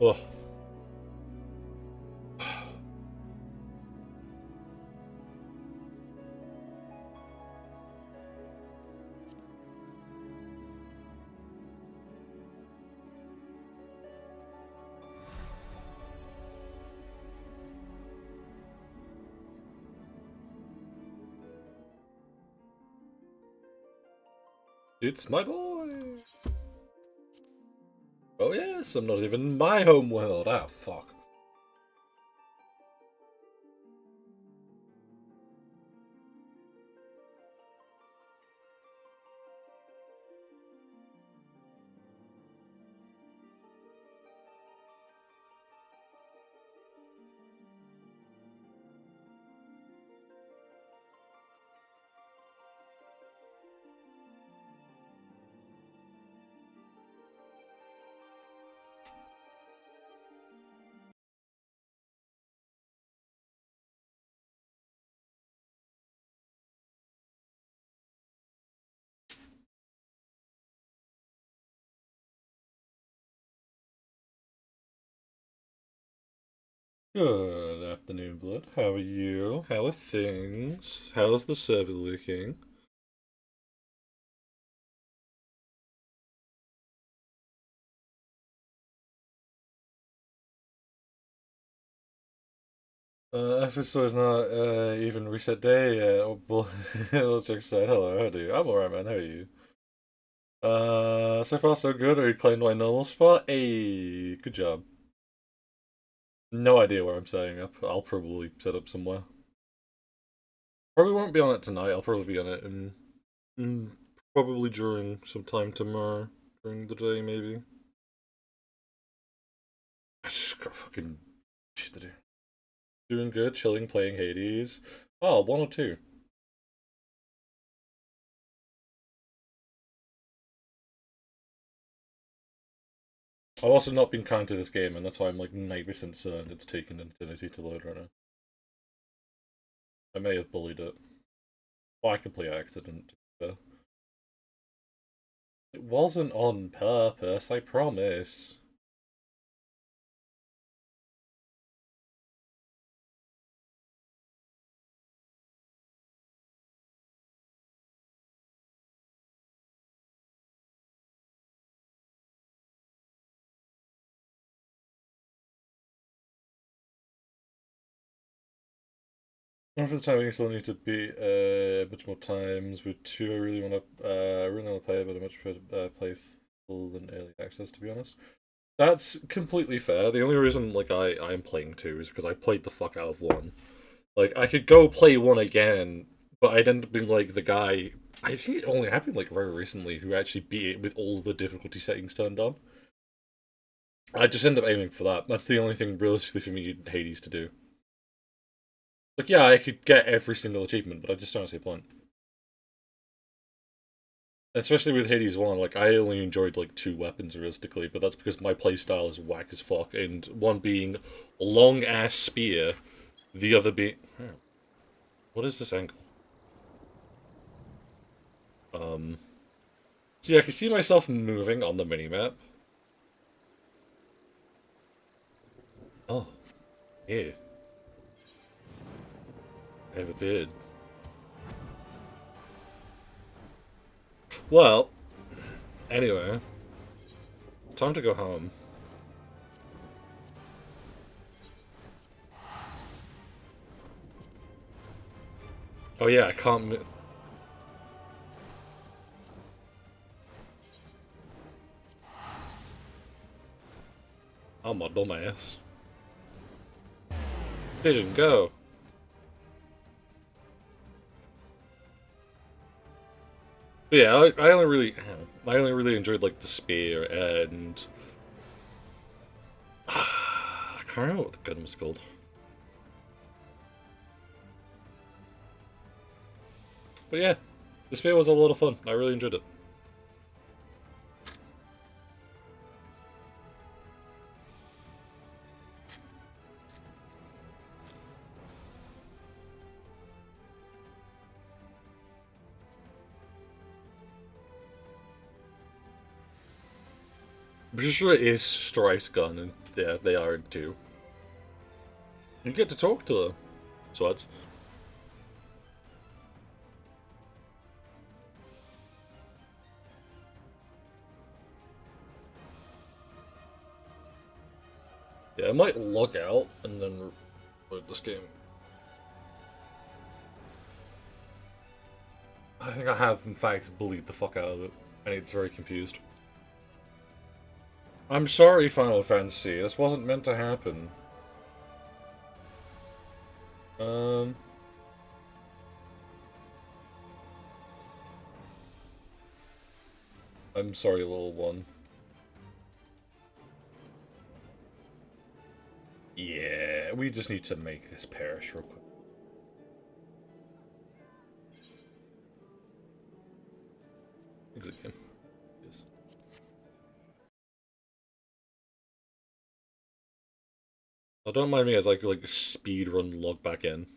Oh. It's my boy! Oh yes, I'm not even in my home world. Ah, fuck. Good afternoon, Blood. How are you? How are things? How's the server looking? FFXIV is not even reset day yet. Oh, boy. Electric said, hello, how do you? I'm alright, man. How are you? So far so good. I reclaimed my normal spot. Hey, good job. No idea where I'm setting up. I'll probably set up somewhere. Probably won't be on it tonight. I'll probably be on it probably during some time tomorrow. During the day, maybe. I just got fucking shit to do. Doing good, chilling, playing Hades. Oh, one or two. I've also not been kind to this game, and that's why I'm like 90% certain it's taken an eternity to load right now. I may have bullied it. Well, I could play accident. It wasn't on purpose, I promise. One for the time, we still need to beat much more times. With two, I really want to play, but I much prefer to play full than early access. To be honest, that's completely fair. The only reason like I'm playing two is because I played the fuck out of one. Like I could go play one again, but I'd end up being like the guy. I think it only happened like very recently who actually beat it with all the difficulty settings turned on. I just end up aiming for that. That's the only thing realistically for me in Hades to do. Like yeah, I could get every single achievement, but I just don't see a point. Especially with Hades 1, like, I only enjoyed, like, two weapons, realistically, but that's because my playstyle is whack as fuck, and one being long-ass spear, the other being... What is this angle? See, I can see myself moving on the minimap. Oh, yeah. I have a beard. Well, anyway, it's time to go home. Oh yeah, I can't... I'm a dumbass. Vision, go! But yeah, I only really enjoyed, like, the spear, and... I can't remember what the gun was called. But yeah, this video was a lot of fun. I really enjoyed it. I'm pretty sure it is Stripes' gun, and yeah, they are too. You get to talk to her, so that's. Yeah, I might log out and then load this game. I think I have, in fact, bullied the fuck out of it, and it's very confused. I'm sorry, Final Fantasy. This wasn't meant to happen. I'm sorry, little one. Yeah, we just need to make this perish real quick. Exit game. Yes. Oh, don't mind me as like speed run log back in.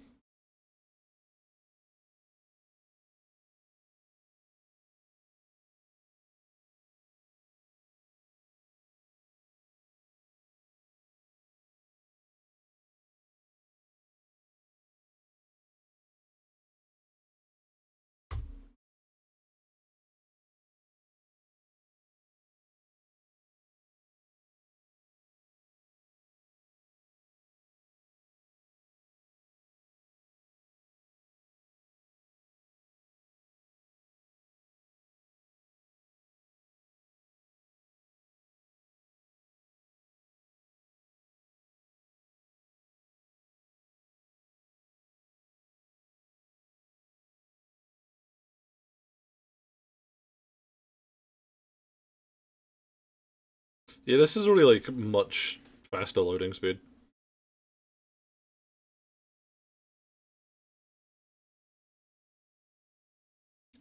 Yeah, this is really like much faster loading speed.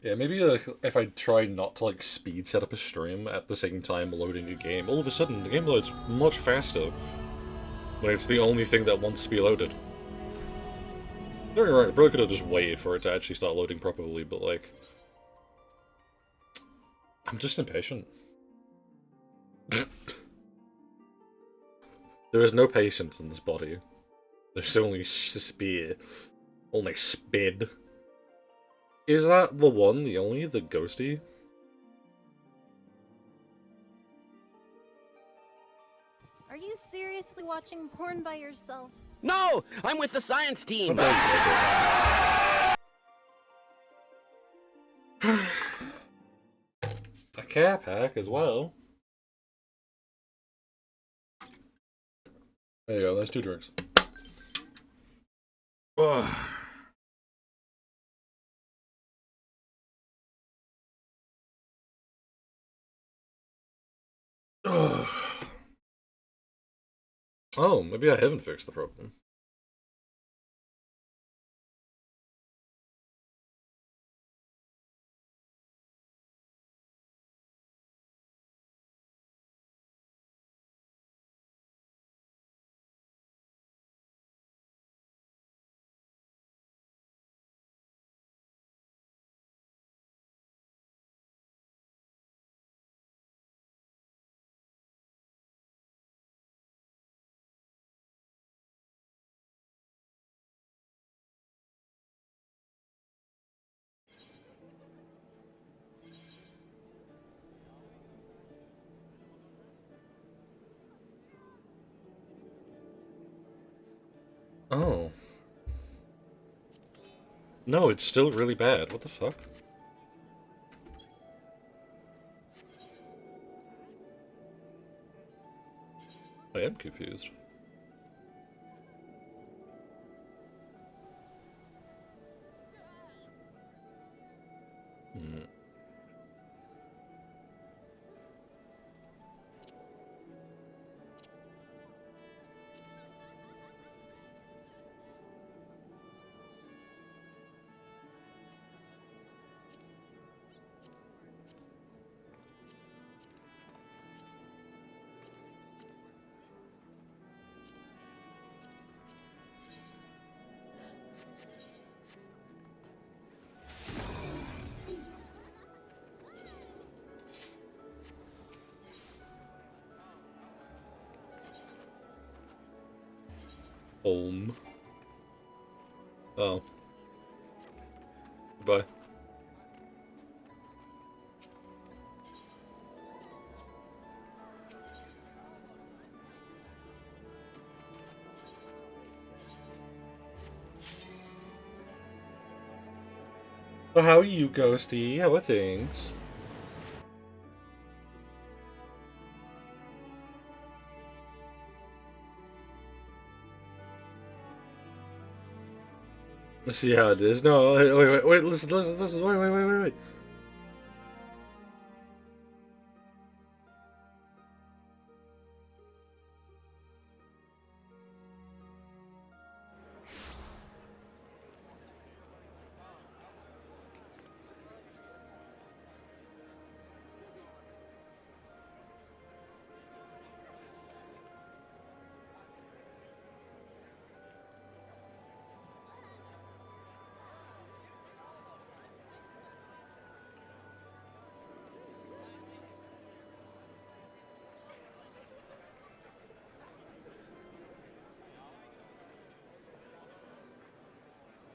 Yeah, maybe like, if I try not to like speed set up a stream at the same time loading a game, all of a sudden the game loads much faster when it's the only thing that wants to be loaded. Don't get me wrong, I probably could have just waited for it to actually start loading properly, but like, I'm just impatient. There is no patience in this body. There's only speed. Only speed. Is that the one, the only, the ghosty? Are you seriously watching porn by yourself? No! I'm with the science team! A care pack as well. There you go, there's 2 drinks. Ugh. Ugh. Oh, maybe I haven't fixed the problem. Oh. No, it's still really bad. What the fuck? I am confused. Hmm. home. Oh. Goodbye. So how are you, Ghosty? How are things? Let's see how it is. No, wait, listen, wait.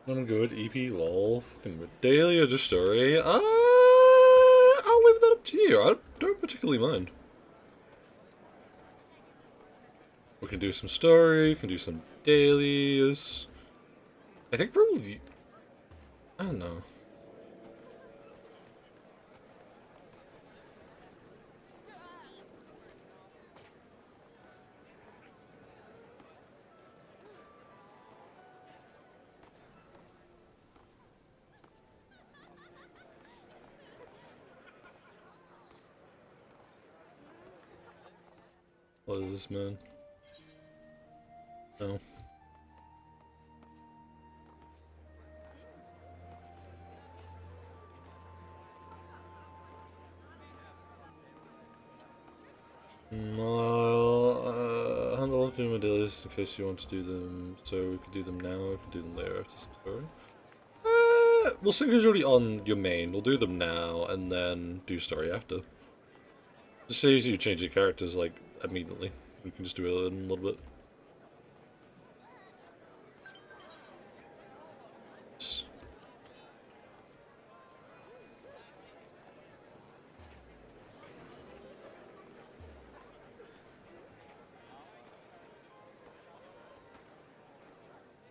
I'm good. EP, lol. Fucking daily or just story? I'll leave that up to you. I don't particularly mind. We can do some story, we can do some dailies. I think probably... I don't know. What is this, man? No. No, handle all my dailies in case you want to do them. So we could do them now, we could do them later after some story. We'll sync already on your main. We'll do them now and then do story after. Just saves you change your characters like immediately. We can just do it in a little bit.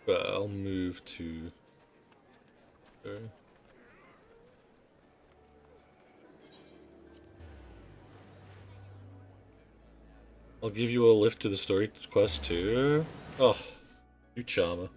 But I'll move to... Okay. I'll give you a lift to the story quest too. Oh, you charmer.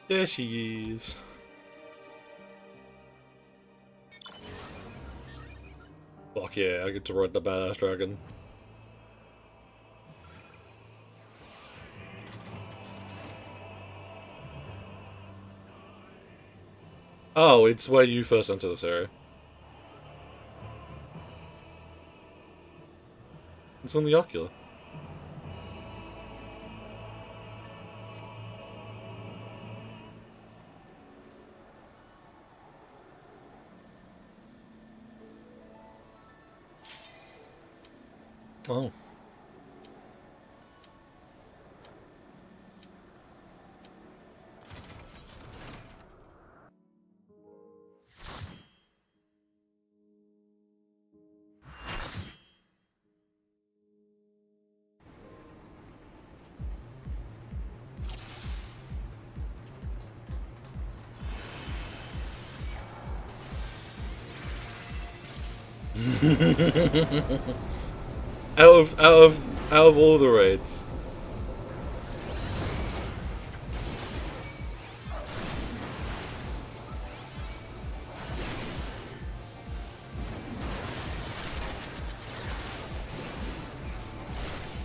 There she is. Fuck yeah, I get to ride the badass dragon. Oh, it's where you first enter this area. It's on the ocular. Oh. out of all the raids.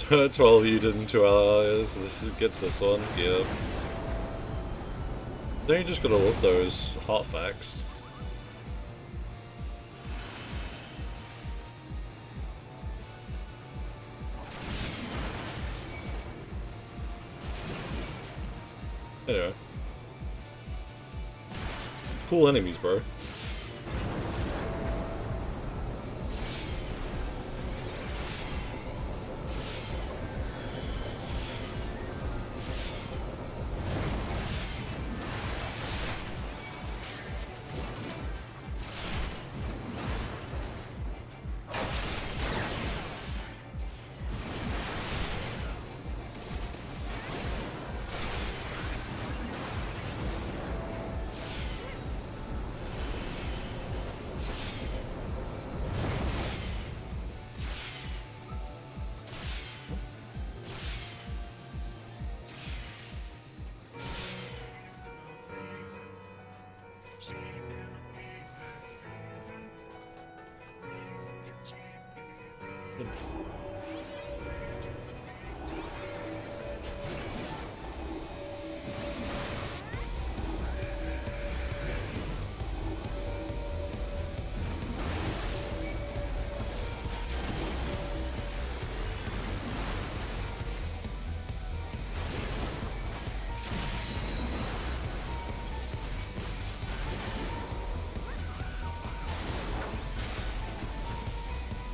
12 you did in 2 hours. This gets this one. Yeah. Then you just gotta love those hot facts. Anyway. Cool enemies, bro.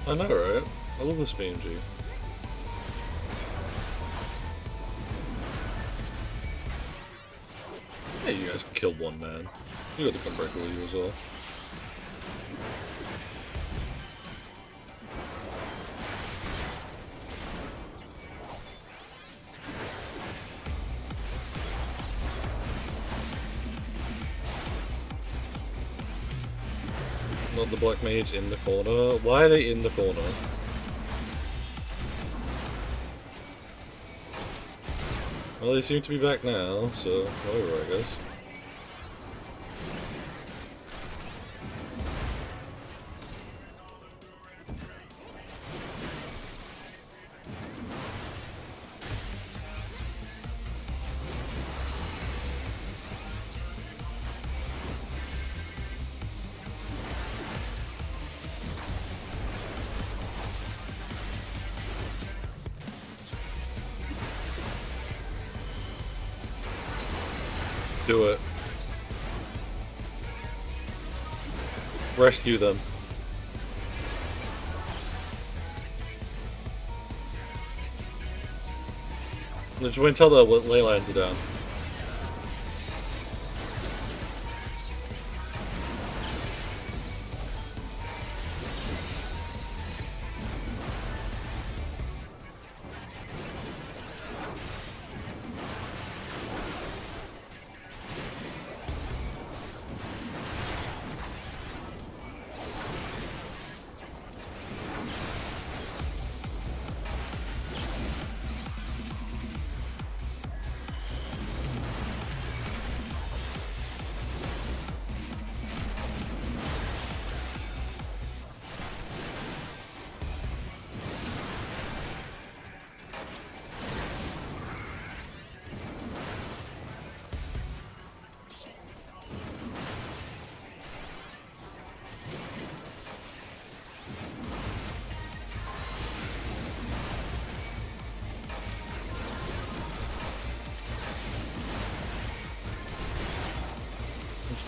I know, right? I love this BMG. Hey, you guys killed one man. You got the gunbreaker with you as well. Not the black mage in the corner. Why are they in the corner? Well, they seem to be back now, so whatever, I guess. Do it. Rescue them. Just wait until the ley lines are down.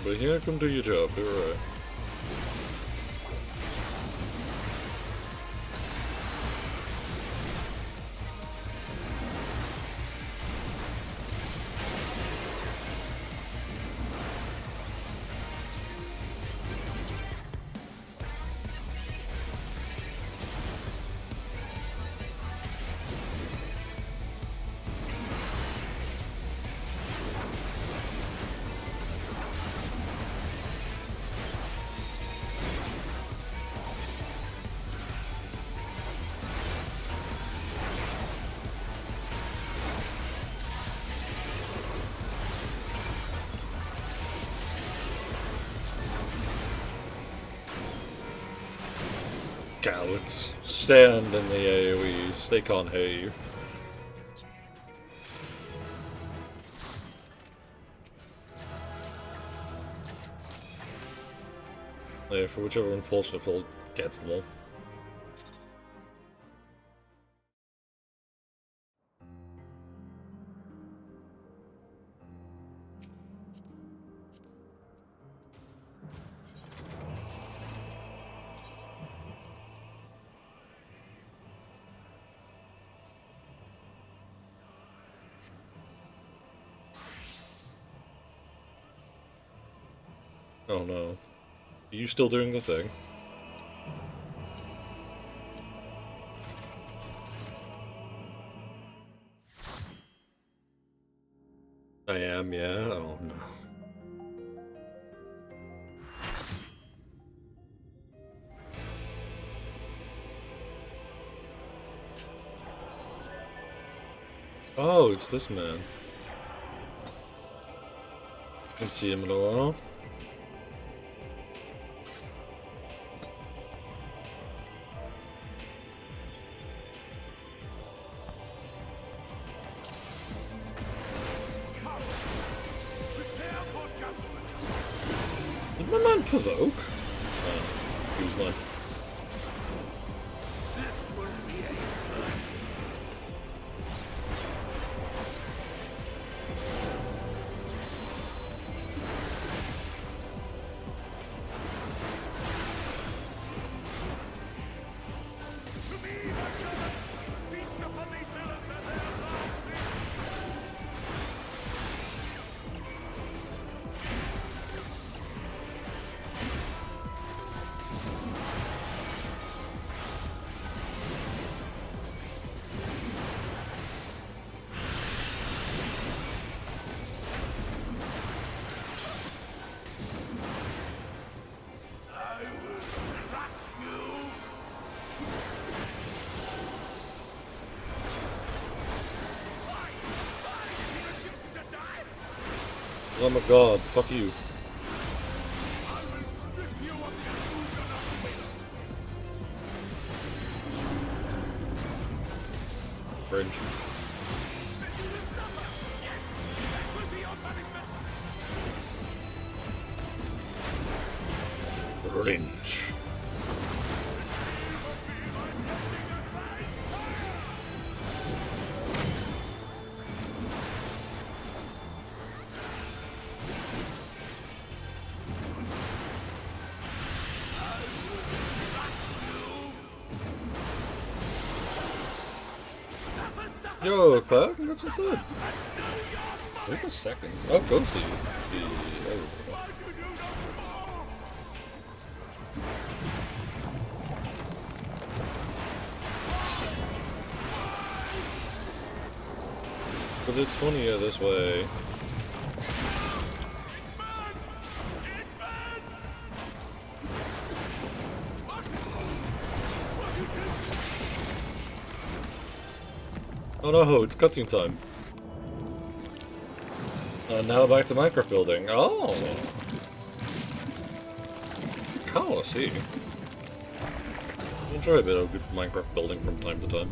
But here, come do your job, you're right. Cowards. Stand in the AoEs. They can't hurt you. Yeah, for whichever unfortunate fault gets them all. Oh no. Are you still doing the thing? I am, yeah? Oh no. Oh, it's this man. Didn't see him in a while. Did my man provoke? Oh, he was mine. Oh my god, fuck you. Fringe. Fringe. Yo, Cloud, you got some food. Wait a second. Oh, Ghosty. There we go. Because it's funnier this way. Oh no, it's cutscene time. Now back to Minecraft building. Oh! Kinda see. Enjoy a bit of good Minecraft building from time to time.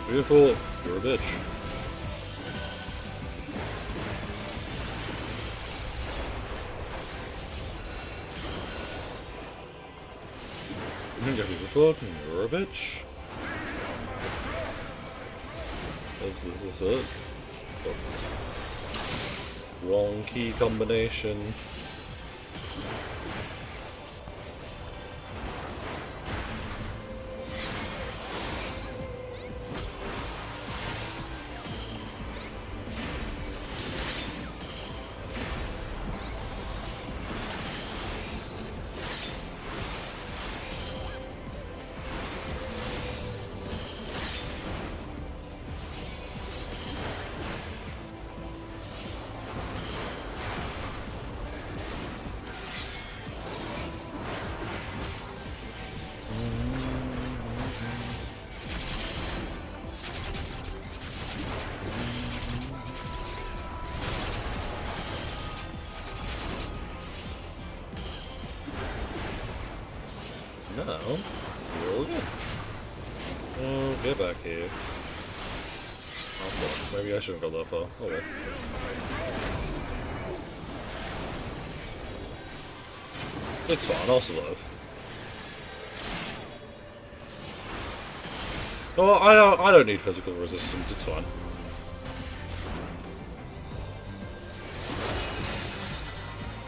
Beautiful. You're a bitch. You're a bitch. Is this it? Wrong key combination. No. Brilliant. Oh, get back here. Oh, fuck. Maybe I shouldn't go that far. Oh well. It's fine, I'll survive. Oh, I don't need physical resistance, it's fine.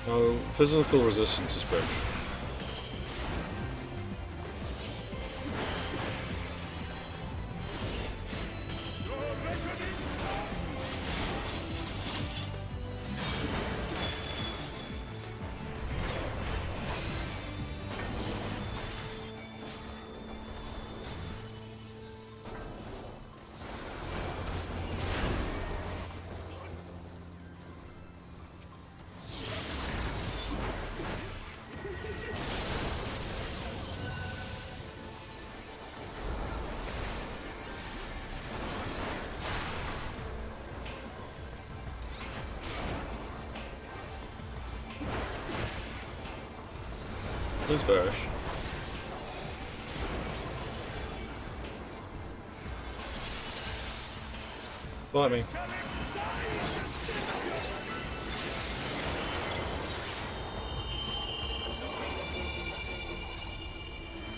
No, physical resistance is cringe. Please perish. Bite me.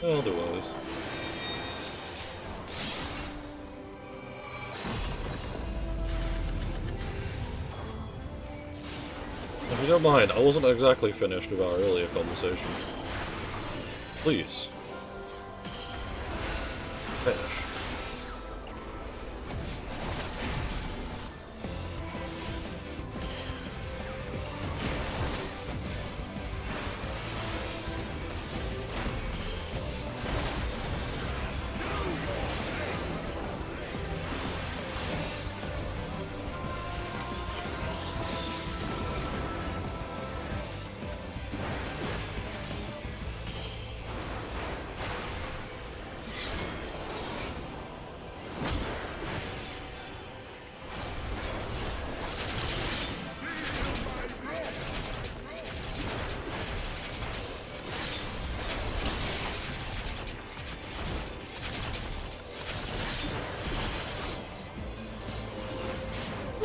I'll do all this. If you don't mind, I wasn't exactly finished with our earlier conversation. Please. Finish.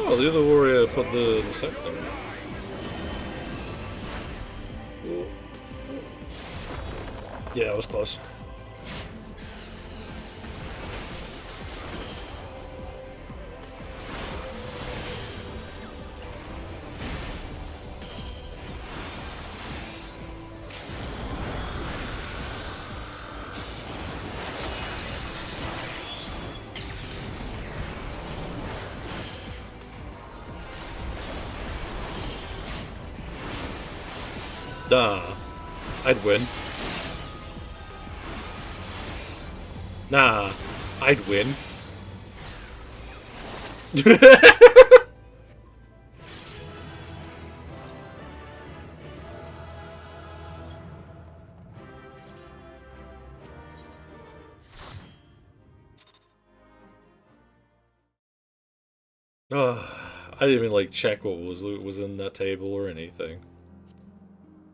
Oh, the other warrior put the second. Yeah, it was close. Nah, I'd win. Nah, I'd win. I didn't even like check what was in that table or anything.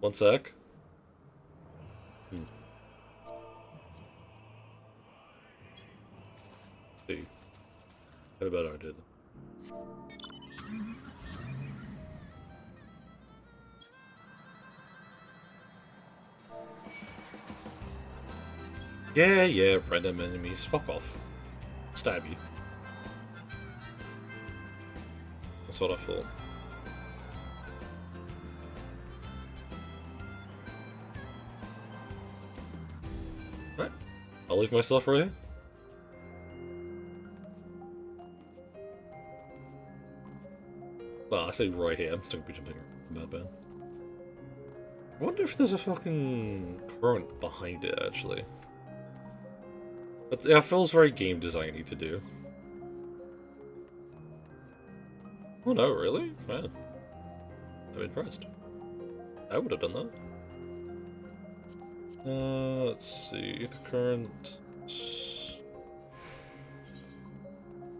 One sec. See. How about I did? Yeah, random enemies. Fuck off. Stab you. That's what I thought. Right. I'll leave myself right here. Well, I say right here. I'm still gonna be jumping around bad. I wonder if there's a fucking current behind it, actually. But yeah, it feels very game designy to do. Oh no, really? Man. I'm impressed. I would have done that. Let's see. The current...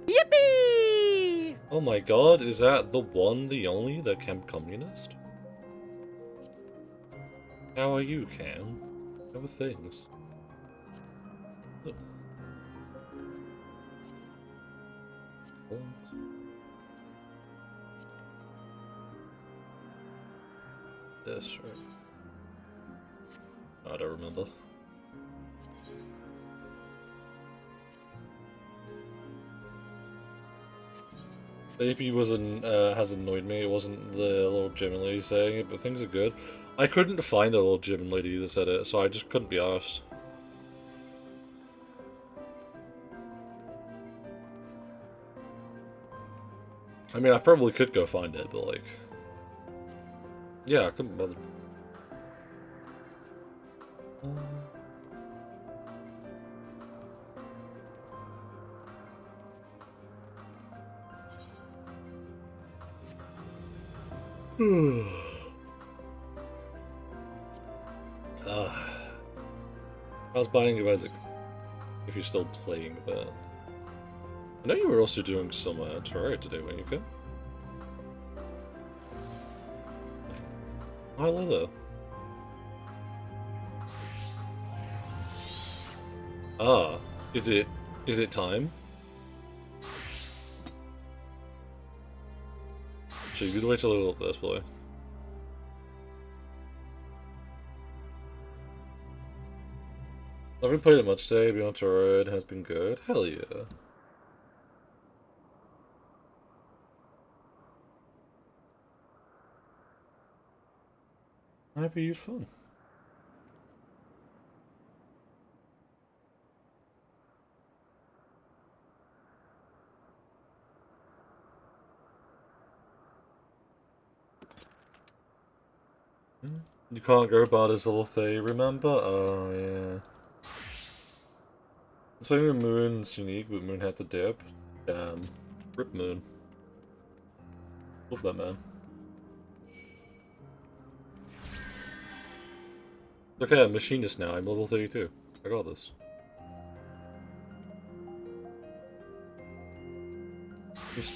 Yippee! Oh my god, is that the one, the only, the Camp Communist? How are you, Cam? How are things? This, right? I don't remember. Maybe wasn't has annoyed me. It wasn't the little German lady saying it, but things are good. I couldn't find a little German lady that said it, so I just couldn't be asked. I mean, I probably could go find it, but like, yeah, I couldn't bother. How's buying you Isaac? If you're still playing that. I know you were also doing some terraria today when you could. Oh, hello there. Ah, is it time? So you could wait till a little bit, boy. I haven't played it much today, Beyond Terraria has been good. Hell yeah. Happy you fun. You can't go about his little thing, remember? Oh, yeah. This way Moon's unique, but Moon had to dip. Damn. Rip Moon. Love that man. Okay, I'm machinist now. I'm level 32. I got this. Just...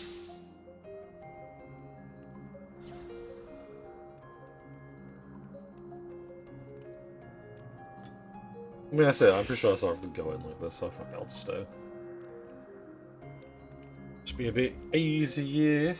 I mean, I say I'm pretty sure I saw it going like this, so fuck, I'll just stay. Just be a bit easier.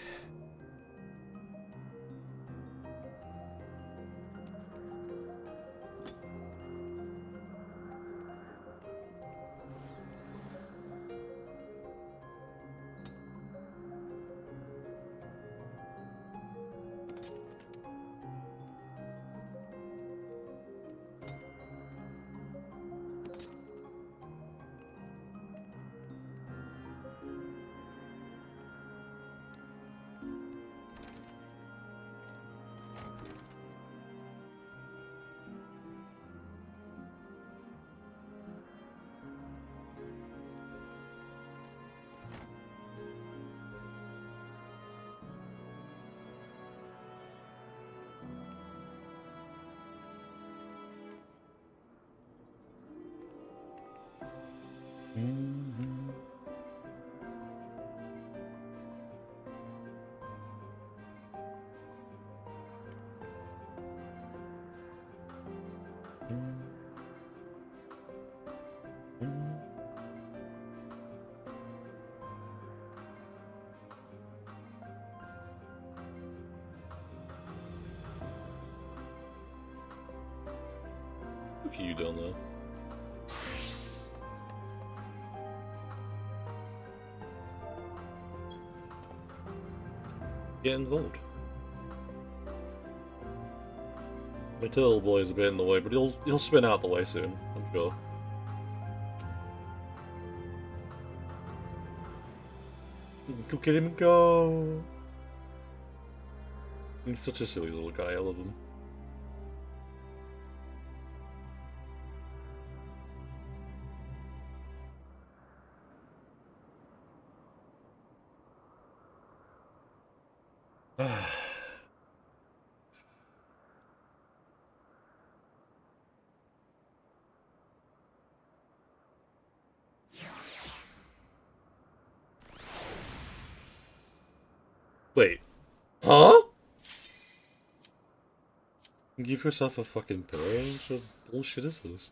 Look at you down there. Get involved. My little boy is a bit in the way, but he'll spin out the way soon, I'm sure. Look at him go! He's such a silly little guy, I love him. Wait. Huh? Give yourself a fucking pillow? What bullshit is this?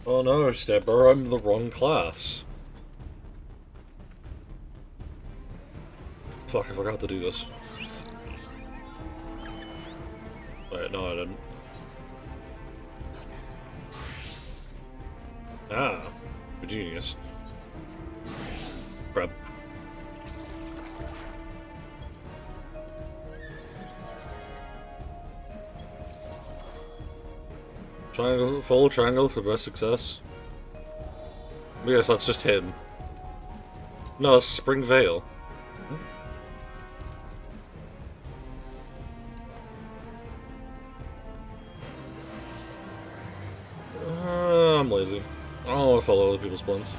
Oh no, Stepper, I'm the wrong class. Fuck, I forgot to do this. Wait, no I didn't. Ah, genius. Crap. Triangle, full triangle for best success. I guess that's just hidden. No, it's Spring Vale. I'm lazy. I don't want to follow other people's plans.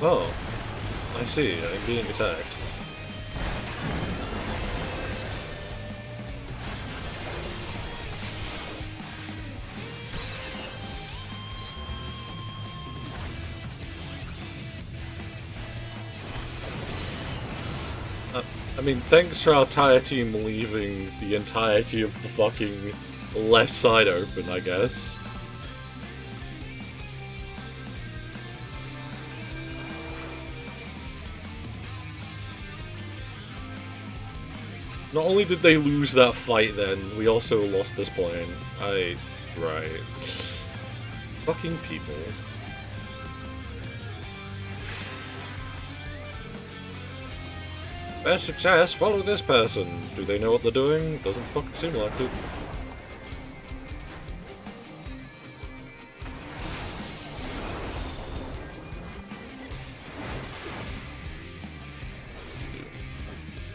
Oh, I see. I'm being attacked. I mean, thanks for our entire team leaving the entirety of the fucking left side open, I guess. Not only did they lose that fight then, we also lost this plane. Right. Fucking people. Best success, follow this person. Do they know what they're doing? Doesn't fucking seem like it.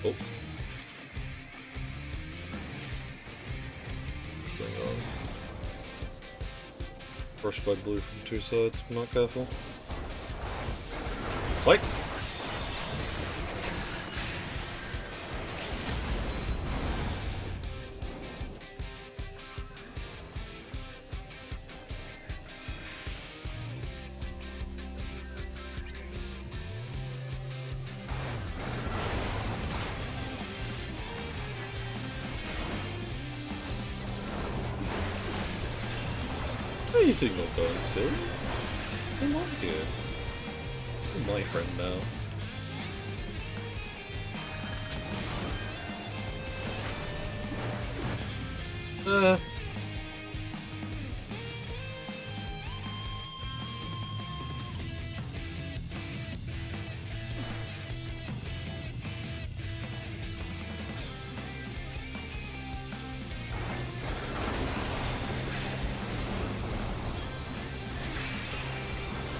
Oh. First by blue from two sides, I'm not careful. Fight! Anything not done, sir? Come on here. You're my friend now.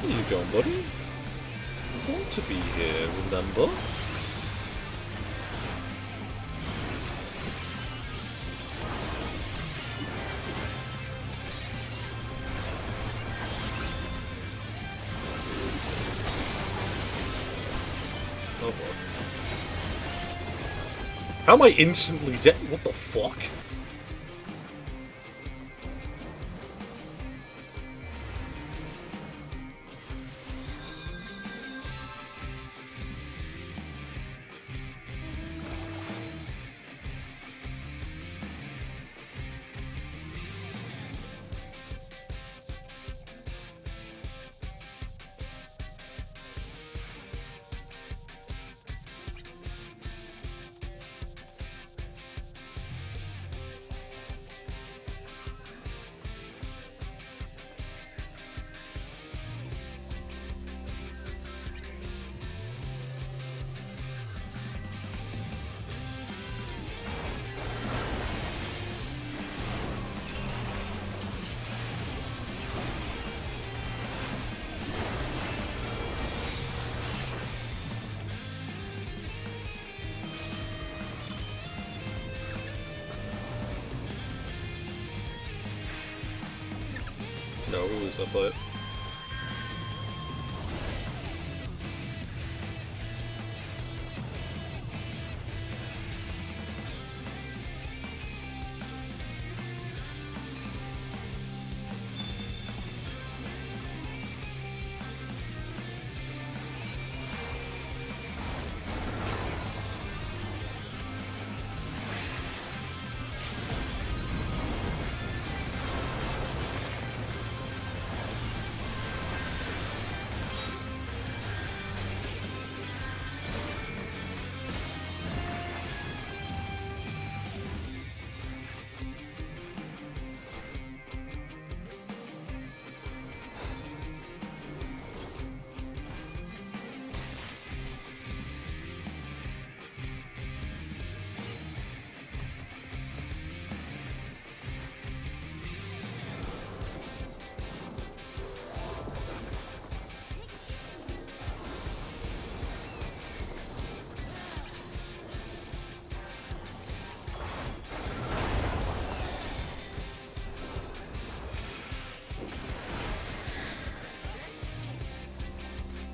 Where you going, buddy? You want to be here, remember? Oh boy. How am I instantly dead? What the fuck? times I play it.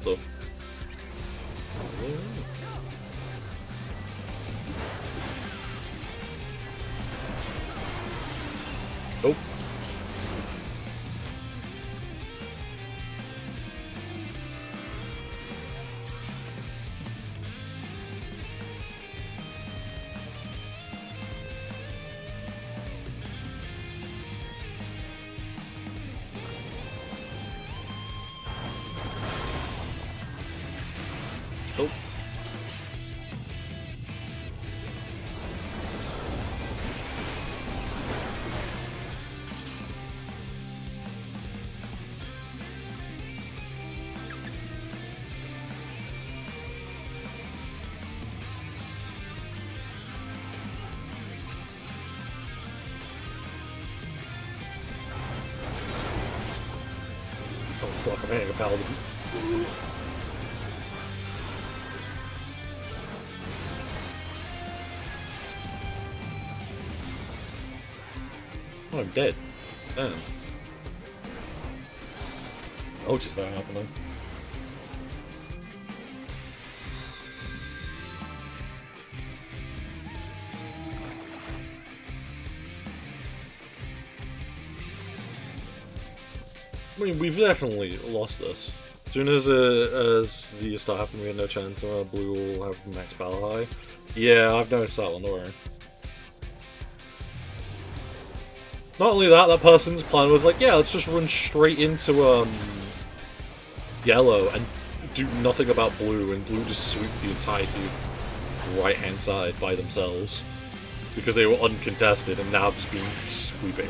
So. Nope. Nope. Oh fuck, I'm hitting a paladin. Oh, I'm dead. Damn. Oh, just that happening. I mean, we've definitely lost this. As soon as the start happening, we had no chance, and blue will have max battle high. Yeah, I've noticed that one, don't worry. Not only that, that person's plan was like, yeah, let's just run straight into yellow and do nothing about blue, and blue just sweep the entirety right-hand side by themselves. Because they were uncontested, and now just been sweeping.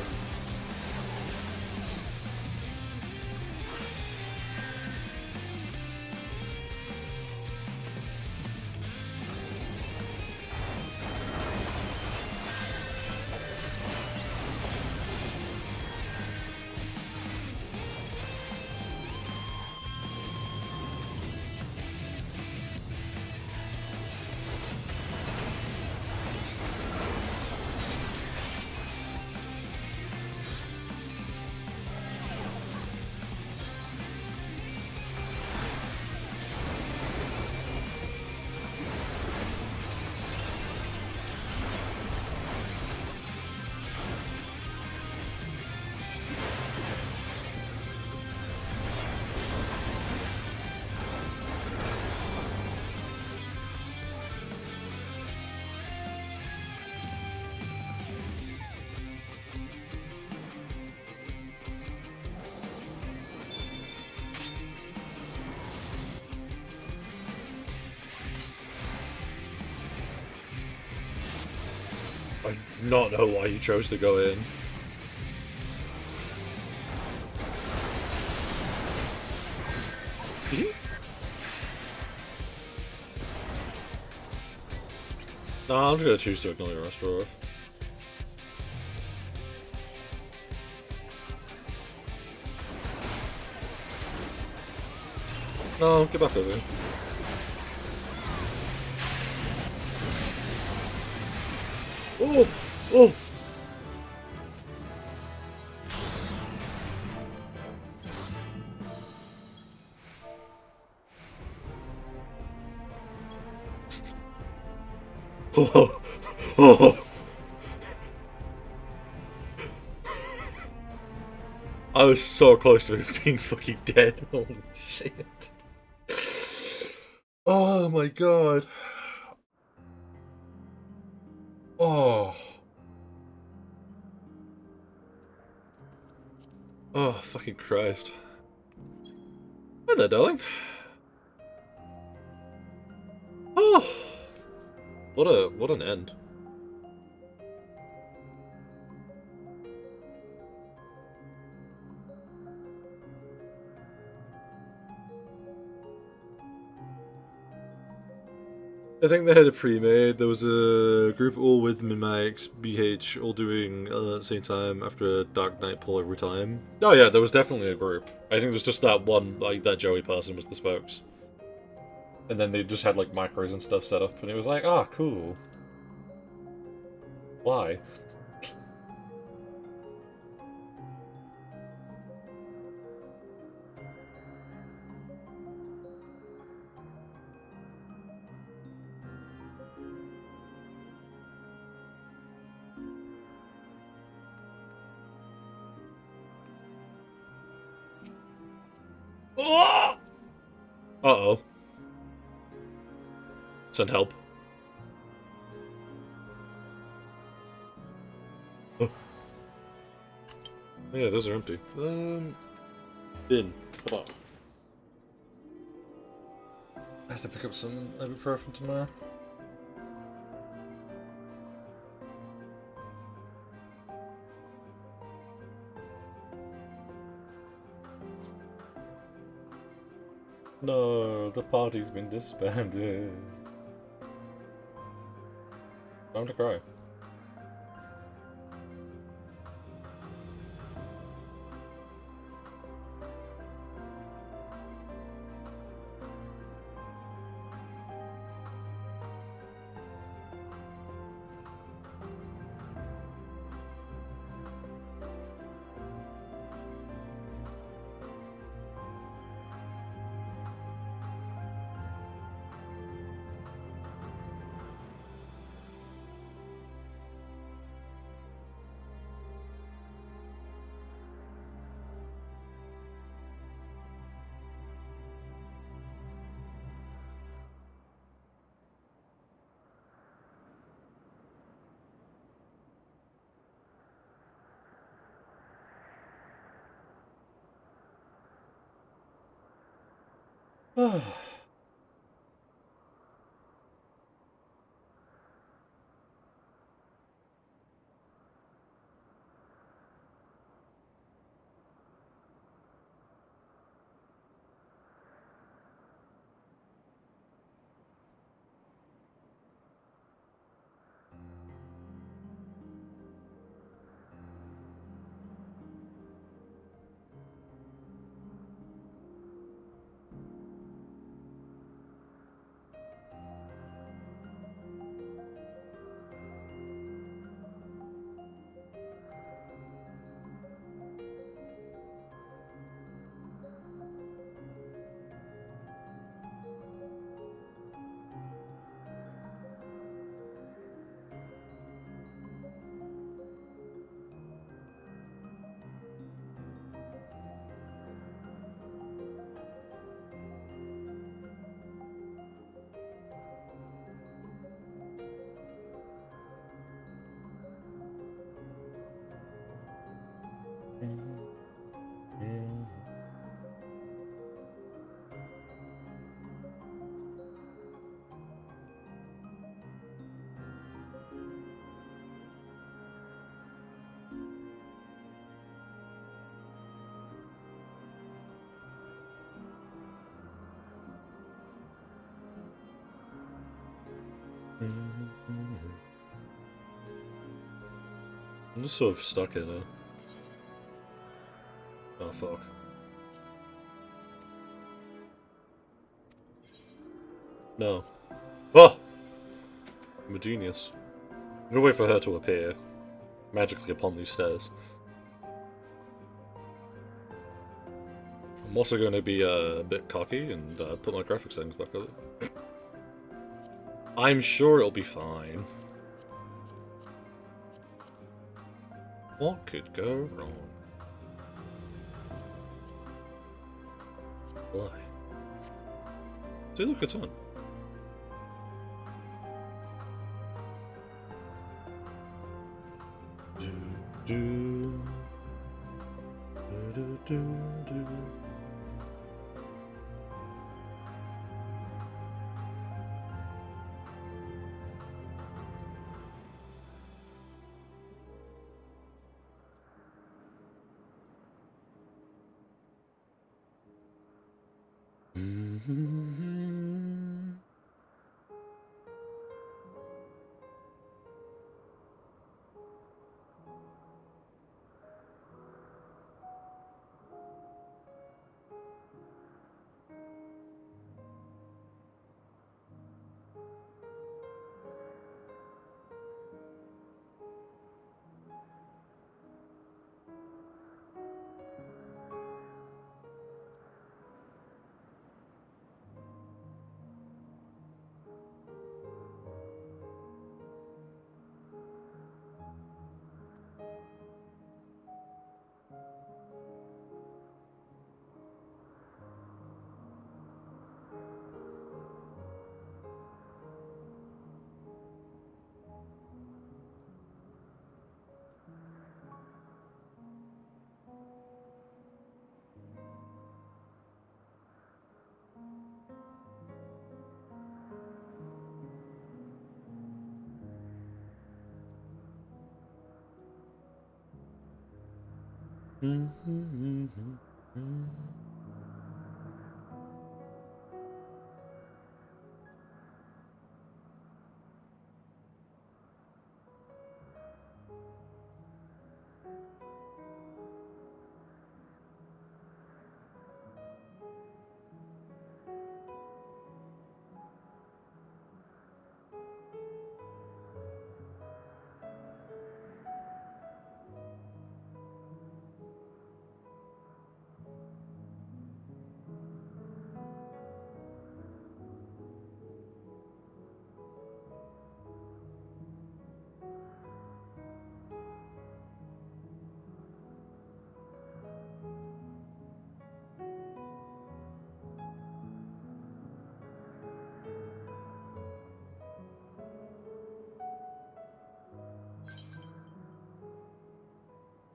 I do not know why you chose to go in. No, I'm just gonna choose to ignore your restaurant. No, get back over here. Oh! Oh! Oh, oh. I was so close to being fucking dead. Holy shit. Oh my god. Oh. Oh, fucking Christ. Hi there, darling. Oh. What an end. I think they had it pre-made. There was a group all with Min-Max, BH, all doing at the same time after a Dark Knight pull every time. Oh yeah, there was definitely a group. I think there's just that one, like, that Joey person was the spokes. And then they just had, like, micros and stuff set up, and it was like, ah, cool. Why? Oh! Uh-oh. Send help. Oh. Yeah, those are empty. Bin. Come on. I have to pick up some ibuprofen tomorrow. No, the party's been disbanded. Time to cry. I'm just sort of stuck in it. Oh fuck. No. Oh! I'm a genius. I'm gonna wait for her to appear magically upon these stairs. I'm also going to be a bit cocky and put my graphics settings back up. I'm sure it'll be fine. What could go wrong? Why? See, look, it's on. Do, do, do, do, do.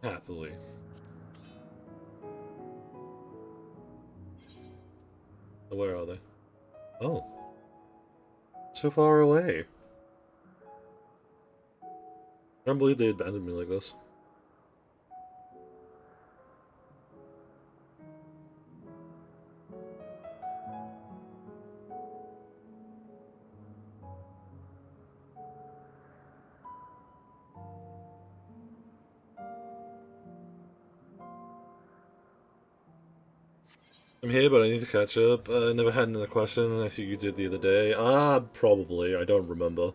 Happily. Where are they? Oh. So far away. I can't believe they abandoned me like this. I'm here, but I need to catch up. I never had another question. I think you did the other day. Ah, probably. I don't remember.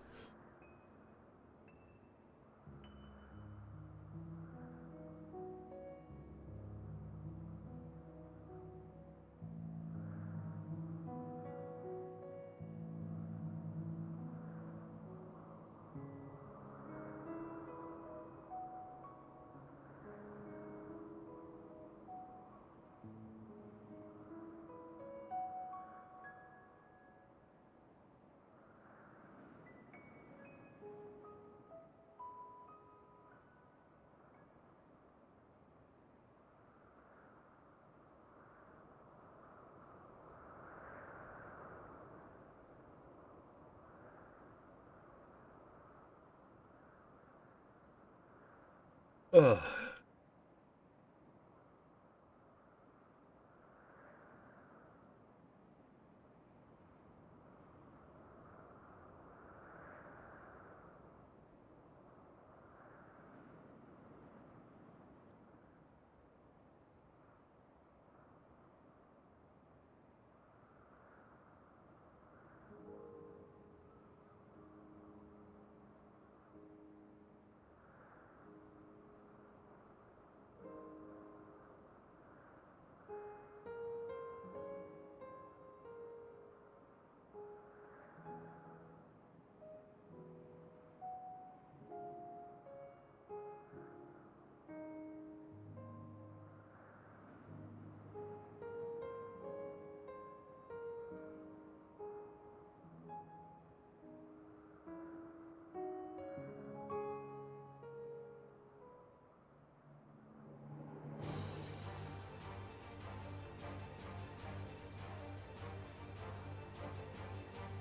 Ugh.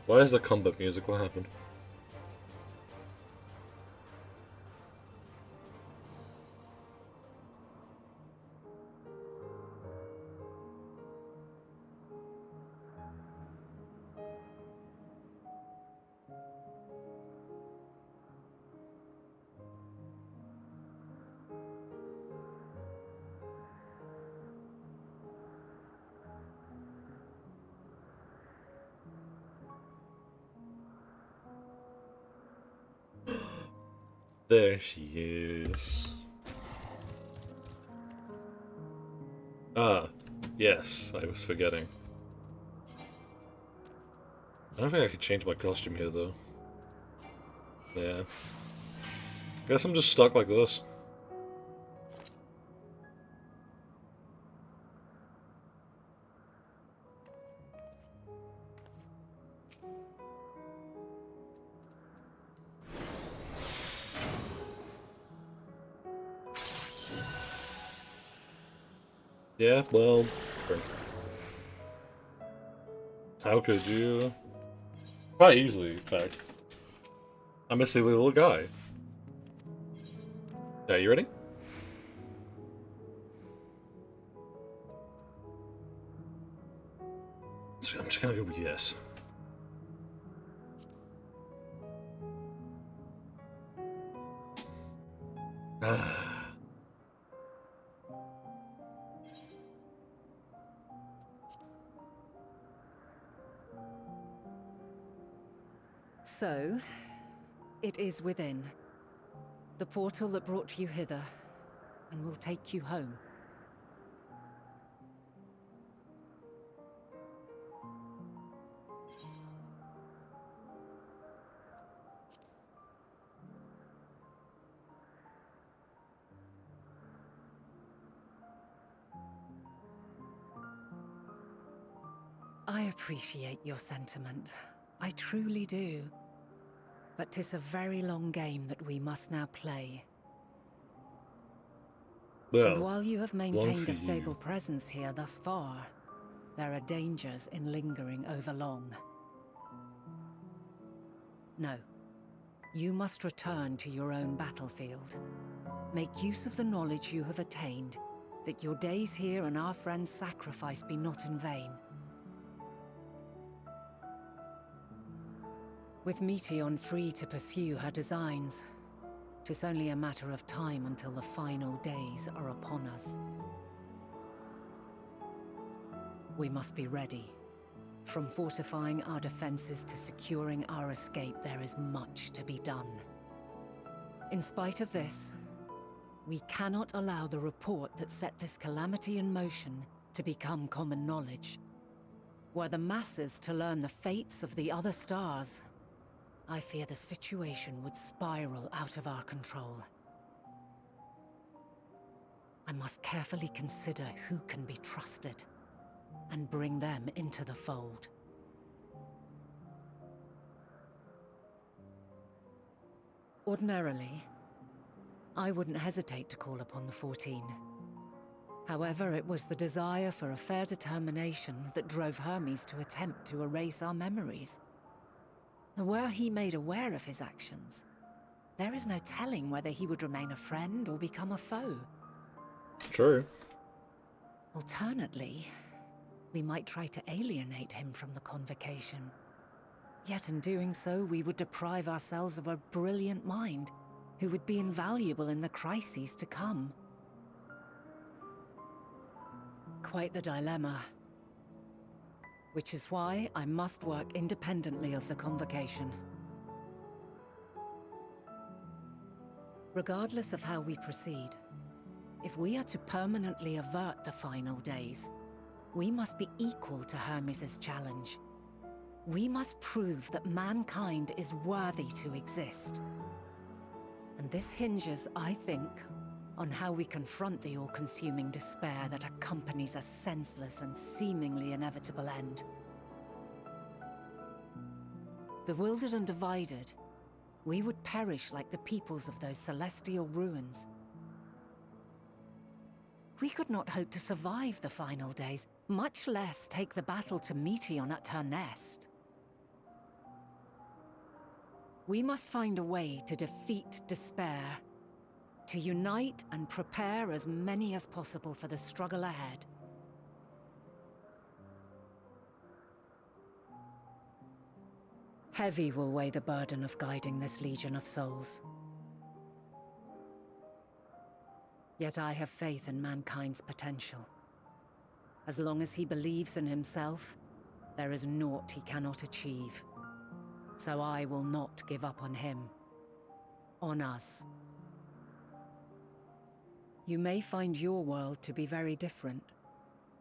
Why is the combat music? What happened? There she is. Ah, yes, I was forgetting. I don't think I could change my costume here, though. Yeah. Guess I'm just stuck like this. Yeah, well, sure. How could you? Quite easily, in fact. I'm a silly little guy. Yeah, you ready? So I'm just gonna go with yes. Ah. So, it is within. The portal that brought you hither, and will take you home. I appreciate your sentiment. I truly do. But 'tis a very long game that we must now play. And Well, while you have long maintained for a stable you. presence here thus far, there are dangers in lingering over long. No. You must return to your own battlefield. Make use of the knowledge you have attained, that your days here and our friends' sacrifice be not in vain. With Meteon free to pursue her designs, 'tis only a matter of time until the final days are upon us. We must be ready. From fortifying our defenses to securing our escape, there is much to be done. In spite of this, we cannot allow the report that set this calamity in motion to become common knowledge. Were the masses to learn the fates of the other stars, I fear the situation would spiral out of our control. I must carefully consider who can be trusted, and bring them into the fold. Ordinarily, I wouldn't hesitate to call upon the 14. However, it was the desire for a fair determination that drove Hermes to attempt to erase our memories. And were he made aware of his actions, there is no telling whether he would remain a friend or become a foe. True. Alternately, we might try to alienate him from the convocation. Yet in doing so, we would deprive ourselves of a brilliant mind who would be invaluable in the crises to come. Quite the dilemma. Which is why I must work independently of the convocation. Regardless of how we proceed, if we are to permanently avert the final days, we must be equal to Hermes' challenge. We must prove that mankind is worthy to exist. And this hinges, I think, on how we confront the all-consuming despair that accompanies a senseless and seemingly inevitable end. Bewildered and divided, we would perish like the peoples of those celestial ruins. We could not hope to survive the final days, much less take the battle to Meteon at her nest. We must find a way to defeat despair, to unite and prepare as many as possible for the struggle ahead. Heavy will weigh the burden of guiding this legion of souls. Yet I have faith in mankind's potential. As long as he believes in himself, there is naught he cannot achieve. So I will not give up on him. On us. You may find your world to be very different.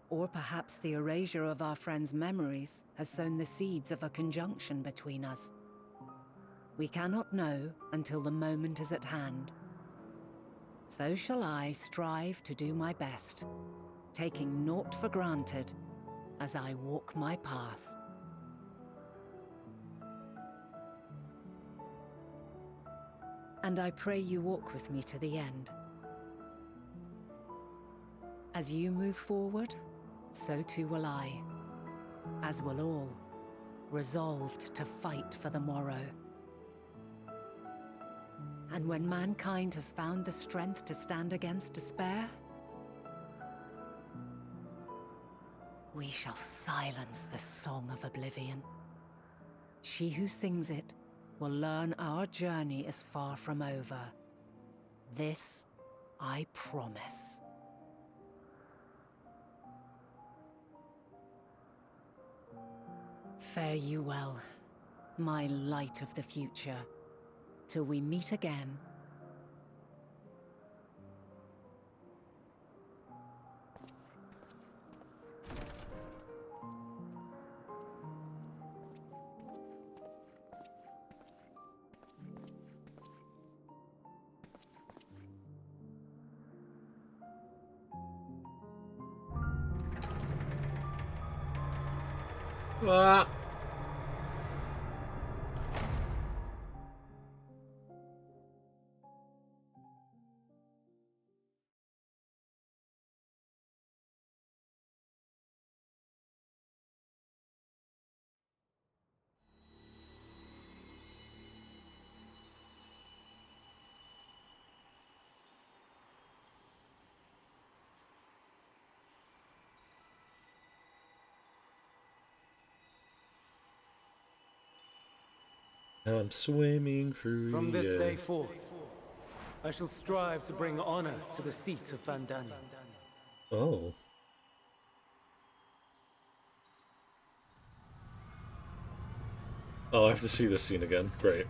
Or perhaps the erasure of our friends' memories has sown the seeds of a conjunction between us. We cannot know until the moment is at hand. So shall I strive to do my best, taking naught for granted as I walk my path. And I pray you walk with me to the end. As you move forward, so too will I, as will all, resolved to fight for the morrow. And when mankind has found the strength to stand against despair, we shall silence the song of oblivion. She who sings it will learn our journey is far from over. This I promise. Fare you well, my light of the future, till we meet again. Ah. I'm swimming through From the this air. day forth, I shall strive to bring honor to the seat of Vandani. Oh. Oh, I have to see this scene again. Great.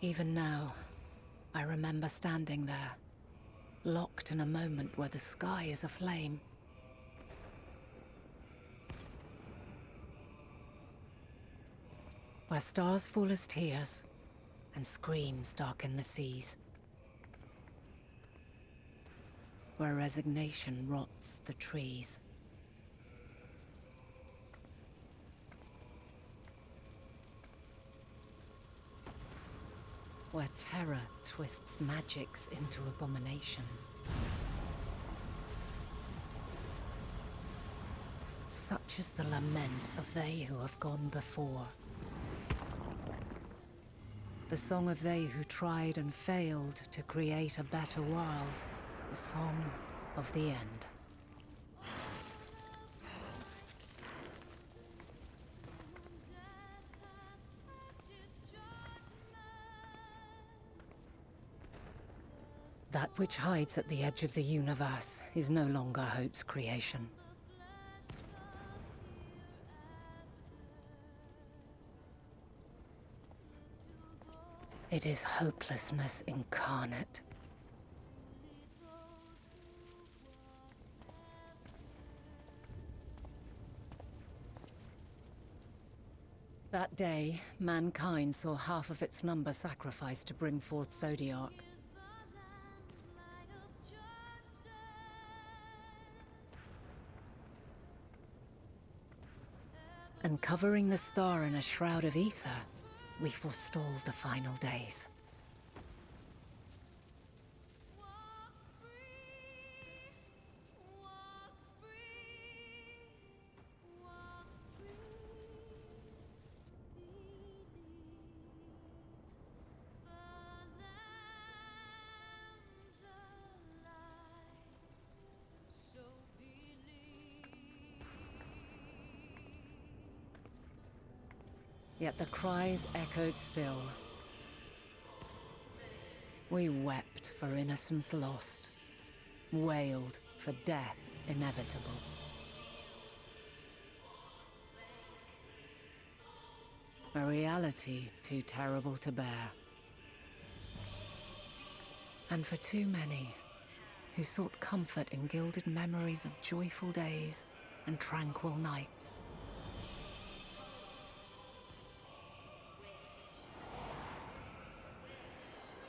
Even now, I remember standing there, locked in a moment where the sky is aflame. Where stars fall as tears, and screams darken the seas. Where resignation rots the trees. Where terror twists magics into abominations. Such is the lament of they who have gone before. The song of they who tried and failed to create a better world. The song of the end. That which hides at the edge of the universe is no longer hope's creation. It is hopelessness incarnate. That day, mankind saw half of its number sacrificed to bring forth Zodiark. And covering the star in a shroud of ether, we forestalled the final days. Yet the cries echoed still. We wept for innocence lost, wailed for death inevitable. A reality too terrible to bear. And for too many who sought comfort in gilded memories of joyful days and tranquil nights.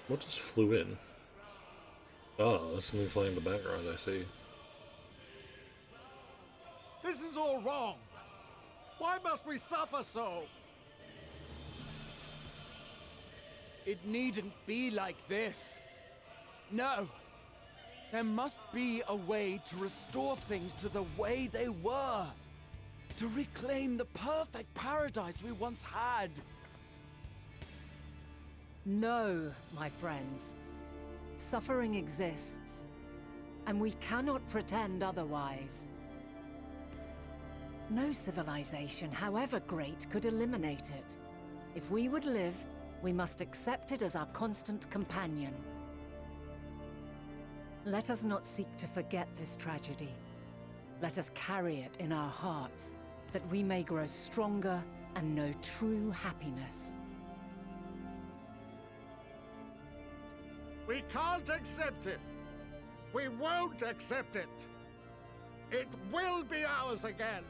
What just flew in? Oh, there's something flying in the background, I see. This is all wrong! Why must we suffer so? It needn't be like this. No. There must be a way to restore things to the way they were. To reclaim the perfect paradise we once had. No, my friends. Suffering exists, and we cannot pretend otherwise. No civilization, however great, could eliminate it. If we would live, we must accept it as our constant companion. Let us not seek to forget this tragedy. Let us carry it in our hearts, that we may grow stronger and know true happiness. We can't accept it! We won't accept it! It will be ours again!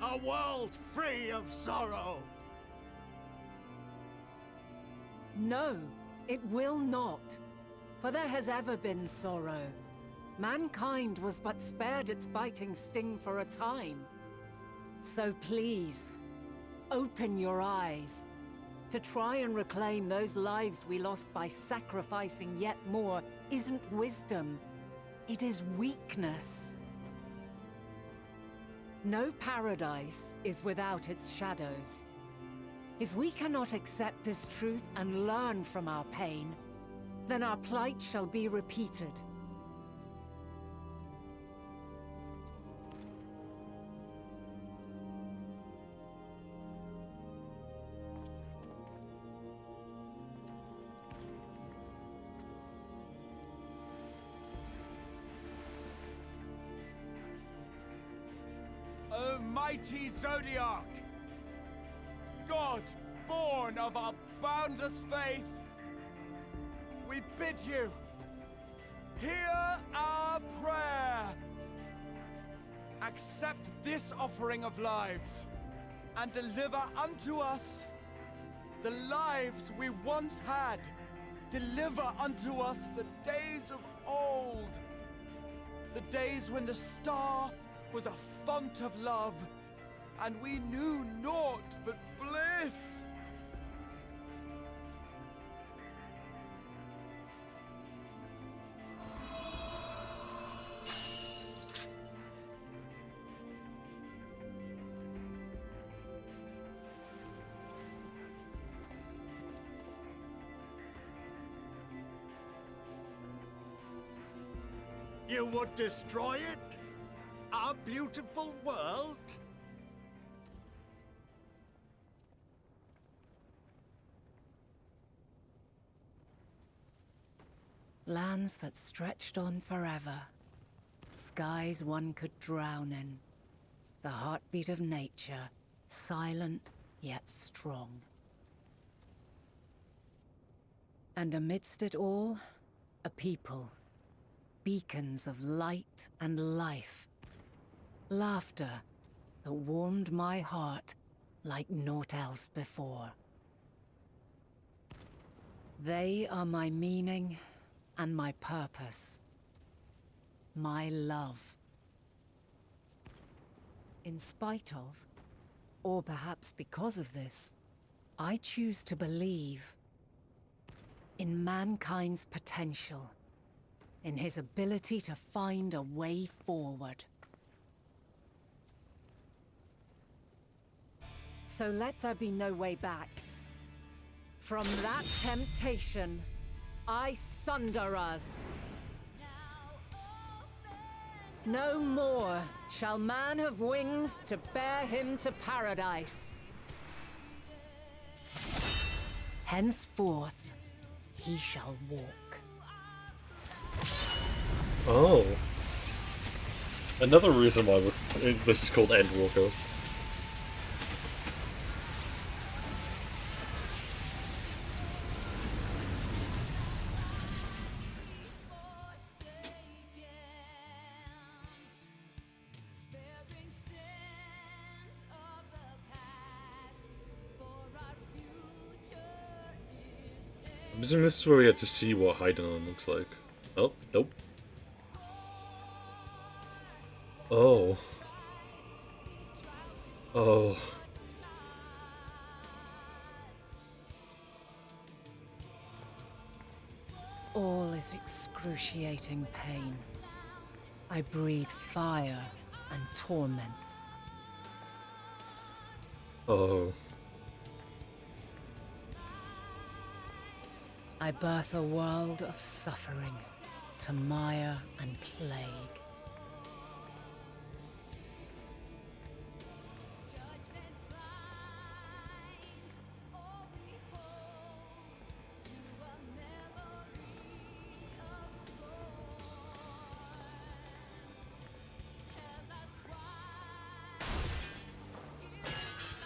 A world free of sorrow! No, it will not. For there has ever been sorrow. Mankind was but spared its biting sting for a time. So please, open your eyes. To try and reclaim those lives we lost by sacrificing yet more isn't wisdom. It is weakness. No paradise is without its shadows. If we cannot accept this truth and learn from our pain, then our plight shall be repeated. O mighty Zodiark! God, born of our boundless faith, we bid you, hear our prayer! Accept this offering of lives, and deliver unto us the lives we once had. Deliver unto us the days of old, the days when the star was a font of love, and we knew naught but bliss. You would destroy it? Our beautiful world? Lands that stretched on forever. Skies one could drown in. The heartbeat of nature, silent yet strong. And amidst it all, a people. Beacons of light and life. Laughter that warmed my heart like naught else before. They are my meaning and my purpose. My love. In spite of, or perhaps because of this, I choose to believe in mankind's potential, in his ability to find a way forward. So let there be no way back. From that temptation, I sunder us. No more shall man have wings to bear him to paradise. Henceforth, he shall walk. Oh. Another reason why this is called Endwalker. I'm assuming this is where we get to see what Heidenon looks like. Oh, nope. Oh. Oh. All is excruciating pain. I breathe fire and torment. Oh. I birth a world of suffering, to mire and plague.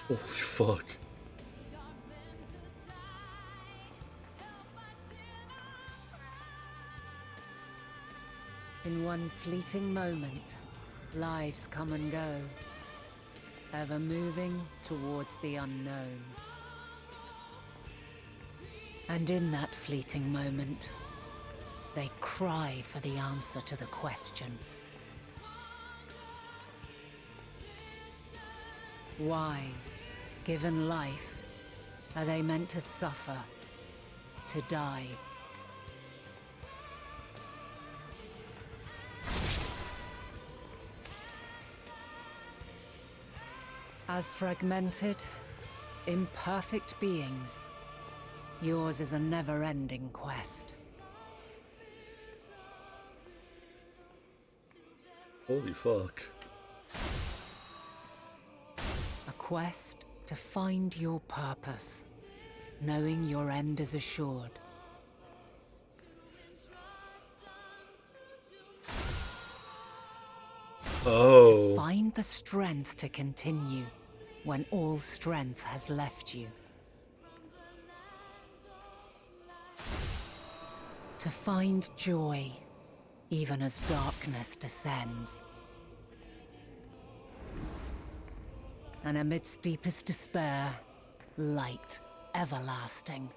Holy fuck. In one fleeting moment, lives come and go, ever moving towards the unknown. And in that fleeting moment, they cry for the answer to the question. Why, given life, are they meant to suffer, to die? As fragmented, imperfect beings, yours is a never-ending quest. Holy fuck. A quest to find your purpose, knowing your end is assured. Oh. To find the strength to continue when all strength has left you. To find joy even as darkness descends. And amidst deepest despair, light everlasting.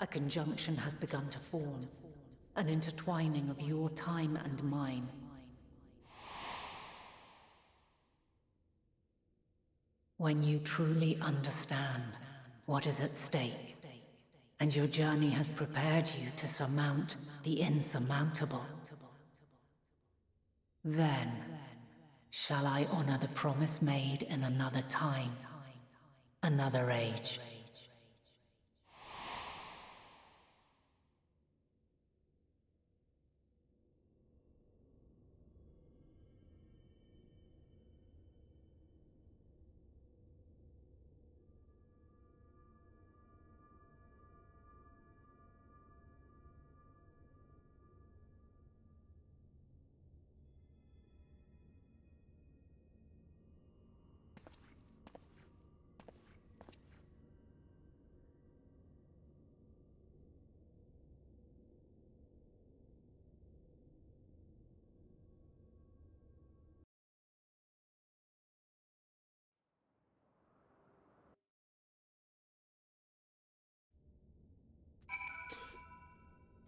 A conjunction has begun to form, an intertwining of your time and mine. When you truly understand what is at stake, and your journey has prepared you to surmount the insurmountable, then shall I honor the promise made in another time, another age.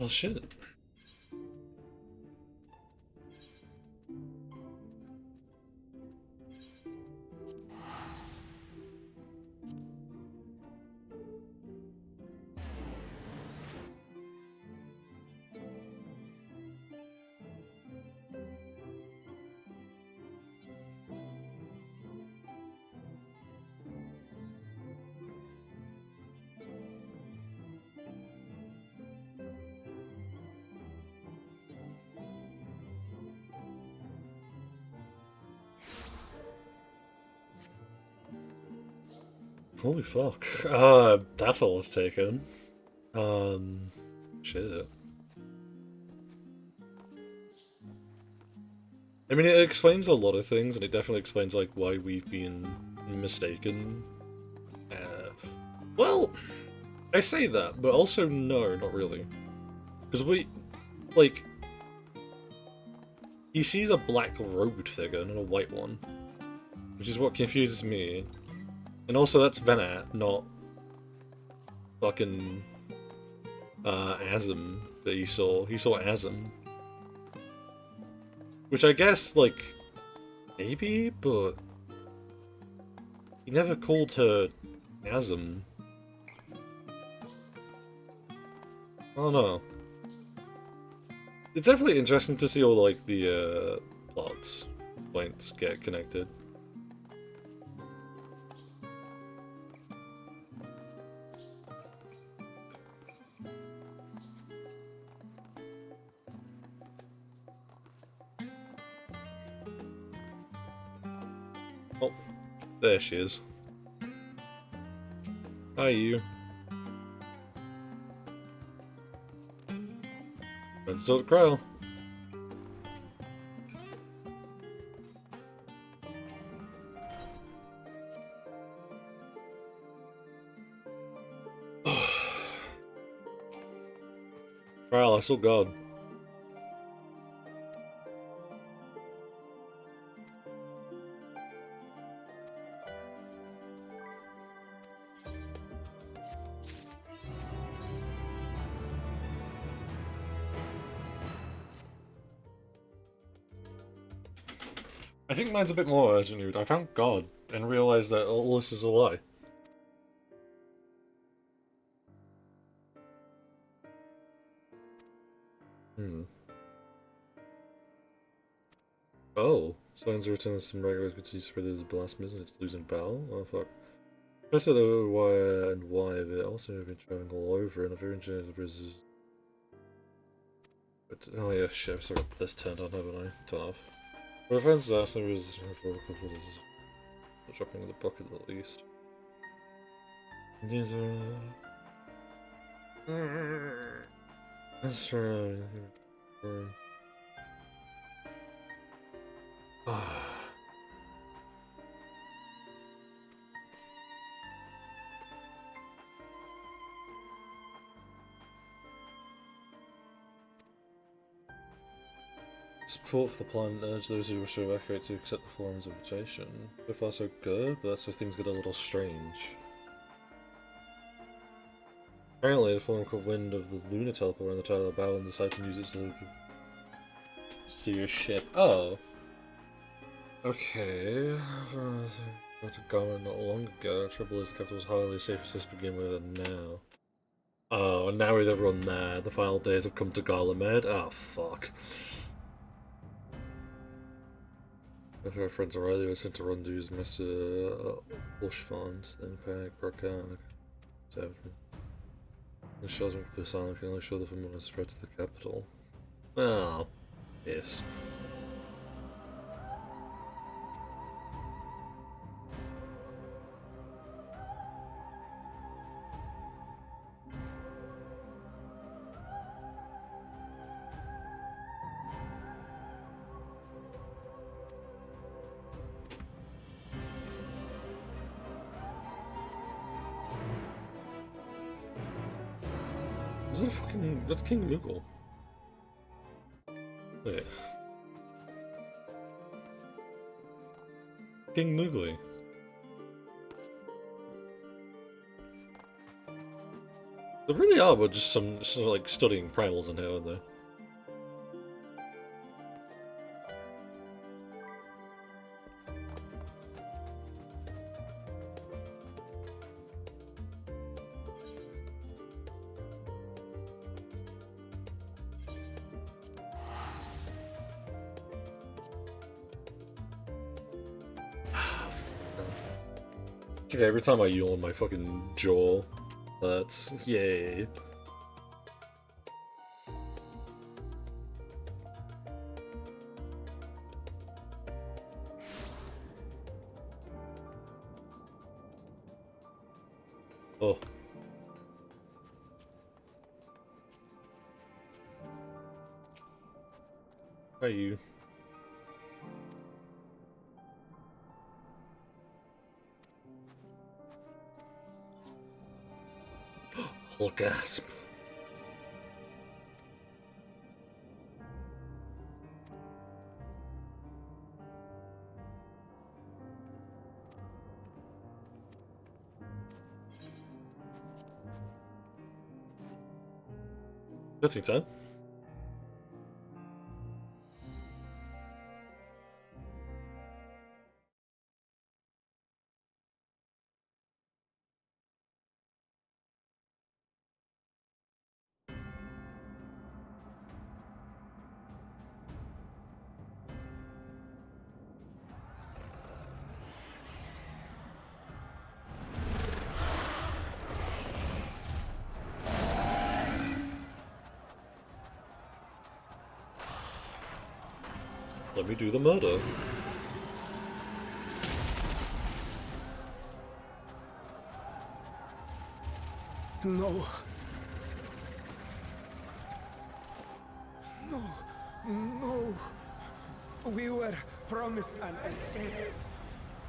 Oh shit. Holy fuck. That's all it's taken. Shit. I mean, it explains a lot of things, and it definitely explains, like, why we've been mistaken. Well, I say that, but also no, not really. Because like, he sees a black robed figure, not a white one. Which is what confuses me. And also, that's Venat, not fucking Azim that he saw. He saw Azim. Which I guess, like, maybe, but he never called her Azim. I don't know. It's definitely interesting to see all, like, the plots points get connected. Oh, there she is. Hi, you. Let's do the crow. Well, I saw God. I think mine's a bit more urgent, dude. I found God and realized that all this is a lie. Oh, signs of return some regular could see spread as a blast and it's losing battle. Oh fuck. I said why and why of it. Also, I've been traveling all over and I've heard engineers business. But oh yeah, shit. I've still got this turned on, haven't I? Turn off. My friends asked there was dropping the bucket at least. These are. That's true. Support for the plan urge those who wish to evacuate to accept the forum's invitation. So far so good, but that's where things get a little strange. Apparently, the forum caught wind of the lunar teleport on the Tyler Bow and decided to use it to steer your ship. Oh. Okay. Got to Garment not long ago. Trouble is, the capital was highly safe to begin with, and now. Oh, and now with everyone there, the final days have come to Garlamed. Oh, fuck. After our friends arrived, they were sent to rendezvous and mess bush farms. Then panic broke out and savaged me. The shells went completely silent, can only show the phenomenon spread to the capital. Oh, yes. Is that a fucking... That's King Moogle. Wait. King Moogly. There really are, but just some like studying primals in here, aren't there? Okay, every time I yawn, my fucking jaw. That's yay. Oh. How are you? Oh, gasp. Cutscene time. Let me do the murder. No. No. No. We were promised an escape.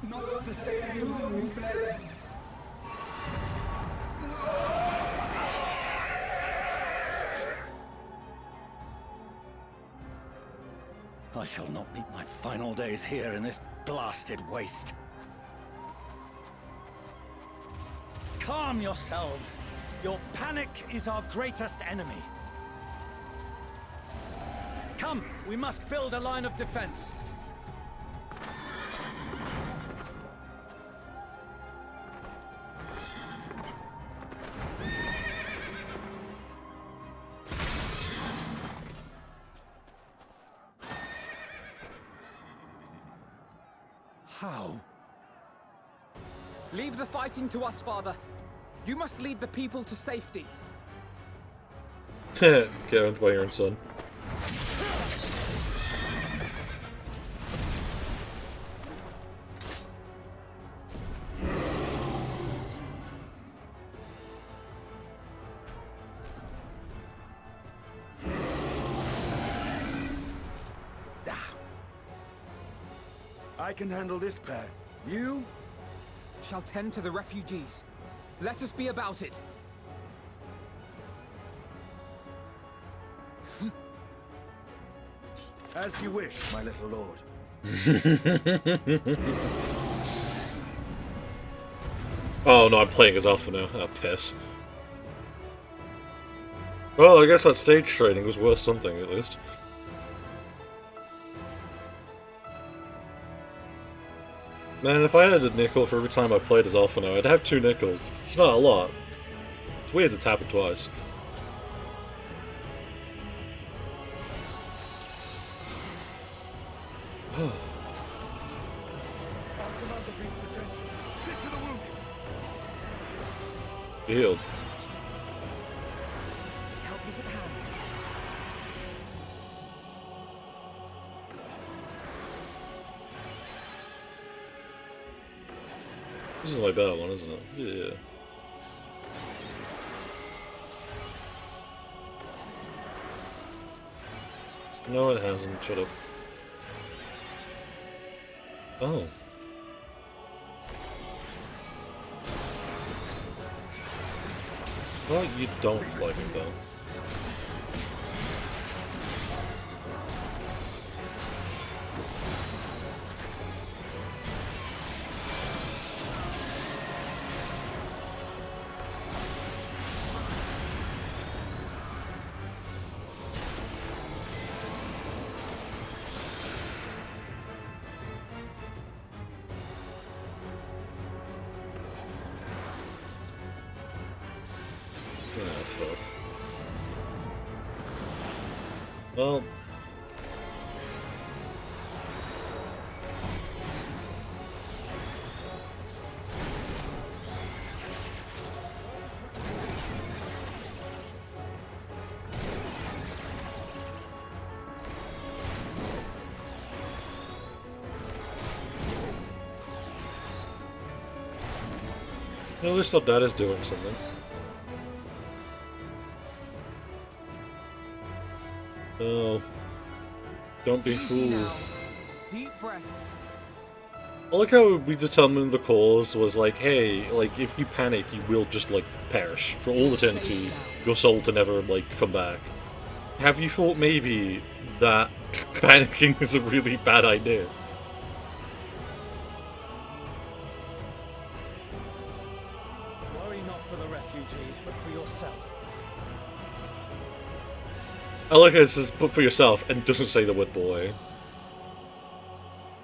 Not the same room we fled. I shall not meet my final days here in this blasted waste. Calm yourselves. Your panic is our greatest enemy. Come, we must build a line of defense. How? Leave the fighting to us, Father. You must lead the people to safety. Get owned by your own son. I can handle this pair. You? Shall tend to the refugees. Let us be about it. As you wish, my little lord. Oh no, I'm playing as Alpha now. Oh, piss. Well, I guess that stage training was worth something, at least. Man, if I had a nickel for every time I played as Alpha now, I'd have 2 nickels. It's not a lot. It's weird to tap it twice. Healed. Help is at hand. This is like that one, isn't it? Yeah. No, it hasn't. Shut up. Oh. Well, you don't like him, though. Fuck. Well. At least our dad is doing something. No. Don't be fooled. Deep breaths. I like how we determined the cause was like, hey, like, if you panic, you will just, like, perish for all eternity, your soul to never, like, come back. Have you thought maybe that panicking is a really bad idea? Worry not for the refugees, but for yourself. I like how it says, but for yourself, and doesn't say the word boy.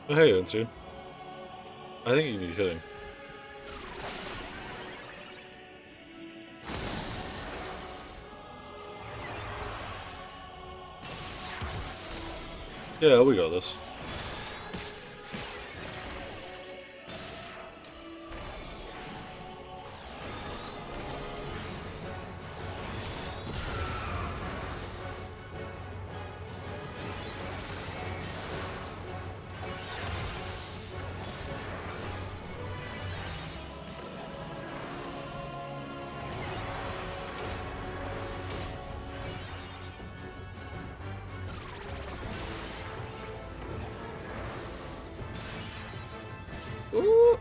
Oh, hey, Unsu. I think you need kidding. Yeah, we got this. Ooh.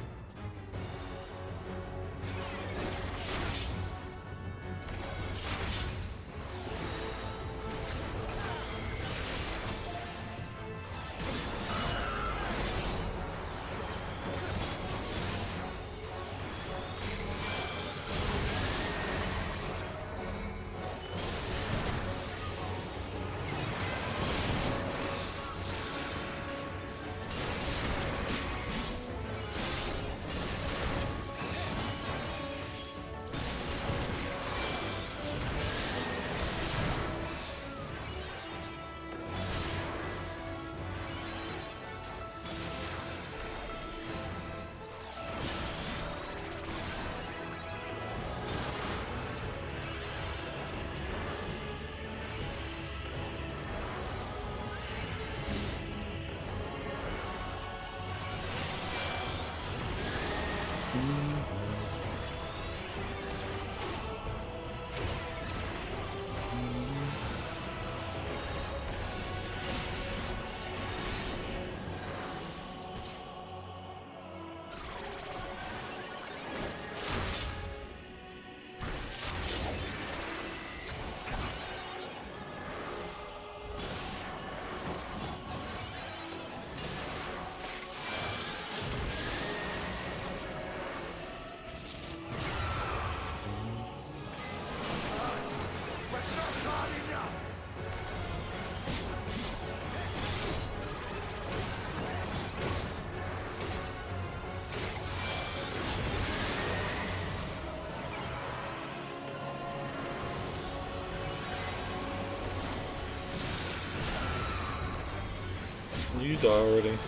You die already.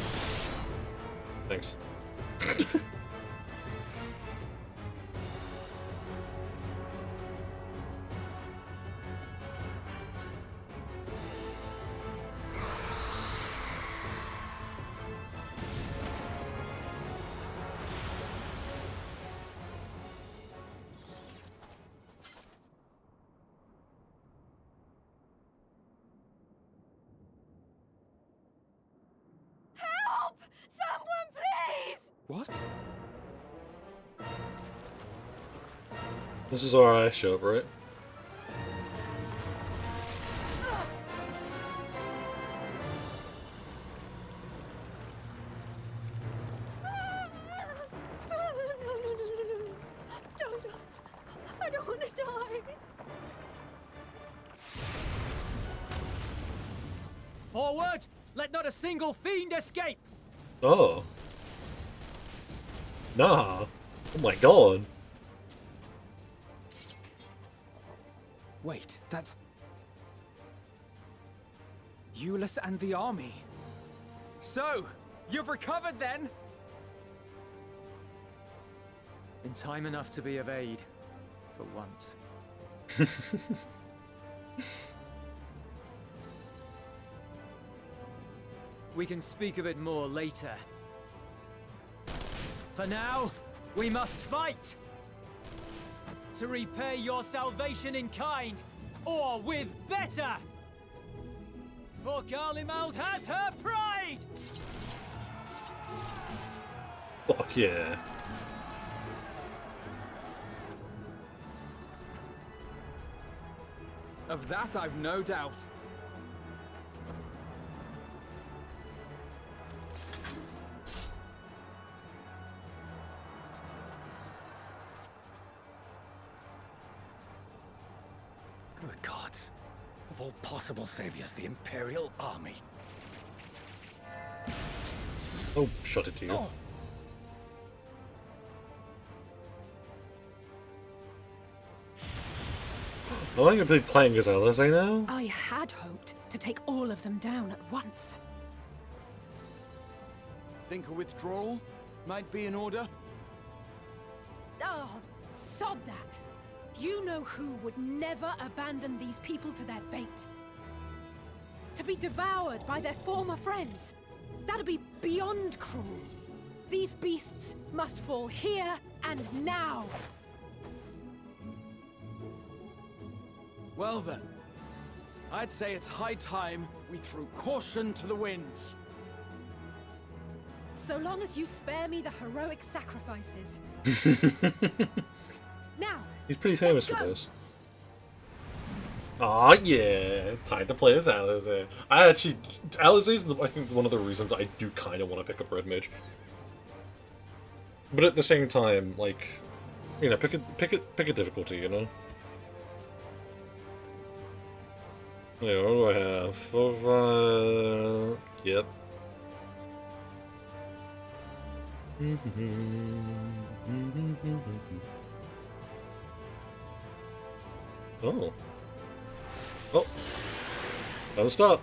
Thanks. Help! Someone, please! What? This is our eye shop, right? No. Don't. I don't want to die. Forward! Let not a single fiend escape! Oh. Nah. Oh my god. Wait, that's... Euless and the army. So, you've recovered then? In time enough to be of aid. For once. We can speak of it more later. For now, we must fight! To repay your salvation in kind, or with better! For Garlemald has her pride! Fuck yeah. Of that I've no doubt. Good gods. Of all possible saviors, the Imperial Army. Oh, shut it to you. Oh. I think I've been playing as Alizé now. I had hoped to take all of them down at once. Think a withdrawal might be in order? Oh, sod that. You know who would never abandon these people to their fate. To be devoured by their former friends. That'd be beyond cruel. These beasts must fall here and now. Well then, I'd say it's high time we threw caution to the winds. So long as you spare me the heroic sacrifices. Now, He's pretty famous for this. Aw, yeah, time to play as Alizé. Alizé's I think one of the reasons I do kind of want to pick up Red Mage. But at the same time, like, you know, pick a difficulty, you know. Yeah, what do I have? 4, 5... Yep. Oh. Oh. Gotta stop.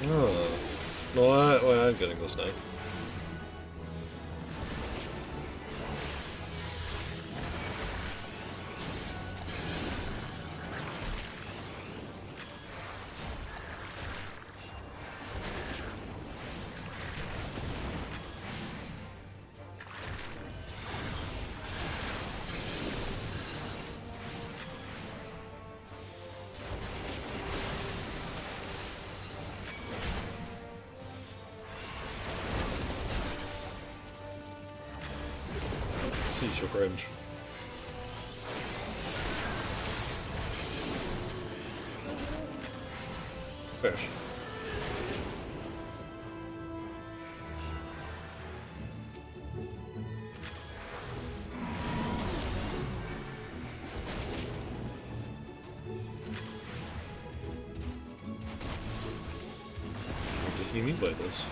Oh. Well, I'm getting this now. Piece of cringe. Fish. What did he mean by this?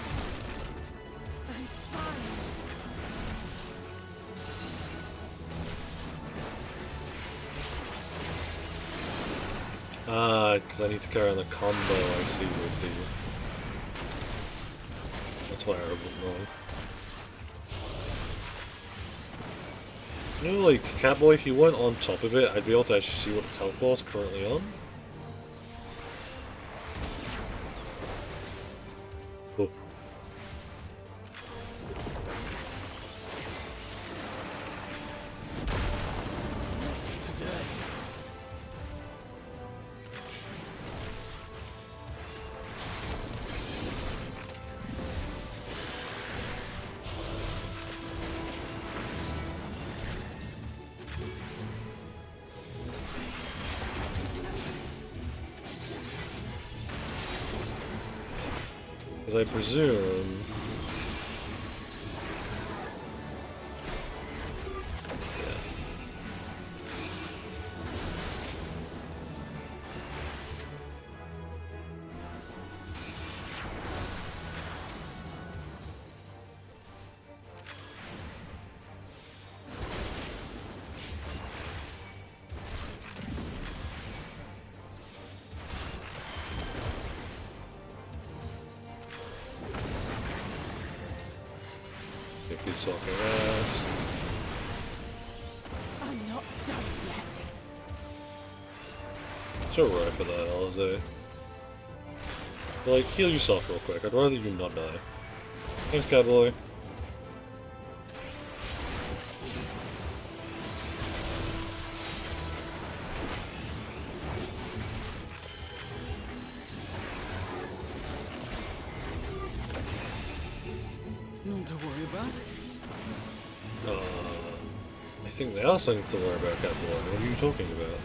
Because I need to carry on the combo, I see. That's why I was wrong. You know, like, Catboy, if you went on top of it, I'd be able to actually see what the teleport is currently on. Oh. Because I presume... Yeah. fucking ass. I'm not done yet. So right for that, Alize. But, like, heal yourself real quick. I'd rather you not die. Thanks, Cowboy. None to worry about. I think there are something to worry about, Cowboy. What are you talking about?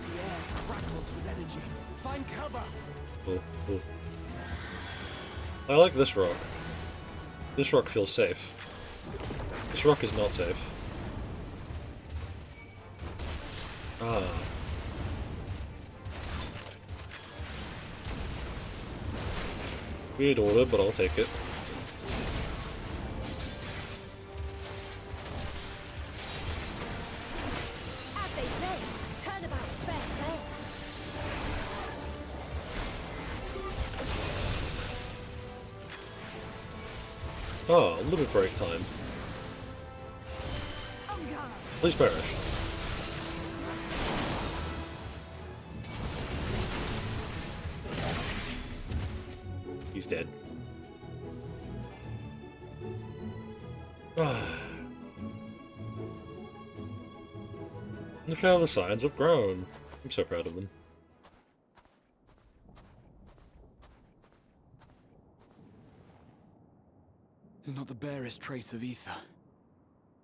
The air crackles with energy. Find cover. Oh, oh. I like this rock. This rock feels safe. This rock is not safe. Ah. Weird order, but I'll take it. As they say, turnabout's fair play. Ah, a little break time. Please perish. He's dead. Ah. Look how the signs have grown. I'm so proud of them. There's not the barest trace of ether.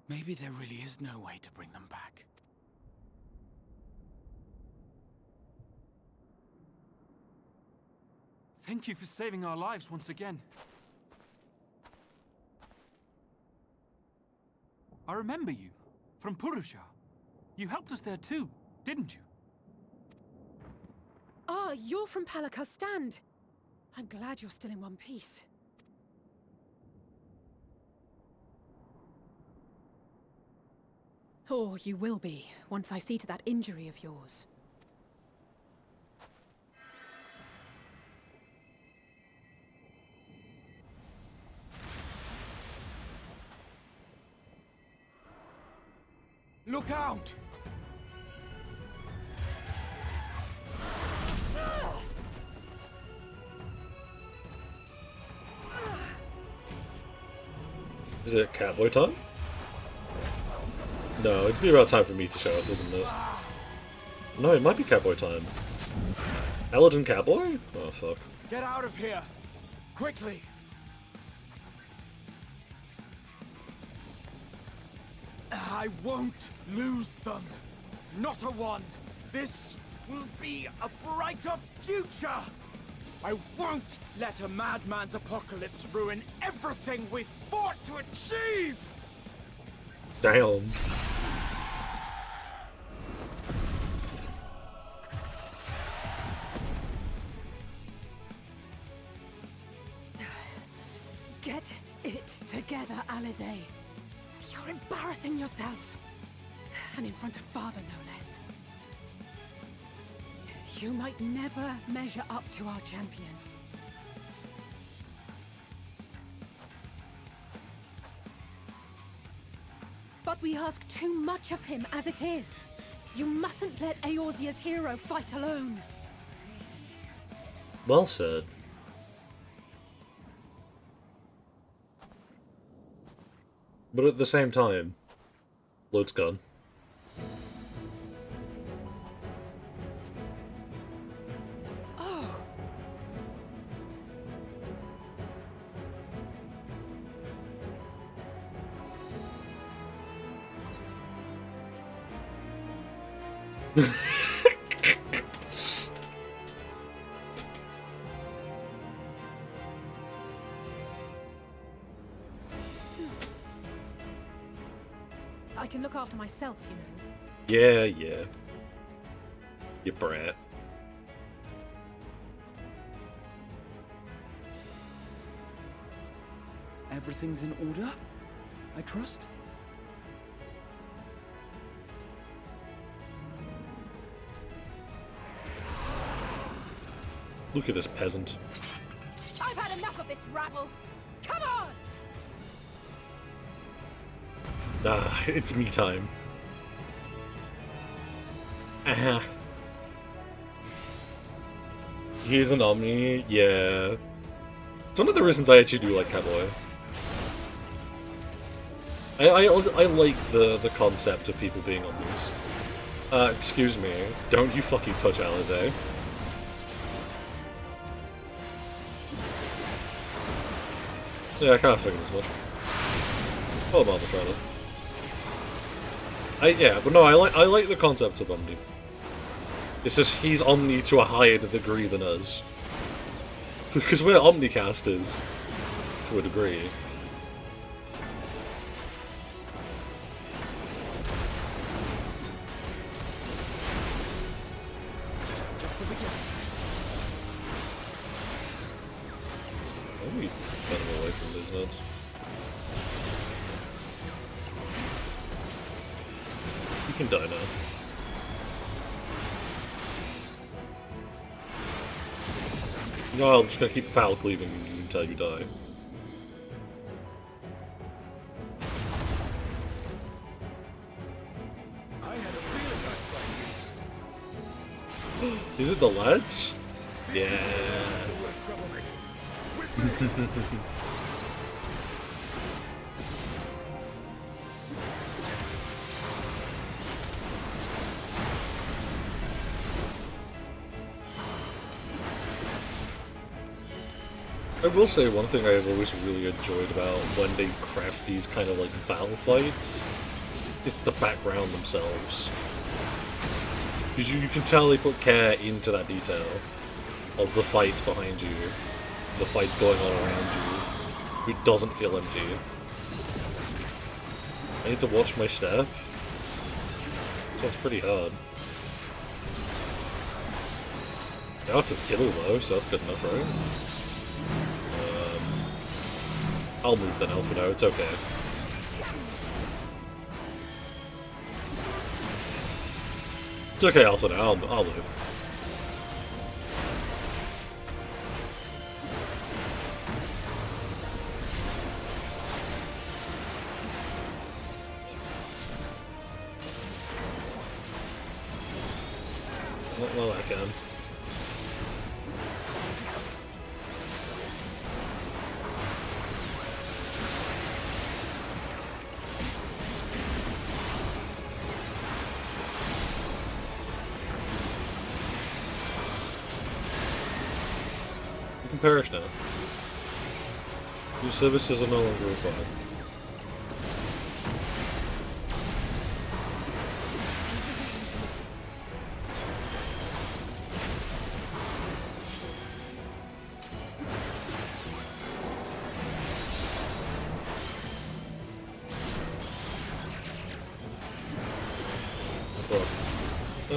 Maybe there really is no way to bring them back. Thank you for saving our lives once again. I remember you, from Purusha. You helped us there too, didn't you? Ah, you're from Palaka's stand. I'm glad you're still in one piece. Or you will be, once I see to that injury of yours. Look out! Is it cowboy time? No, it'd be about time for me to show up, wouldn't it? No, it might be cowboy time. Paladin cowboy? Oh, fuck. Get out of here! Quickly! I won't lose them. Not a one. This will be a brighter future. I won't let a madman's apocalypse ruin everything we've fought to achieve! Damn. Get it together, Alize. You're embarrassing yourself. And in front of Father, no less. You might never measure up to our champion. But we ask too much of him as it is. You mustn't let Eorzea's hero fight alone. Well said. But at the same time, Blood's gone. Oh. I can look after myself, you know. Yeah. You brat. Everything's in order, I trust? Look at this peasant. I've had enough of this rabble! Come on! Ah, it's me time. He's an Omni, yeah. It's one of the reasons I actually do like Cowboy. I like the concept of people being Omnis. Excuse me, don't you fucking touch Alizé. Yeah, I kind of figured as much. Oh, Marvel trailer. Yeah, but no, I like the concept of Omni. It's just he's Omni to a higher degree than us. Because we're Omnicasters, to a degree. Just the beginning. Why don't we get him away from these nuts? You can die now. No, I'm just gonna keep foul cleaving until you die. I had a feeling I'd find you. Is it the lads? Yeah. I will say one thing I've always really enjoyed about when they craft these kind of like battle fights is the background themselves. Because you can tell they put care into that detail of the fights behind you, the fights going on around you. It doesn't feel empty. I need to watch my step. Sounds pretty hard. Now it's a kill though, so that's good enough, right? I'll move then, Alpha now, it's okay. It's okay, Alpha now, I'll move. Well, I can. You can perish now. Your services are no longer required.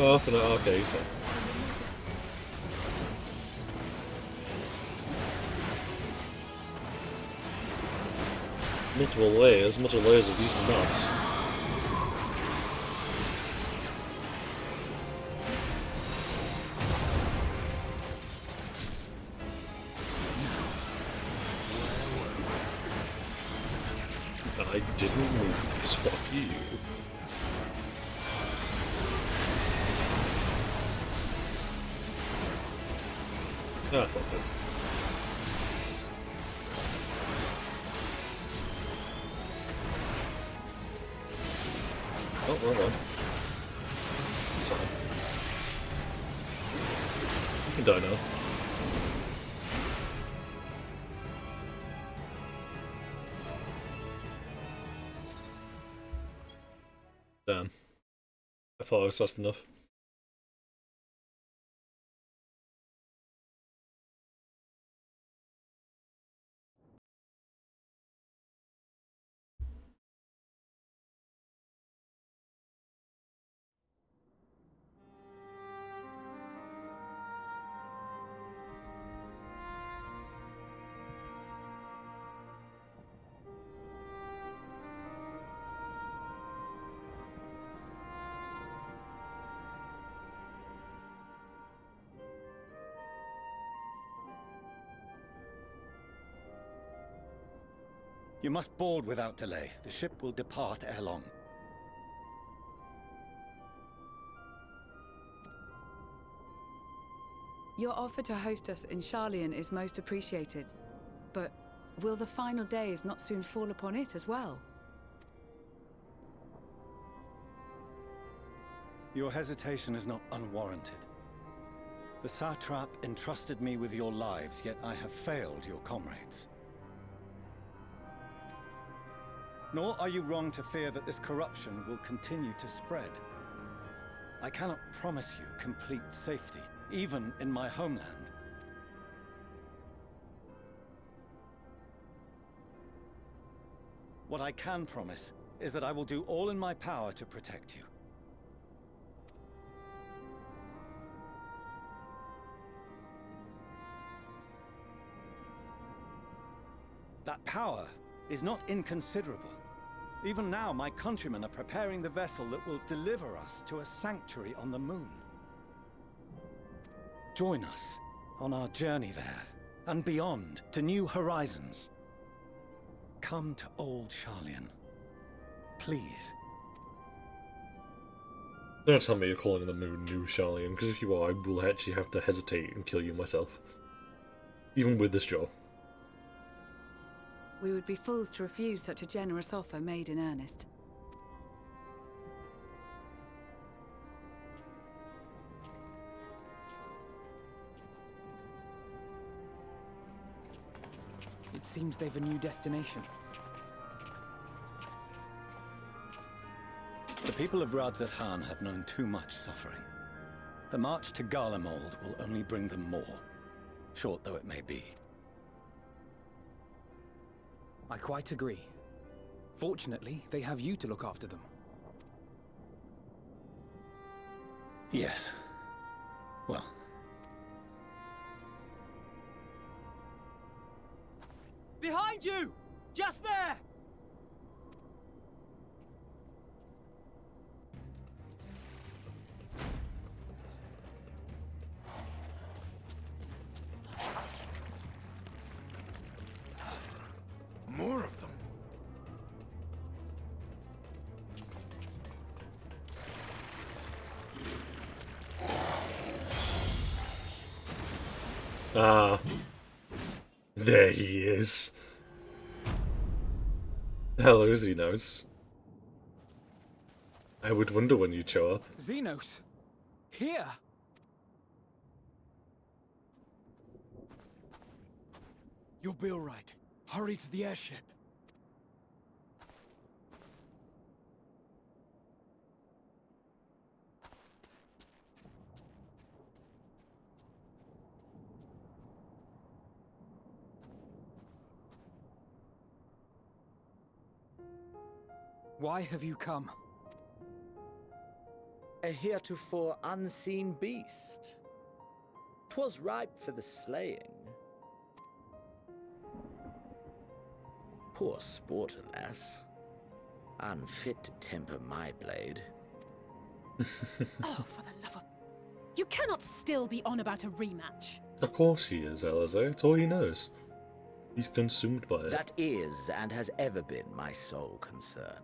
Oh, for now, okay, so. Multiple layers of these nuts. I didn't move this, fuck you. Ah, fuck it. Oh, wrong one. Sorry. You can die now. Damn. I thought I was fast enough. You must board without delay. The ship will depart ere long. Your offer to host us in Sharlayan is most appreciated. But will the final days not soon fall upon it as well? Your hesitation is not unwarranted. The satrap entrusted me with your lives, yet I have failed your comrades. Nor are you wrong to fear that this corruption will continue to spread. I cannot promise you complete safety, even in my homeland. What I can promise is that I will do all in my power to protect you. That power is not inconsiderable. Even now, my countrymen are preparing the vessel that will deliver us to a sanctuary on the moon. Join us on our journey there, and beyond, to new horizons. Come to old Sharlayan. Please. Don't tell me you're calling the moon New Sharlayan, because if you are, I will actually have to hesitate and kill you myself. Even with this jaw. We would be fools to refuse such a generous offer made in earnest. It seems they've a new destination. The people of Radzat-Han have known too much suffering. The march to Garlemald will only bring them more, short though it may be. I quite agree. Fortunately, they have you to look after them. Yes. Well. Behind you! Just there! More of them. Ah. There he is. Hello, Xenos. I would wonder when you'd show up. Xenos! Here! You'll be all right. Hurry to the airship. Why have you come? A heretofore unseen beast. 'Twas ripe for the slaying. Poor sport, alas. Unfit to temper my blade. Oh, for the love of... You cannot still be on about a rematch. Of course he is, Alistair. It's all he knows. He's consumed by it. That is and has ever been my sole concern.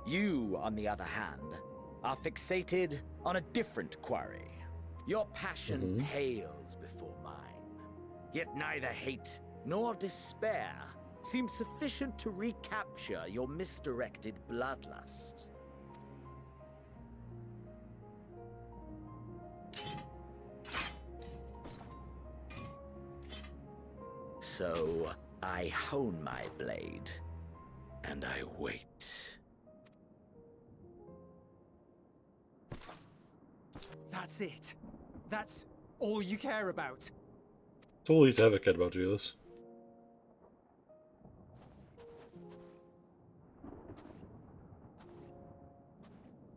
You, on the other hand, are fixated on a different quarry. Your passion pales before mine. Yet neither hate nor despair seems sufficient to recapture your misdirected bloodlust. So, I hone my blade, and I wait. That's it. That's all you care about. It's all he's ever cared about, Julius.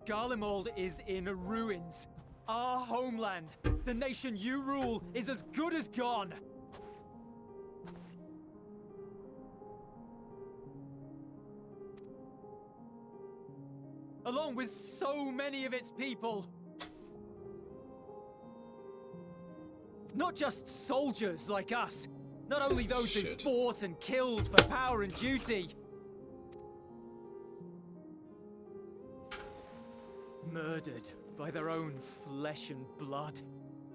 Garlemald is in ruins. Our homeland, the nation you rule, is as good as gone. Along with so many of its people. Not just soldiers like us. Not only those who Shit. fought and killed for power and duty. Murdered by their own flesh and blood.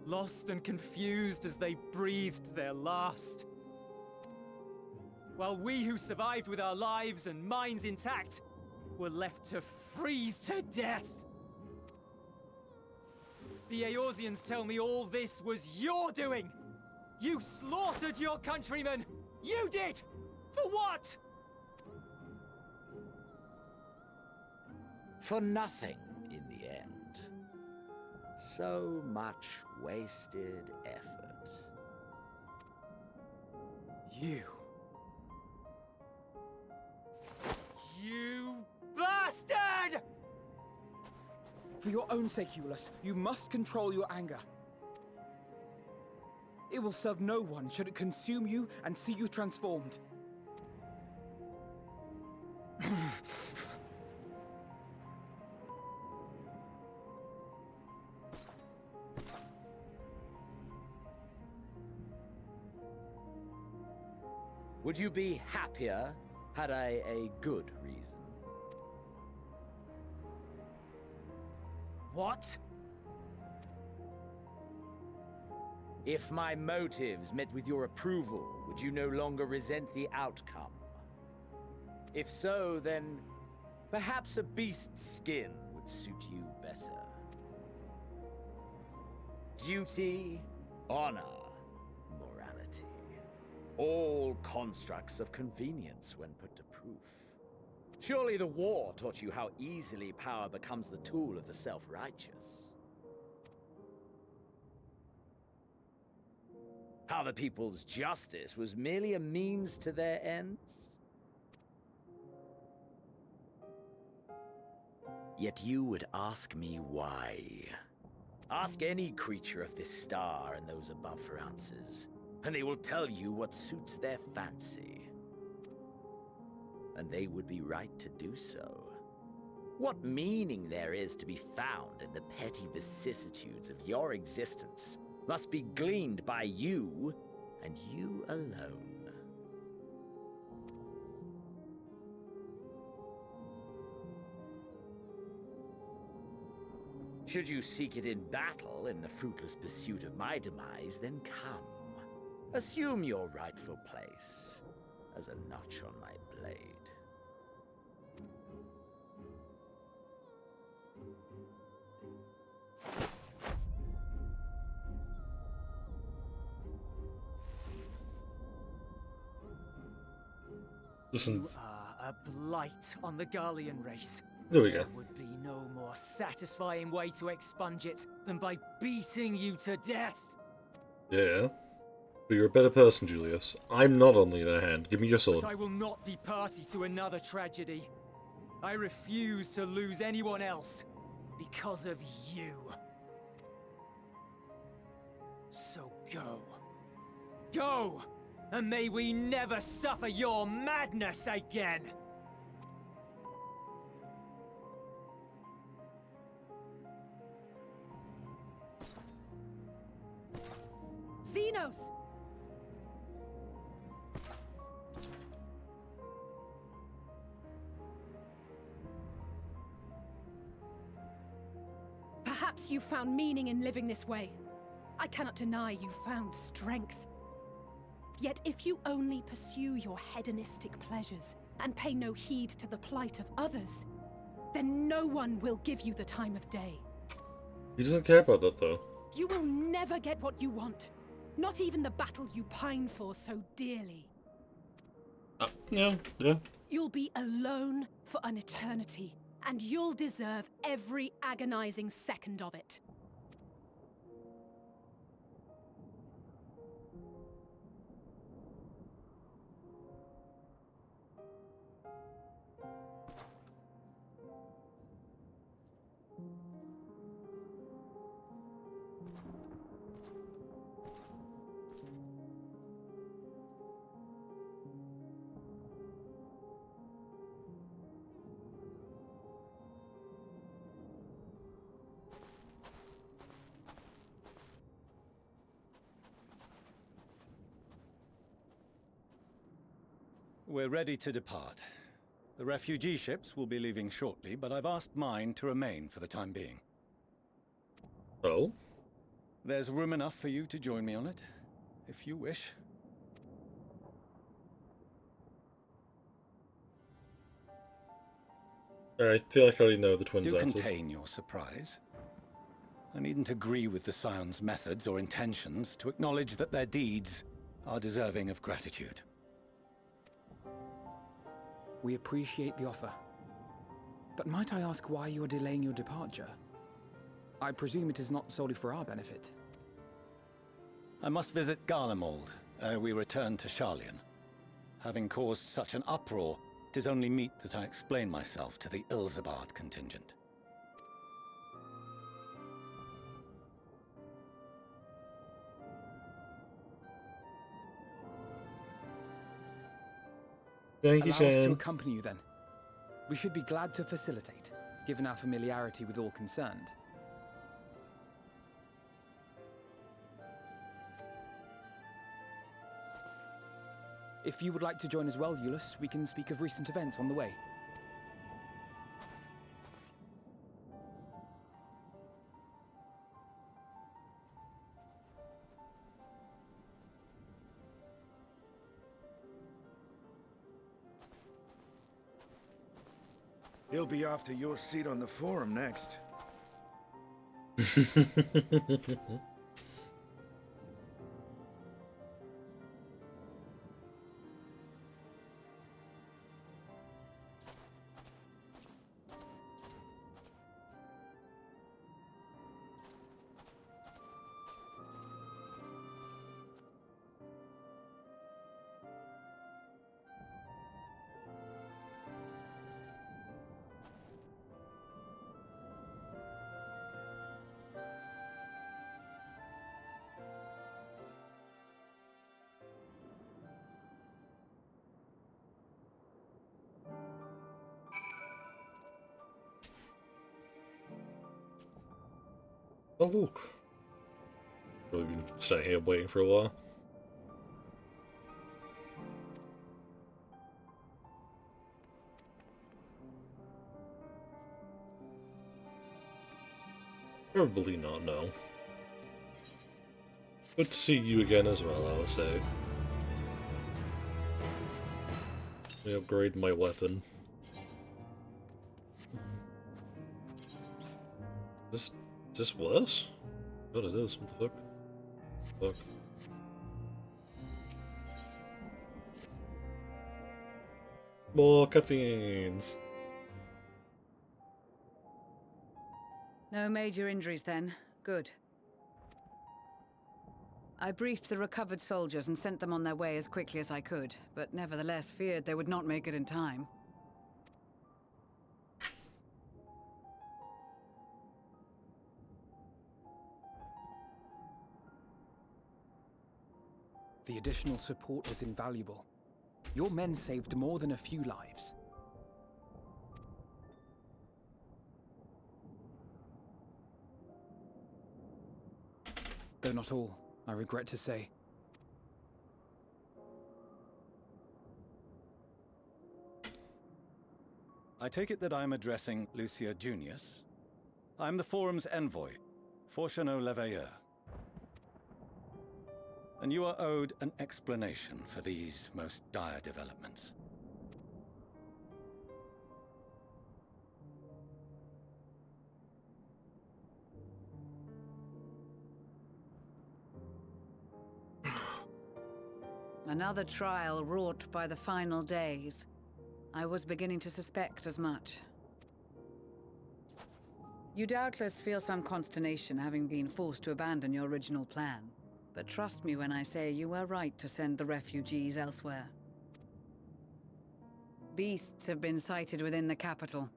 Lost and confused as they breathed their last. While we who survived with our lives and minds intact were left to freeze to death. The Eorzeans tell me all this was your doing! You slaughtered your countrymen! You did! For what? For nothing, in the end. So much wasted effort. You bastard! For your own sake, Eulus, you must control your anger. It will serve no one should it consume you and see you transformed. Would you be happier had I a good reason? What? If my motives met with your approval, would you no longer resent the outcome? If so, then perhaps a beast's skin would suit you better. Duty, honor, morality. All constructs of convenience when put to proof. Surely the war taught you how easily power becomes the tool of the self-righteous. How the people's justice was merely a means to their ends? Yet you would ask me why. Ask any creature of this star and those above for answers, and they will tell you what suits their fancy. And they would be right to do so. What meaning there is to be found in the petty vicissitudes of your existence must be gleaned by you, and you alone. Should you seek it in battle in the fruitless pursuit of my demise, then come. Assume your rightful place as a notch on my blade. Listen. You are a blight on the Garlean race. There we go. There would be no more satisfying way to expunge it than by beating you to death. Yeah. But you're a better person, Julius. I'm not, on the other hand. Give me your sword. But I will not be party to another tragedy. I refuse to lose anyone else because of you. So go. Go! And may we never suffer your madness again! Xenos! Perhaps you found meaning in living this way. I cannot deny you found strength. Yet if you only pursue your hedonistic pleasures and pay no heed to the plight of others, then no one will give you the time of day. He doesn't care about that, though. You will never get what you want. Not even the battle you pine for so dearly. Yeah. You'll be alone for an eternity, and you'll deserve every agonizing second of it. We're ready to depart. The refugee ships will be leaving shortly, but I've asked mine to remain for the time being. Oh? There's room enough for you to join me on it, if you wish. I feel like I already know the twins' Do answers. contain your surprise. I needn't agree with the Scion's methods or intentions to acknowledge that their deeds are deserving of gratitude. We appreciate the offer. But might I ask why you are delaying your departure? I presume it is not solely for our benefit. I must visit Garlemald ere we return to Sharlayan. Having caused such an uproar, it is only meet that I explain myself to the Ilzabard contingent. Thank you, Allow us to Shane. accompany you then. We should be glad to facilitate, given our familiarity with all concerned. If you would like to join as well, Eulus, we can speak of recent events on the way. He'll be after your seat on the forum next. Oh, look. Really been sitting here waiting for a while. Probably not, no. Good to see you again as well, I would say. Let me upgrade my weapon. Is this worse? God, it is. What the fuck? Fuck. More cutscenes! No major injuries then. Good. I briefed the recovered soldiers and sent them on their way as quickly as I could, but nevertheless feared they would not make it in time. The additional support was invaluable. Your men saved more than a few lives. Though not all, I regret to say. I take it that I'm addressing Lucia Junius. I'm the Forum's envoy, Forchano Leveilleur. And you are owed an explanation for these most dire developments. Another trial wrought by the final days. I was beginning to suspect as much. You doubtless feel some consternation having been forced to abandon your original plan. But trust me when I say you were right to send the refugees elsewhere. Beasts have been sighted within the capital.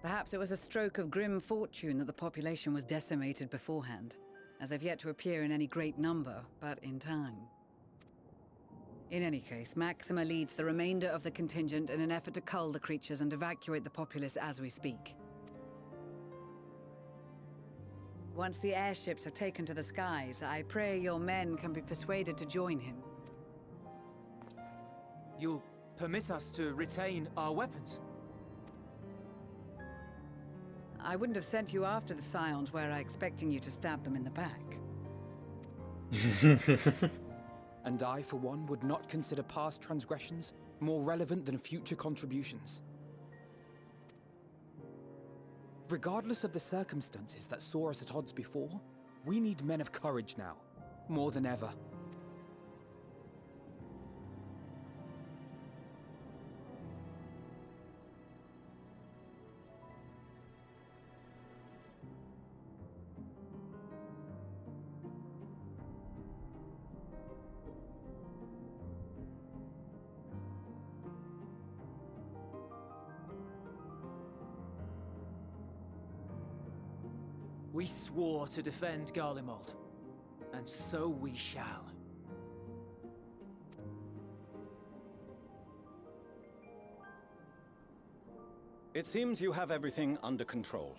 Perhaps it was a stroke of grim fortune that the population was decimated beforehand, as they've yet to appear in any great number, but in time. In any case, Maxima leads the remainder of the contingent in an effort to cull the creatures and evacuate the populace as we speak. Once the airships are taken to the skies, I pray your men can be persuaded to join him. You'll permit us to retain our weapons. I wouldn't have sent you after the Scions were I expecting you to stab them in the back. And I, for one, would not consider past transgressions more relevant than future contributions. Regardless of the circumstances that saw us at odds before, we need men of courage now, more than ever. We swore to defend Garlemald, and so we shall. It seems you have everything under control.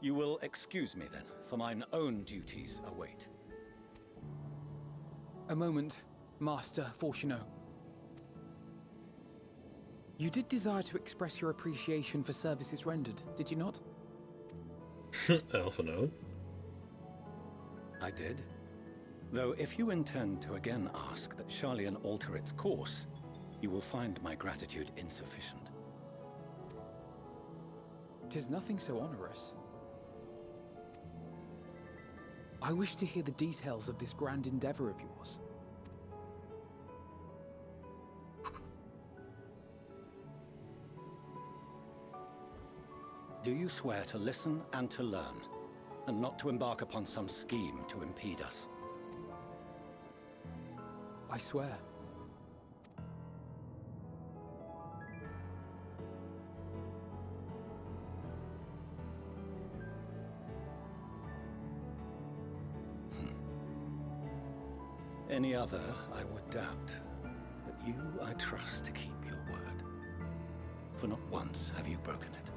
You will excuse me then, for mine own duties await. A moment, Master Fortuno. You did desire to express your appreciation for services rendered, did you not? Alpha no. I did. Though if you intend to again ask that Charlian alter its course, you will find my gratitude insufficient. 'Tis nothing so onerous. I wish to hear the details of this grand endeavor of yours. Do you swear to listen and to learn, and not to embark upon some scheme to impede us? I swear. Any other I would doubt, but you I trust to keep your word. For not once have you broken it.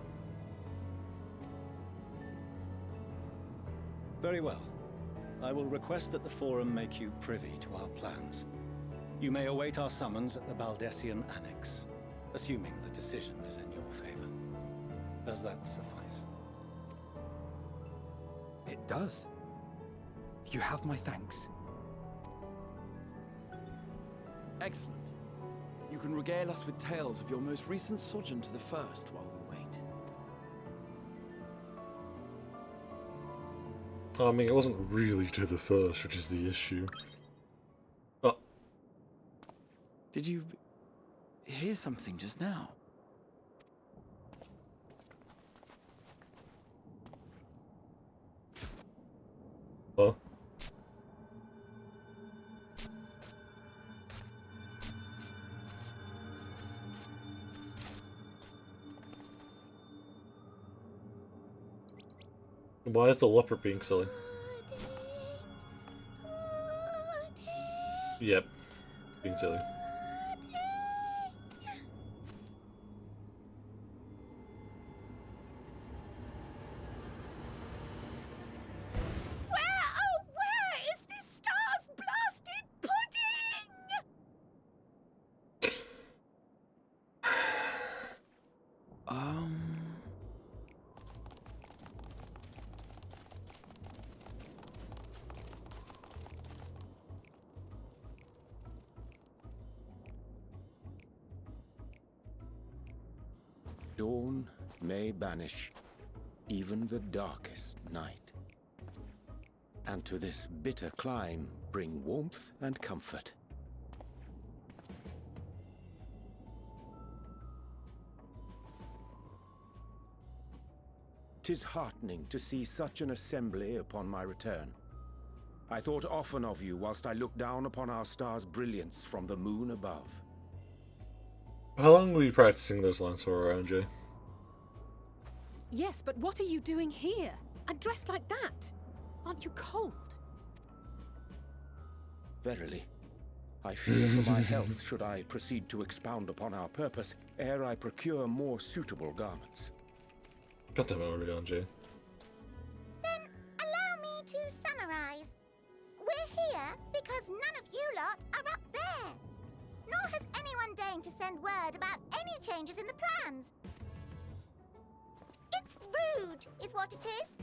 Very well. I will request that the Forum make you privy to our plans. You may await our summons at the Baldessian Annex, assuming the decision is in your favor. Does that suffice? It does. You have my thanks. Excellent. You can regale us with tales of your most recent sojourn to the First while we wait. I mean, it wasn't really to the First, which is the issue. Oh. Did you hear something just now? Huh? Why is the leopard being silly? Yep, being silly. Where is this star's blasted pudding? Dawn may banish even the darkest night, and to this bitter clime bring warmth and comfort. 'Tis heartening to see such an assembly upon my return. I thought often of you whilst I looked down upon our star's brilliance from the moon above. How long were you practicing those lines for, RJ? Yes, but what are you doing here? And dressed like that? Aren't you cold? Verily, I fear for my health should I proceed to expound upon our purpose ere I procure more suitable garments. God damn it, RJ. Then allow me to summarize. We're here because none of you lot are up there. Nor has anyone one deign to send word about any changes in the plans. It's rude, is what it is.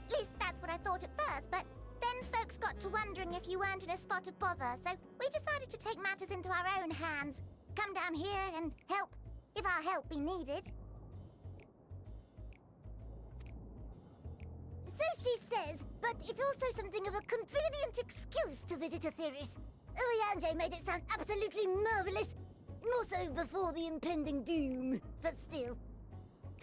At least that's what I thought at first, but then folks got to wondering if you weren't in a spot of bother, so we decided to take matters into our own hands. Come down here and help, if our help be needed. So she says, but it's also something of a convenient excuse to visit Etheris. Urianger made it sound absolutely marvelous. More so before the impending doom, but still.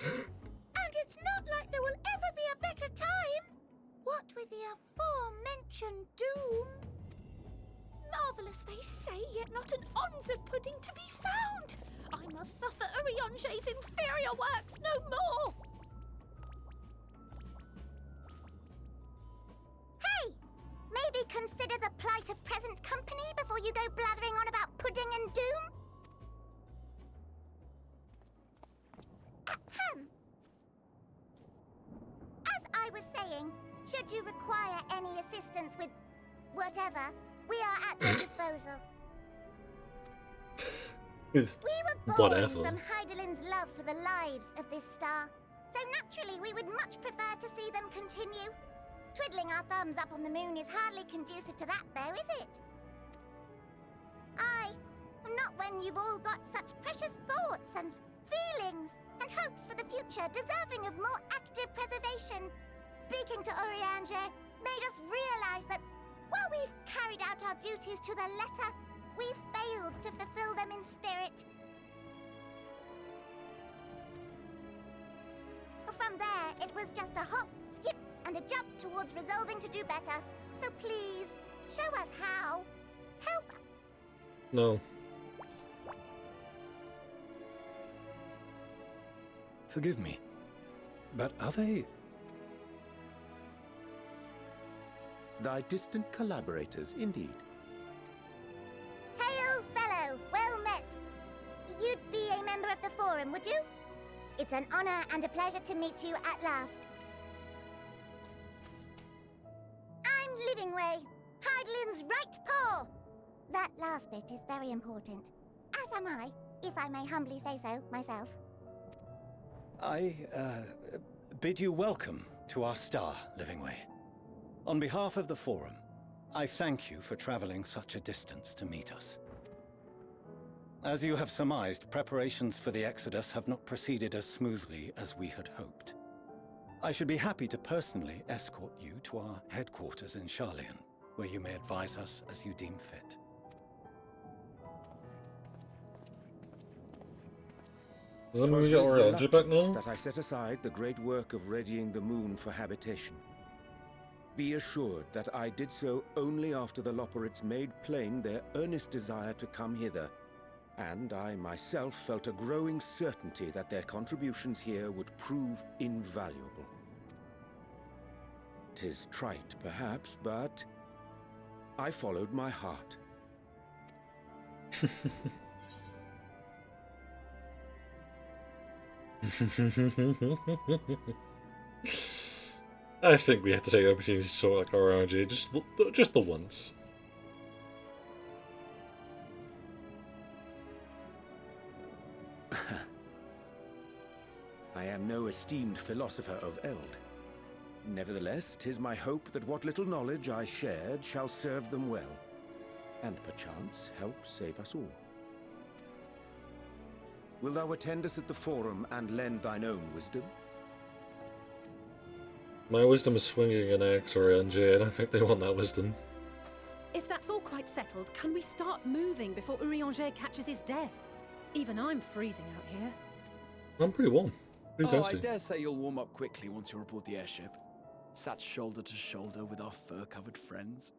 And it's not like there will ever be a better time. What with the aforementioned doom? Marvelous, they say, yet not an ounce of pudding to be found. I must suffer Urianger's inferior works no more. Hey! Maybe consider the plight of present company before you go blathering on about pudding and doom? Ahem. As I was saying, should you require any assistance with whatever, we are at your disposal. We were born from Hydaelyn's love for the lives of this star, so naturally we would much prefer to see them continue. Twiddling our thumbs up on the moon is hardly conducive to that, though, is it? Aye, not when you've all got such precious thoughts and feelings and hopes for the future deserving of more active preservation. Speaking to Urianger made us realize that while we've carried out our duties to the letter, we've failed to fulfill them in spirit. From there, it was just a hop, skip, and a jump towards resolving to do better. So please, show us how. Help. No. Forgive me, but are they... Thy distant collaborators, indeed. Hail, fellow, well met. You'd be a member of the Forum, would you? It's an honor and a pleasure to meet you at last. I'm Livingway, Hydaelyn's right paw. That last bit is very important, as am I, if I may humbly say so myself. I bid you welcome to our star, Livingway. On behalf of the Forum, I thank you for traveling such a distance to meet us. As you have surmised, preparations for the Exodus have not proceeded as smoothly as we had hoped. I should be happy to personally escort you to our headquarters in Sharlayan, where you may advise us as you deem fit. Does that mean we get our LG back now? That I set aside the great work of readying the moon for habitation. Be assured that I did so only after the Loperites made plain their earnest desire to come hither, and I myself felt a growing certainty that their contributions here would prove invaluable. 'Tis trite, perhaps, but I followed my heart. I think we have to take the opportunity to sort like our RNG just the once. I am no esteemed philosopher of Eld. Nevertheless, 'tis my hope that what little knowledge I shared shall serve them well, and perchance help save us all. Will thou attend us at the Forum and lend thine own wisdom? My wisdom is swinging an axe or NJ. I don't think they want that wisdom. If that's all quite settled, can we start moving before Urianger catches his death? Even I'm freezing out here. I'm pretty warm. Pretty toasty. I dare say you'll warm up quickly once you're aboard the airship. Sat shoulder to shoulder with our fur-covered friends.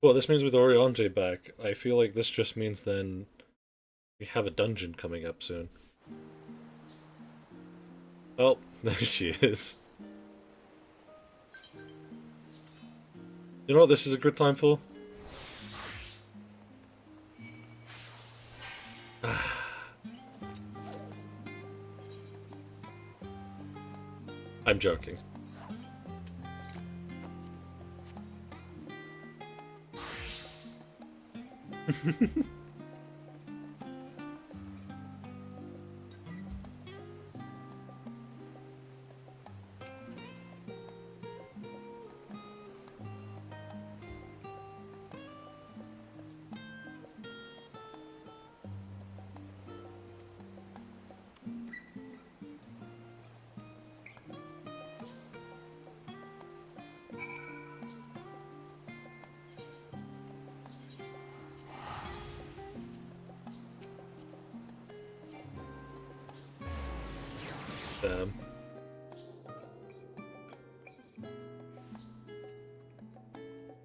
Well, this means with Urianger back, I feel like this just means then we have a dungeon coming up soon. Oh, there she is. You know what this is a good time for? I'm joking.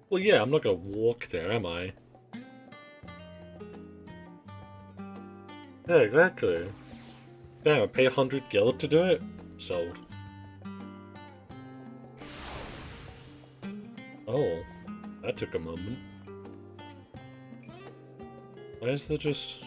Well, yeah, I'm not gonna walk there, am I? Yeah, exactly. Damn, I pay 100 gil to do it? Sold. Oh, that took a moment. Why is there just...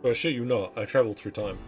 Well, shit you not, I travelled through time.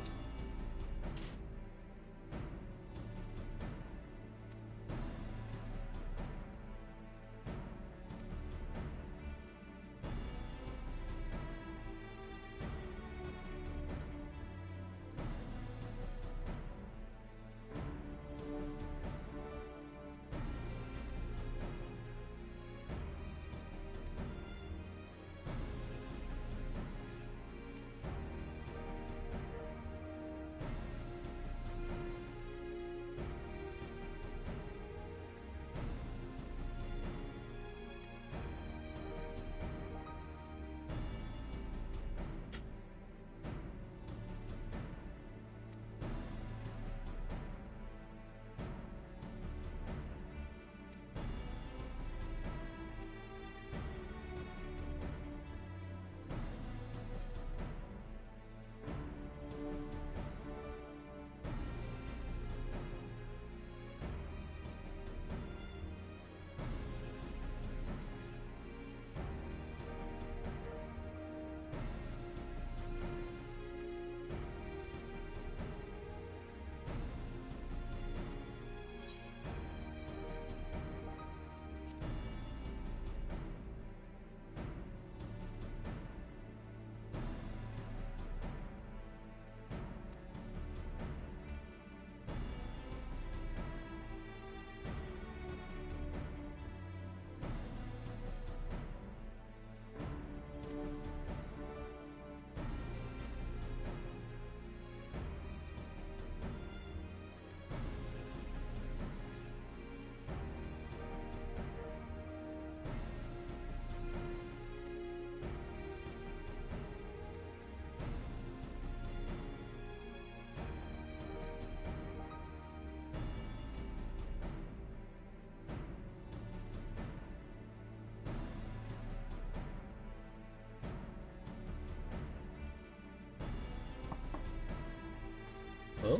Oh.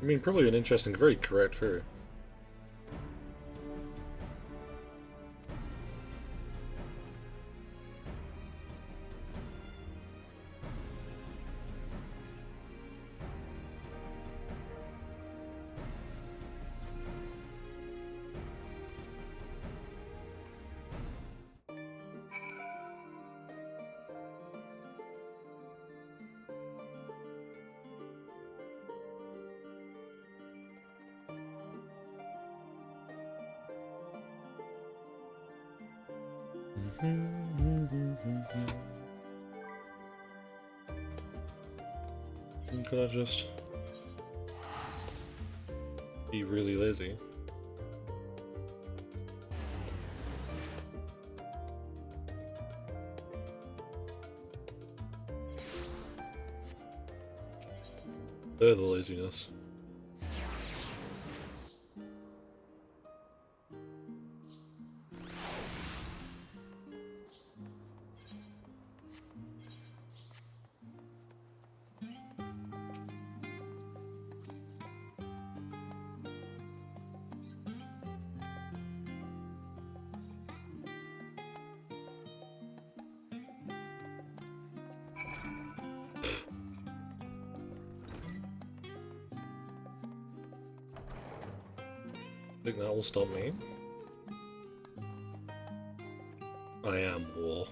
I mean, probably an interesting, very correct theory. Could I just be really lazy? They're the laziness. Think that will stop me? I am war.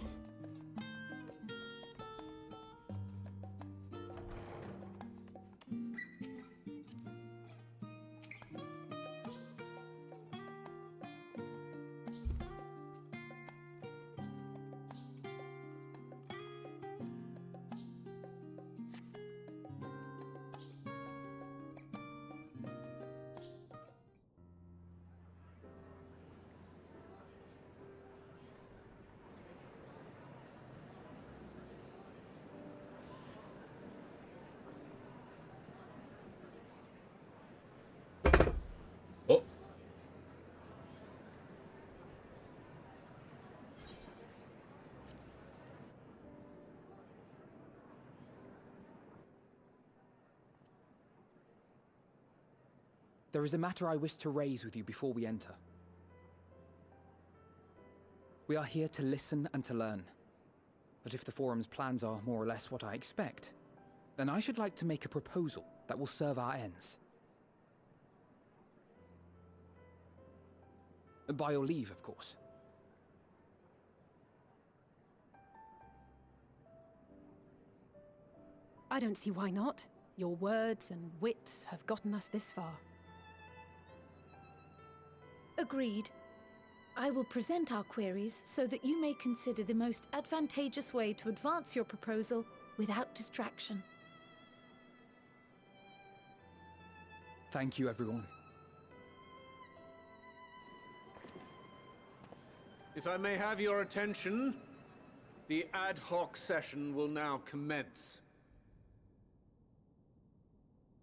Oh. There is a matter I wish to raise with you before we enter. We are here to listen and to learn. But if the Forum's plans are more or less what I expect, then I should like to make a proposal that will serve our ends. By your leave, of course. I don't see why not. Your words and wits have gotten us this far. Agreed. I will present our queries so that you may consider the most advantageous way to advance your proposal without distraction. Thank you, everyone. If I may have your attention, the ad hoc session will now commence.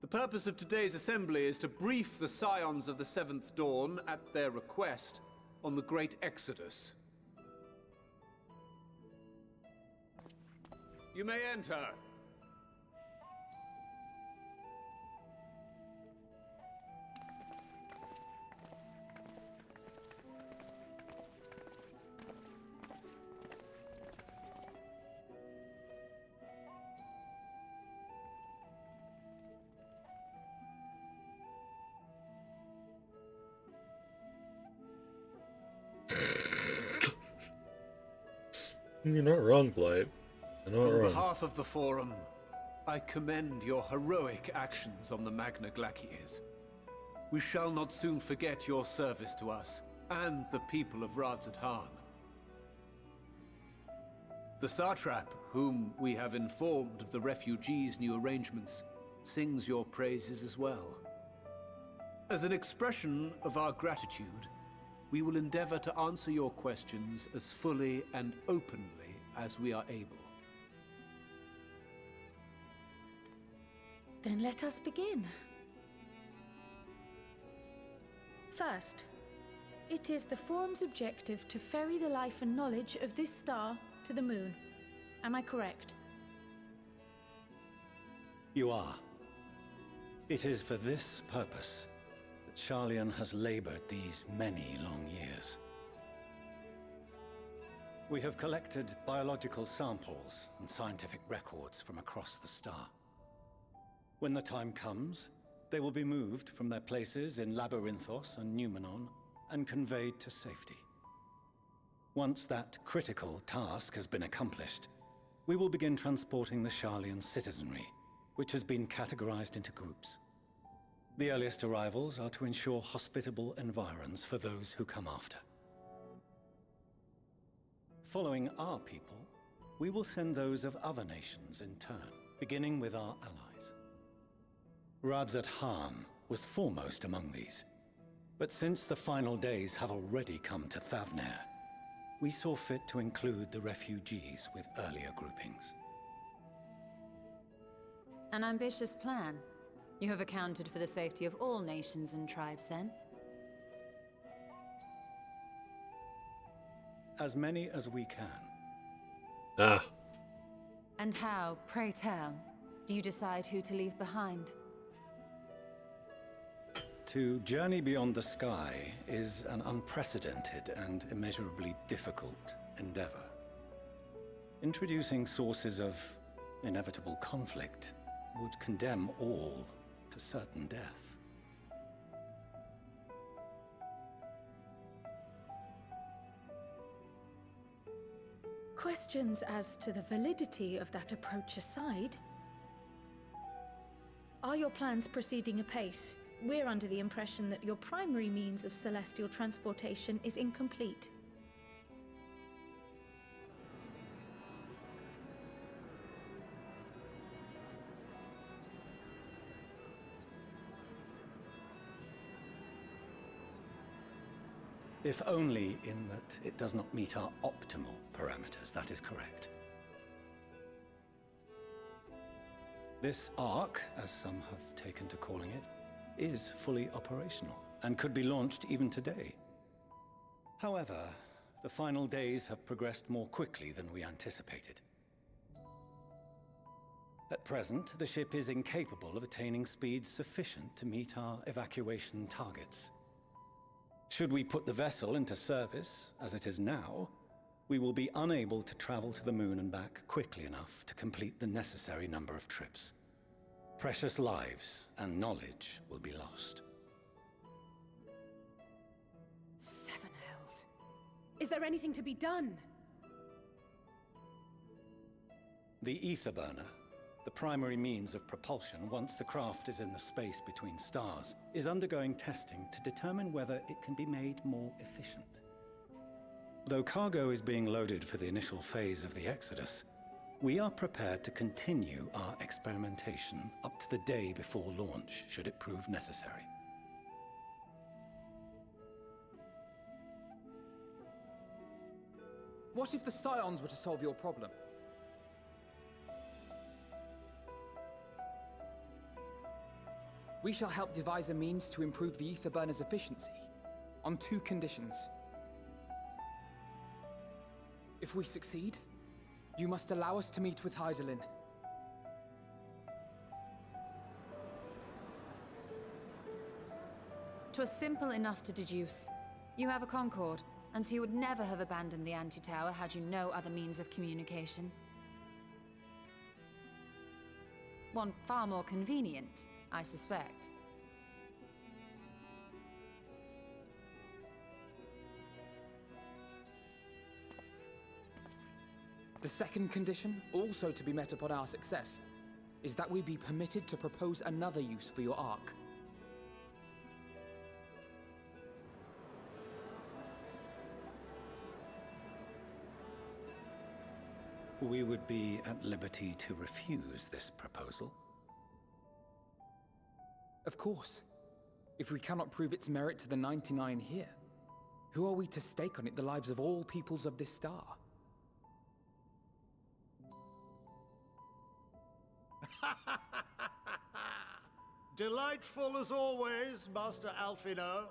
The purpose of today's assembly is to brief the Scions of the Seventh Dawn, at their request, on the Great Exodus. You may enter. You're not wrong, Blight. You're not On wrong. behalf of the Forum, I commend your heroic actions on the Magna Glacies. We shall not soon forget your service to us and the people of Radzat-Han. The Satrap, whom we have informed of the refugees' new arrangements, sings your praises as well. As an expression of our gratitude, we will endeavor to answer your questions as fully and openly as we are able. Then let us begin. First, it is the Forum's objective to ferry the life and knowledge of this star to the moon. Am I correct? You are. It is for this purpose that Sharlayan has labored these many long years. We have collected biological samples and scientific records from across the star. When the time comes, they will be moved from their places in Labyrinthos and Numenon and conveyed to safety. Once that critical task has been accomplished, we will begin transporting the Sharlayan citizenry, which has been categorized into groups. The earliest arrivals are to ensure hospitable environs for those who come after. Following our people, we will send those of other nations in turn, beginning with our allies. Radzat Han was foremost among these, but since the final days have already come to Thavnair, we saw fit to include the refugees with earlier groupings. An ambitious plan. You have accounted for the safety of all nations and tribes, then? As many as we can. Ah. And how, pray tell, do you decide who to leave behind? To journey beyond the sky is an unprecedented and immeasurably difficult endeavor. Introducing sources of inevitable conflict would condemn all to certain death. Questions as to the validity of that approach aside, are your plans proceeding apace? We're under the impression that your primary means of celestial transportation is incomplete. If only in that it does not meet our optimal parameters, that is correct. This Ark, as some have taken to calling it, is fully operational and could be launched even today. However, the final days have progressed more quickly than we anticipated. At present, the ship is incapable of attaining speeds sufficient to meet our evacuation targets. Should we put the vessel into service, as it is now, we will be unable to travel to the moon and back quickly enough to complete the necessary number of trips. Precious lives and knowledge will be lost. Seven hells. Is there anything to be done? The ether burner, the primary means of propulsion once the craft is in the space between stars, is undergoing testing to determine whether it can be made more efficient. Though cargo is being loaded for the initial phase of the Exodus, we are prepared to continue our experimentation up to the day before launch, should it prove necessary. What if the Scions were to solve your problem? We shall help devise a means to improve the ether burner's efficiency, on 2 conditions. If we succeed, you must allow us to meet with Hydaelyn. 'Twas simple enough to deduce. You have a Concord, and so you would never have abandoned the anti-tower had you no other means of communication. One far more convenient, I suspect. The second condition, also to be met upon our success, is that we be permitted to propose another use for your Ark. We would be at liberty to refuse this proposal. Of course. If we cannot prove its merit to the 99 here, who are we to stake on it the lives of all peoples of this star? Delightful as always, Master Alfino.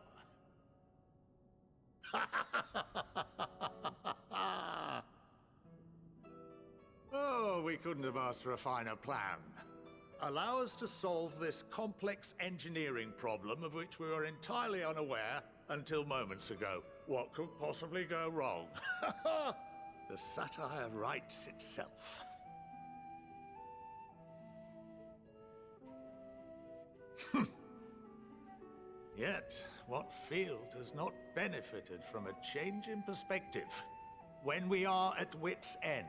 Oh, we couldn't have asked for a finer plan. allow us to solve this complex engineering problem of which we were entirely unaware until moments ago. What could possibly go wrong? The satire writes itself. Yet, what field has not benefited from a change in perspective? When we are at wit's end,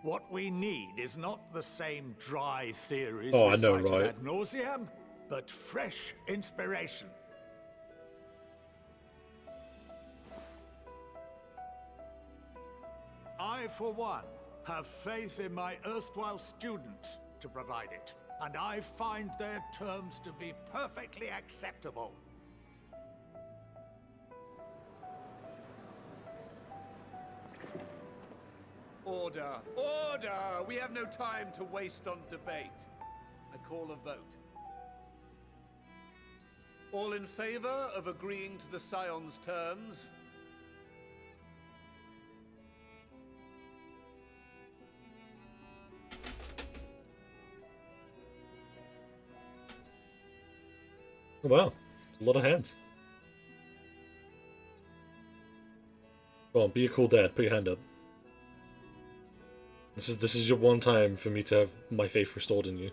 what we need is not the same dry theories Oh, I know, recited right? ad nauseam, but fresh inspiration. I, for one, have faith in my erstwhile students to provide it, and I find their terms to be perfectly acceptable. Order! Order! We have no time to waste on debate. I call a vote. All in favor of agreeing to the Scion's terms? Oh, wow. A lot of hands. Go on, be a cool dad. Put your hand up. This is your one time for me to have my faith restored in you.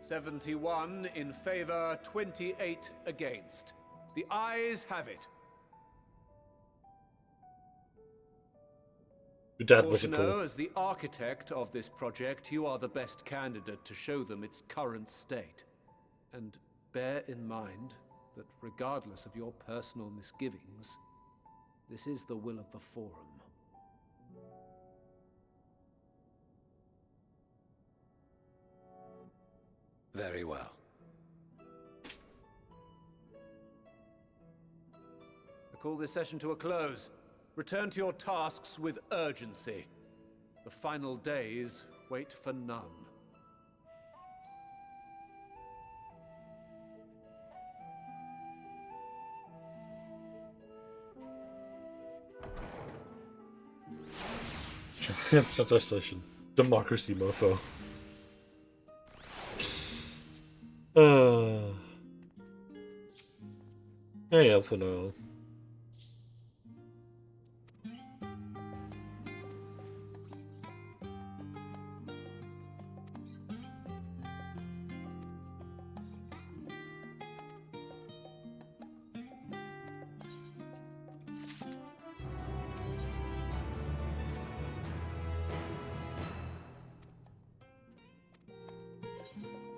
71 in favor, 28 against. The ayes have it. Your dad wasn't Fortuno, cool. as the architect of this project, you are the best candidate to show them its current state. And bear in mind that regardless of your personal misgivings, this is the will of the Forum. Very well. I call this session to a close. Return to your tasks with urgency. The final days wait for none. Translation. Democracy, mofo. Hey, Elfino.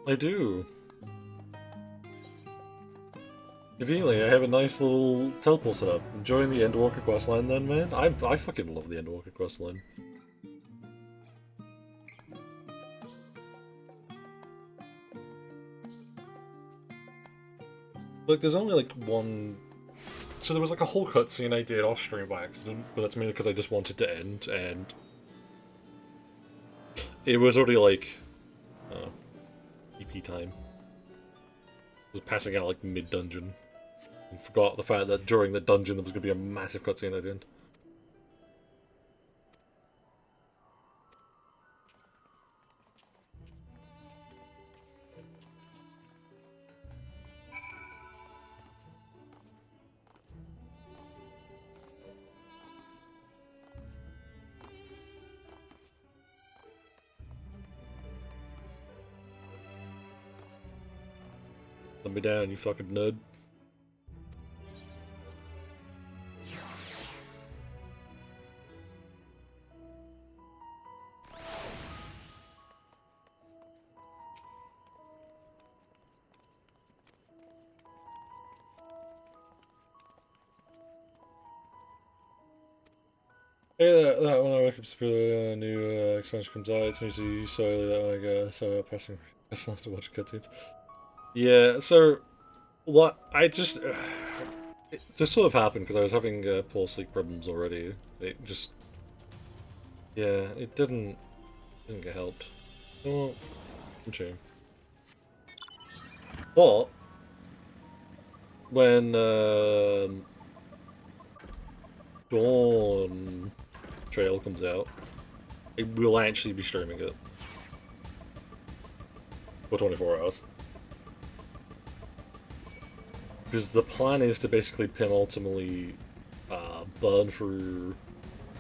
I do. Conveniently, I have a nice little teleport set up. Enjoying the Endwalker questline then, man? I fucking love the Endwalker questline. Like, there's only like one... So there was like a whole cutscene I did off stream by accident, but that's mainly because I just wanted to end, and... It was already like... EP time. I was passing out like mid-dungeon. And forgot the fact that during the dungeon there was going to be a massive cutscene at the end. Let me down, you fucking nerd. Yeah, that when I wake up, a new expansion comes out. It's usually so that when I go so pressing. It's not to watch cutscenes. Yeah, so what I just it just sort of happened because I was having poor sleep problems already. It just it didn't get helped. Well, shame. But when Dawn Trail comes out, I will actually be streaming it. for 24 hours. Because the plan is to basically ultimately burn through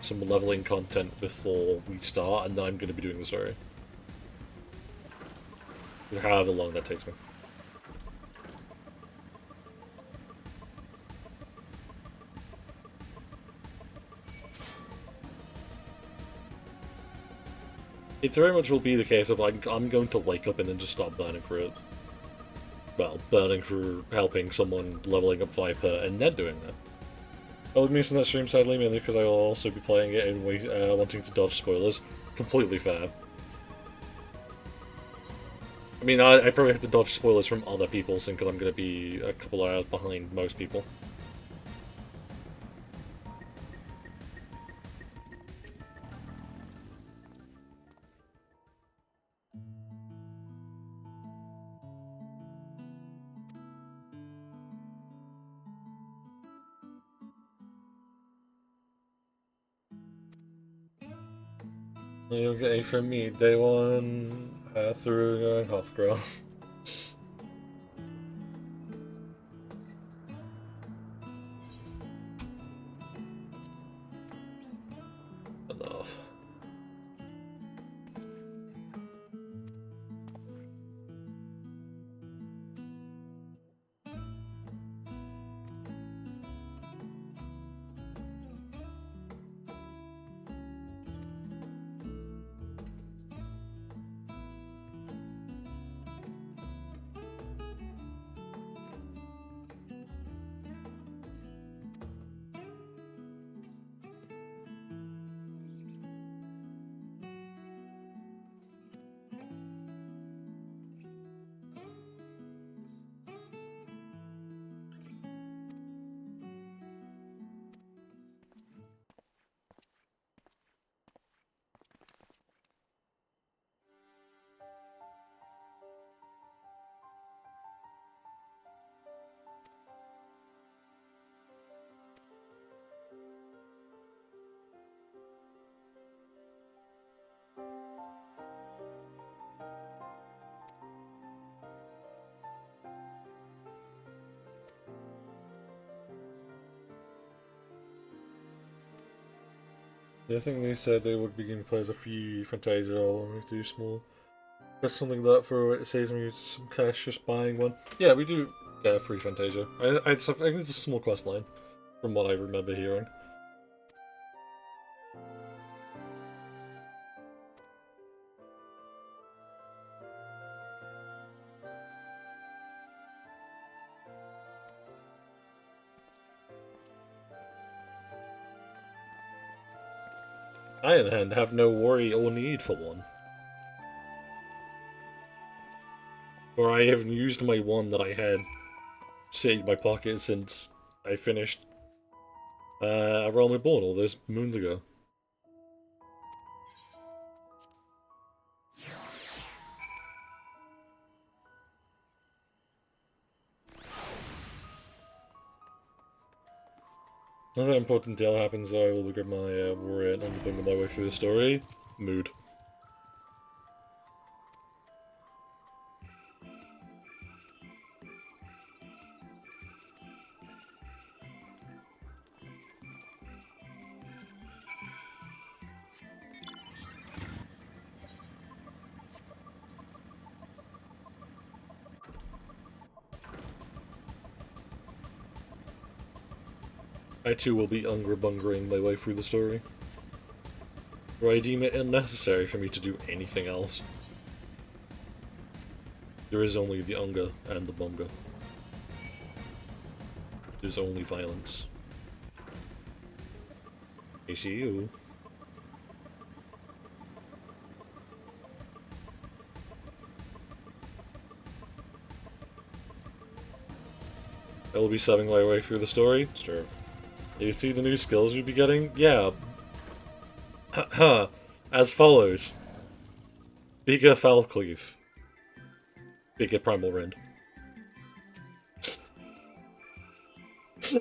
some leveling content before we start, and then I'm going to be doing the story. However long that takes me. It very much will be the case of like, I'm going to wake up and then just start burning through it. Well, burning through helping someone leveling up Viper and then doing that. I would miss on that stream sadly, mainly because I will also be playing it and wanting to dodge spoilers. Completely fair. I mean, I probably have to dodge spoilers from other people since I'm going to be a couple hours behind most people. You'll get a from me day one through Hothgrel. Enough. I think they said they would begin to play as a free Fantasia or too small. That's something that for it saves me some cash just buying one. Yeah, we do get a free Fantasia. I think it's a small quest line, from what I remember hearing. I, on the hand, have no worry or need for one. Or I haven't used my one that I had sitting in my pocket since I finished Realm Reborn all those moons ago. Nothing important deal happens, I will grab my warrior and bring my way through the story. Mood. I too will be ungerbungering my way through the story. Where I deem it unnecessary for me to do anything else. There is only the Unga and the Bunga. There's only violence. I see you. I will be subbing my way through the story. Sure. You see the new skills you'll be getting? Yeah. As follows. Bigger Falcleave. Bigger Primal Rend.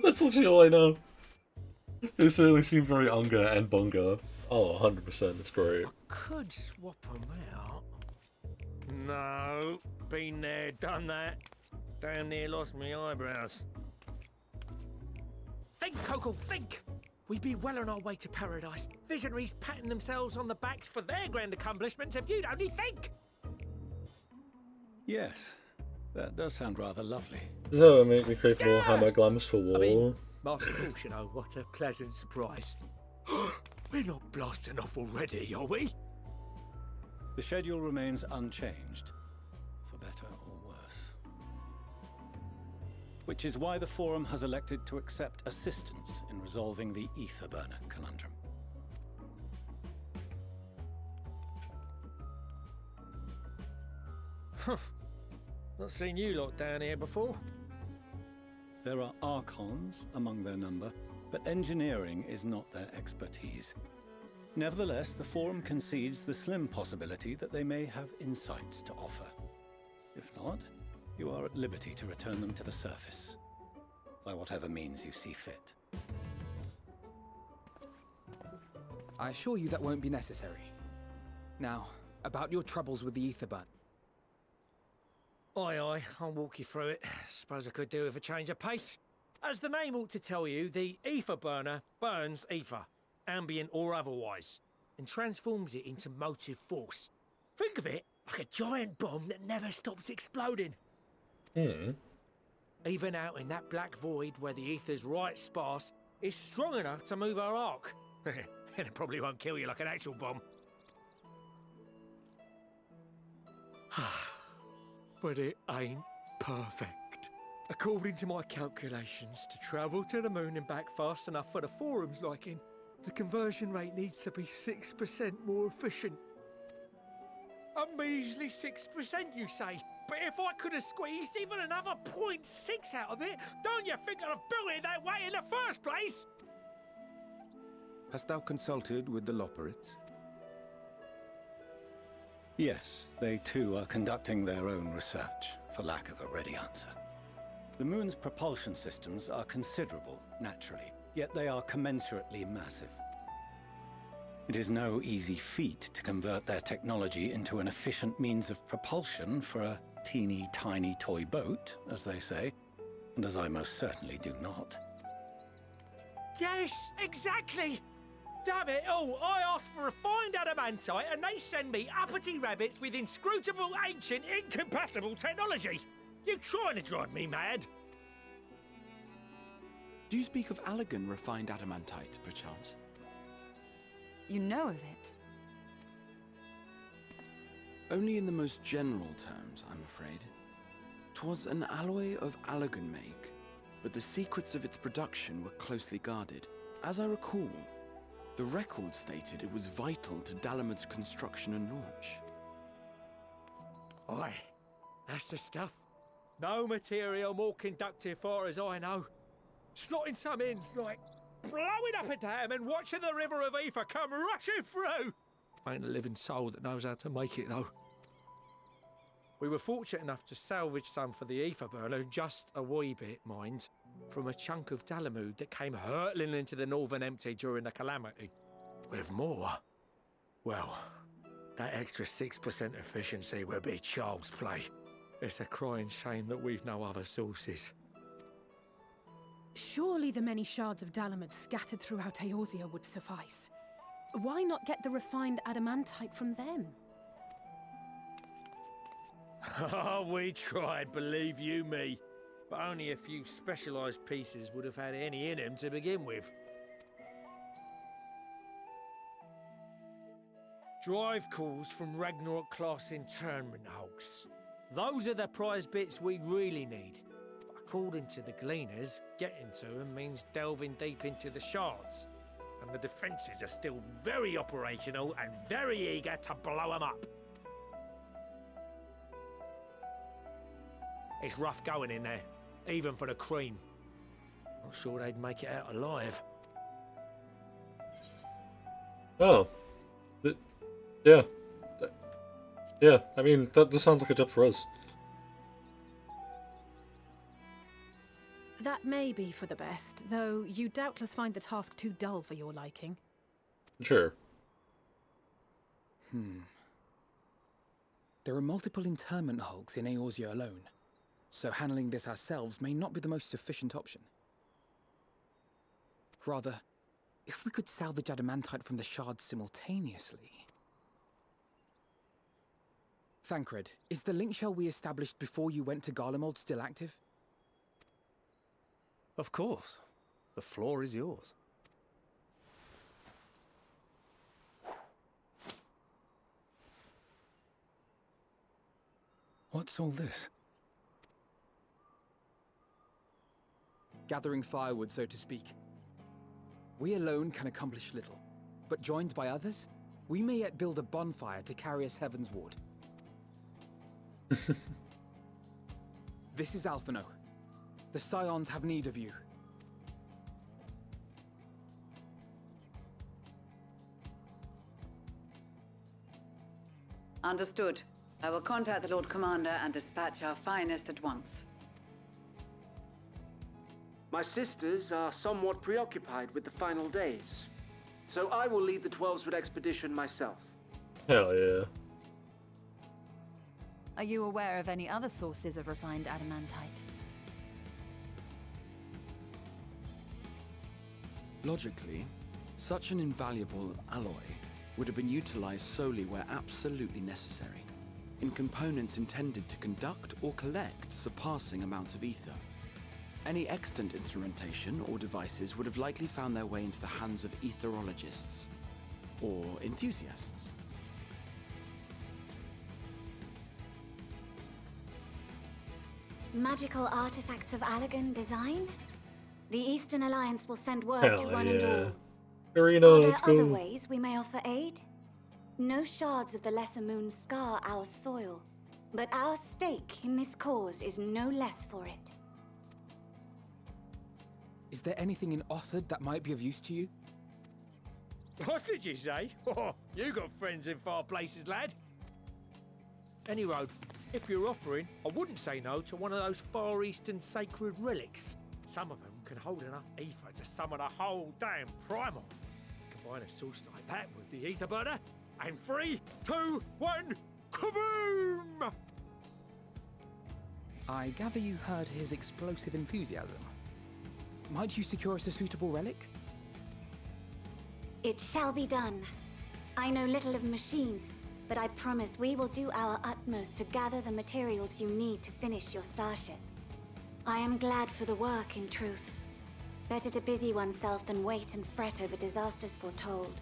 That's literally all I know. They certainly seem very Unga and Bunga. Oh, 100%, it's great. Could swap them out. No. Been there, done that. Damn near lost me eyebrows. Think, Coco, think! We'd be well on our way to paradise. Visionaries patting themselves on the backs for their grand accomplishments if you'd only think! Yes, that does sound rather lovely. Does that make me crave more Hammer Glams for War? I mean, Master Force, you know, what a pleasant surprise. We're not blasting off already, are we? The schedule remains unchanged, for better or worse. Which is why the Forum has elected to accept assistance in resolving the ether burner conundrum. Huh. Not seen you lot down here before. There are Archons among their number, but engineering is not their expertise. Nevertheless, the Forum concedes the slim possibility that they may have insights to offer. If not, you are at liberty to return them to the surface, by whatever means you see fit. I assure you that won't be necessary. Now, about your troubles with the ether burn. Aye, aye, I'll walk you through it. Suppose I could do with a change of pace. As the name ought to tell you, the ether burner burns ether, ambient or otherwise, and transforms it into motive force. Think of it like a giant bomb that never stops exploding. Even out in that black void where the ether's right sparse, it's strong enough to move our arc. And it probably won't kill you like an actual bomb. But it ain't perfect. According to my calculations, to travel to the moon and back fast enough for the Forum's liking, the conversion rate needs to be 6% more efficient. A measly 6%, you say? But if I could have squeezed even another 0.6 out of it, don't you think I'd have built it that way in the first place? Hast thou consulted with the Loperites? Yes, they too are conducting their own research, for lack of a ready answer. The moon's propulsion systems are considerable, naturally, yet they are commensurately massive. It is no easy feat to convert their technology into an efficient means of propulsion for a teeny tiny toy boat, as they say, and as I most certainly do not. Yes, exactly! Damn it all, I asked for refined adamantite and they send me uppity rabbits with inscrutable, ancient, incompatible technology! You're trying to drive me mad! Do you speak of Allegan refined adamantite, perchance? You know of it? Only in the most general terms, I'm afraid. 'Twas an alloy of Allegan make, but the secrets of its production were closely guarded. As I recall, the record stated it was vital to Dalamud's construction and launch. Aye, that's the stuff. No material more conductive far as I know. Slotting some ends like blowing up a dam and watching the river of ether come rushing through. Ain't a living soul that knows how to make it though. We were fortunate enough to salvage some for the ether burner, just a wee bit, mind, from a chunk of Dalamud that came hurtling into the Northern Empty during the calamity. With more, well, that extra 6% efficiency would be child's play. It's a crying shame that we've no other sources. Surely the many shards of Dalamud scattered throughout Eorzea would suffice. Why not get the refined adamantite from them? Oh, we tried, believe you me. But only a few specialised pieces would have had any in them to begin with. Drive calls from Ragnarok-class internment hulks. Those are the prize bits we really need. But according to the Gleaners, getting to them means delving deep into the shards. And the defences are still very operational and very eager to blow them up. It's rough going in there, even for the cream. Not sure they'd make it out alive. Oh. Yeah. Yeah, I mean, that just sounds like a job for us. That may be for the best, though you doubtless find the task too dull for your liking. Sure. There are multiple internment hulks in Eorzea alone, so handling this ourselves may not be the most efficient option. Rather, if we could salvage adamantite from the shards simultaneously... Thancred, is the link shell we established before you went to Garlemald still active? Of course. The floor is yours. What's all this? Gathering firewood, so to speak. We alone can accomplish little, but joined by others, we may yet build a bonfire to carry us heavensward. This is Alphino. The Scions have need of you. Understood. I will contact the Lord Commander and dispatch our finest at once. My sisters are somewhat preoccupied with the final days, so I will lead the 12-Sword expedition myself. Hell yeah. Are you aware of any other sources of refined adamantite? Logically, such an invaluable alloy would have been utilized solely where absolutely necessary, in components intended to conduct or collect surpassing amounts of ether. Any extant instrumentation or devices would have likely found their way into the hands of etherologists, or enthusiasts. Magical artifacts of Allagan design? The Eastern Alliance will send word to one and all. Arena, Are let's there other go. ways we may offer aid? No shards of the Lesser Moon scar our soil, but our stake in this cause is no less for it. Is there anything in Othard that might be of use to you? What did you say? Oh, you got friends in far places, lad. Anyway, if you're offering, I wouldn't say no to one of those Far Eastern sacred relics. Some of them can hold enough ether to summon a whole damn primal. Combine a source like that with the ether burner, and 3, 2, 1, kaboom! I gather you heard his explosive enthusiasm. Might you secure us a suitable relic? It shall be done. I know little of machines, but I promise we will do our utmost to gather the materials you need to finish your starship. I am glad for the work, in truth. Better to busy oneself than wait and fret over disasters foretold.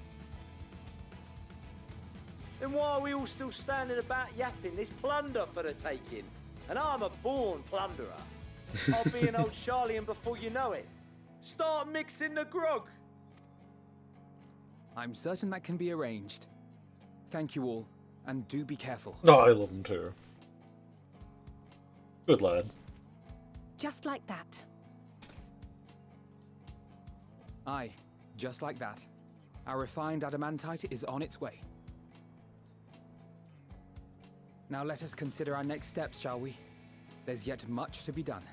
Then why are we all still standing about yapping? There's plunder for the taking. And I'm a born plunderer. I'll be an old Charlian before you know it. Start mixing the grog. I'm certain that can be arranged. Thank you all, and do be careful. No, I love him too. Good lad. Just like that. Aye, just like that. Our refined adamantite is on its way. Now let us consider our next steps, shall we? There's yet much to be done.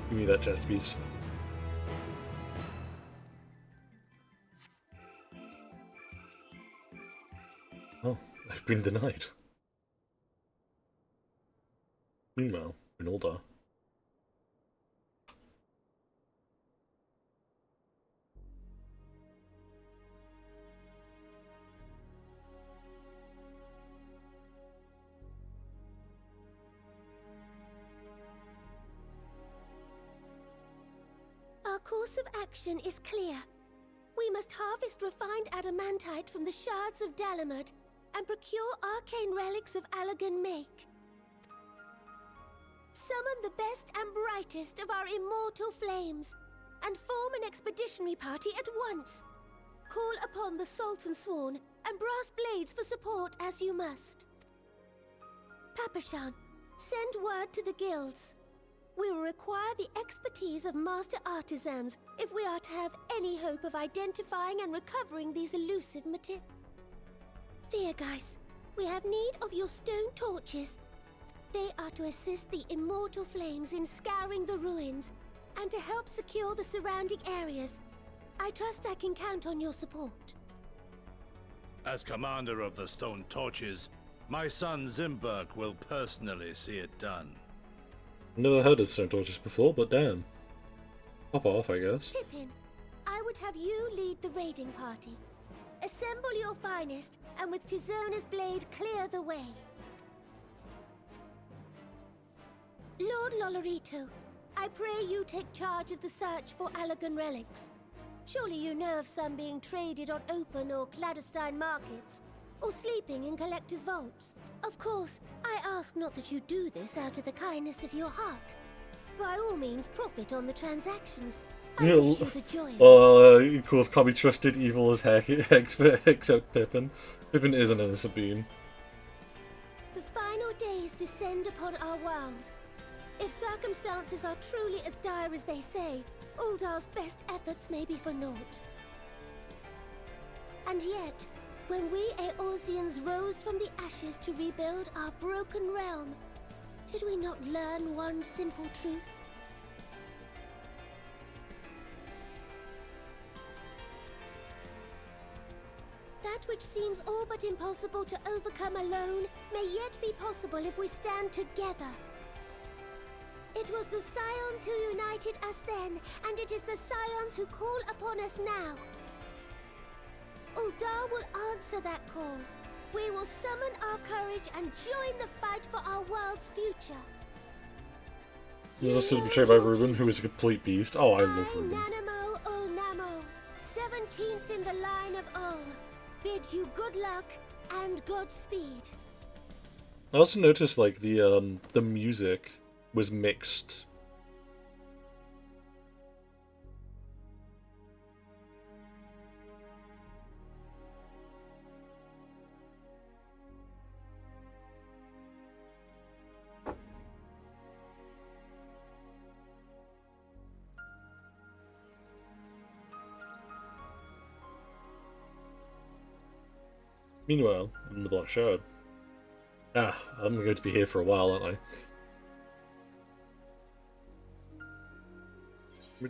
Give me that chest piece. Oh, I've been denied. Meanwhile, in Ulda. Our course course of action is clear. We must harvest refined adamantite from the shards of Dalamud and procure arcane relics of Allagan make. Summon the best and brightest of our immortal flames and form an expeditionary party at once. Call upon the Sultan Sworn and brass blades for support as you must. Papashan, send word to the guilds. We will require the expertise of master artisans if we are to have any hope of identifying and recovering these elusive materials. Thiergeist, we have need of your stone torches. They are to assist the immortal flames in scouring the ruins and to help secure the surrounding areas. I trust I can count on your support. As commander of the Stone Torches, my son Zimberg will personally see it done. Never heard of stone torches before, but damn. Pop off, I guess. Pippin, I would have you lead the raiding party. Assemble your finest, and with Tizona's blade clear the way. Lord Lolorito, I pray you take charge of the search for Allagan relics. Surely you know of some being traded on open or clandestine markets, or sleeping in collectors' vaults. Of course, I ask not that you do this out of the kindness of your heart. By all means, profit on the transactions. I wish you the joy of it. Of course, can't be trusted, evil as heck, except Pippin. Pippin is an innocent being. The final days descend upon our world. If circumstances are truly as dire as they say, Uldar's best efforts may be for naught. And yet, when we Eorzeans rose from the ashes to rebuild our broken realm, did we not learn one simple truth? That which seems all but impossible to overcome alone may yet be possible if we stand together. It was the Scions who united us then, and it is the Scions who call upon us now. Uldar will answer that call. We will summon our courage and join the fight for our world's future. He was also betrayed by Reuben, who is a complete beast. Oh, I love Reuben. Nanamo Ulnamo, 17th in the line of Ul, bid you good luck and Godspeed. I also noticed, like, the music was mixed. Meanwhile, in the Black Shard. I'm going to be here for a while, aren't I? Let me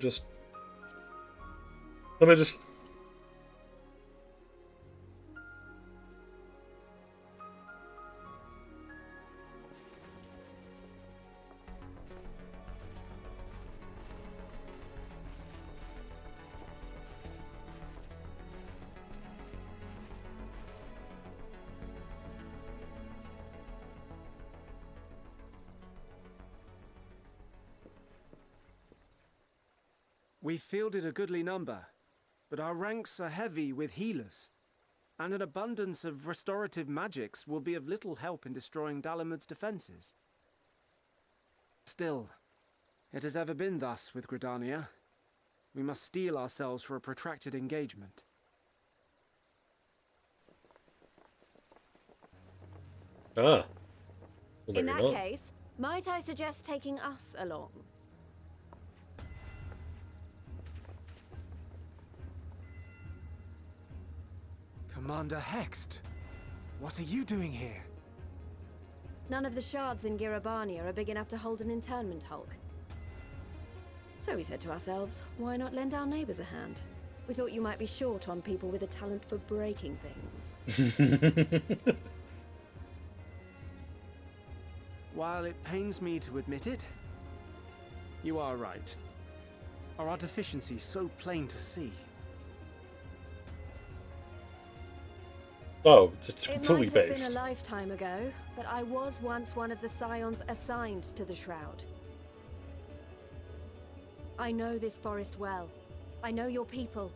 just... We fielded a goodly number, but our ranks are heavy with healers, and an abundance of restorative magics will be of little help in destroying Dalamud's defenses. Still, it has ever been thus with Gridania. We must steel ourselves for a protracted engagement. Well, In that case, might I suggest taking us along? Commander Hext, what are you doing here? None of the shards in Girabania are big enough to hold an internment hulk. So we said to ourselves, why not lend our neighbors a hand? We thought you might be short on people with a talent for breaking things. While it pains me to admit it, you are right. Our deficiency is so plain to see. Oh, it's completely based. It might have based. been a lifetime ago, but I was once one of the Scions assigned to the Shroud. I know this forest well, I know your people.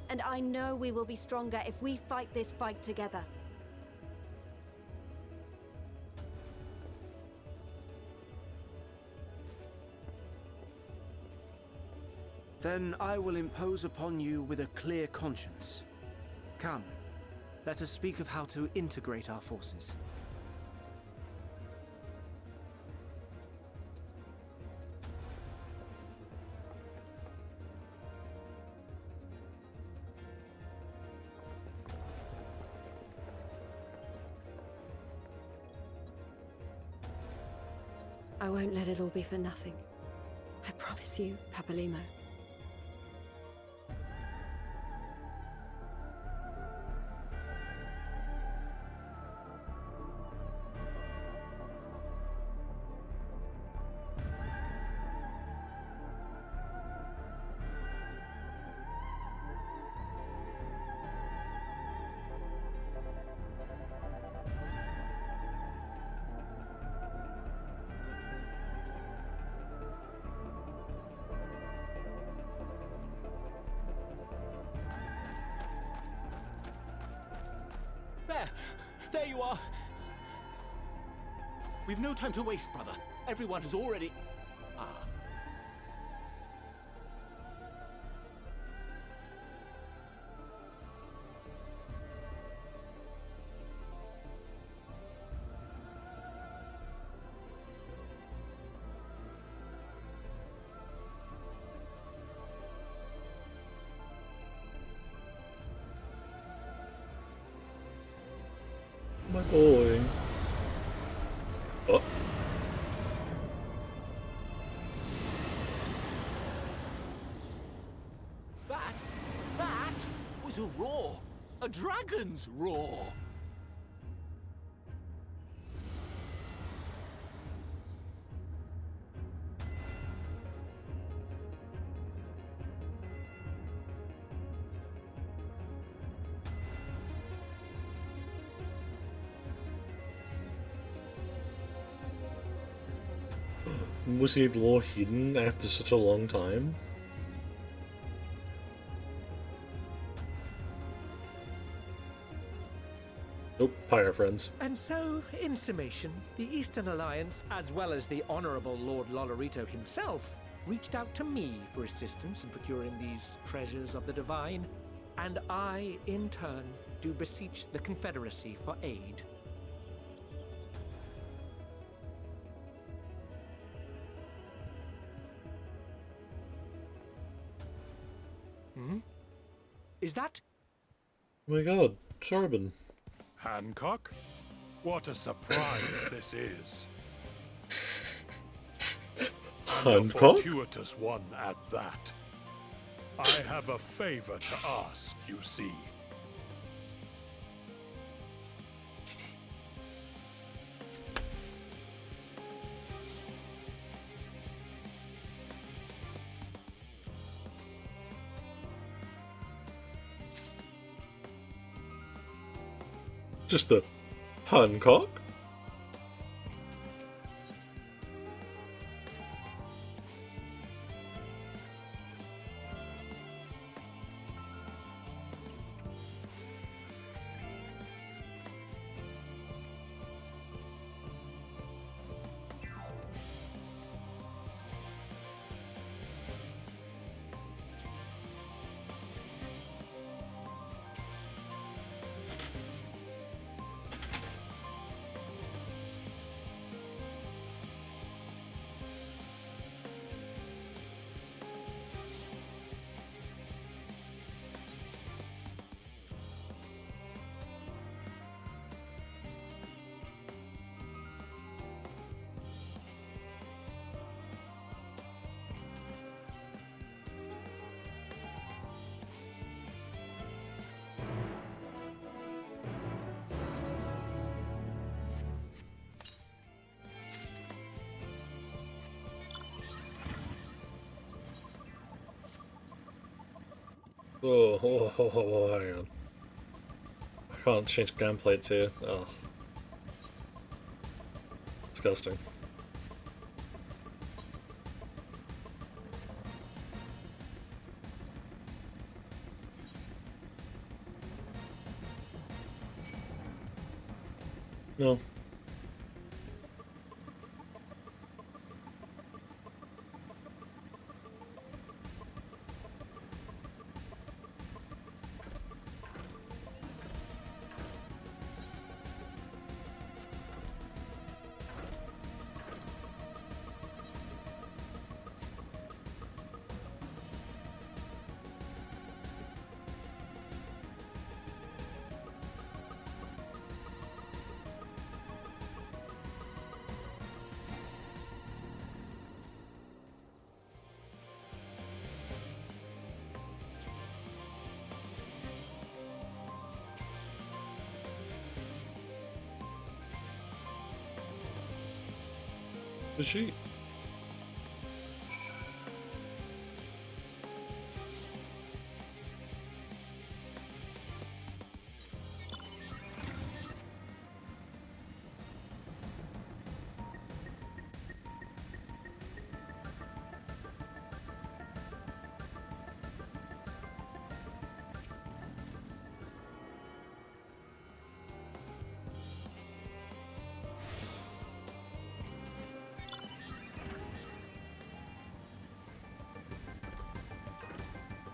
And I know we will be stronger if we fight this fight together. Then I will impose upon you with a clear conscience. Come, let us speak of how to integrate our forces. I won't let it all be for nothing. I promise you, Papalimo. There you are! We've no time to waste, brother. Everyone has already... Ah. My boy. Oh. That was a roar! A dragon's roar! Was he lore hidden after such a long time? Nope, Pyre friends. And so, in summation, the Eastern Alliance, as well as the Honourable Lord Lolorito himself, reached out to me for assistance in procuring these treasures of the divine, and I, in turn, do beseech the Confederacy for aid. Is that? Oh my god, Charbon. Hancock? What a surprise this is. Hancock? A fortuitous one at that. I have a favor to ask, you see. Just the Hancock? Oh, hang on. I can't change gun plates here. Oh. Disgusting. No. Is she?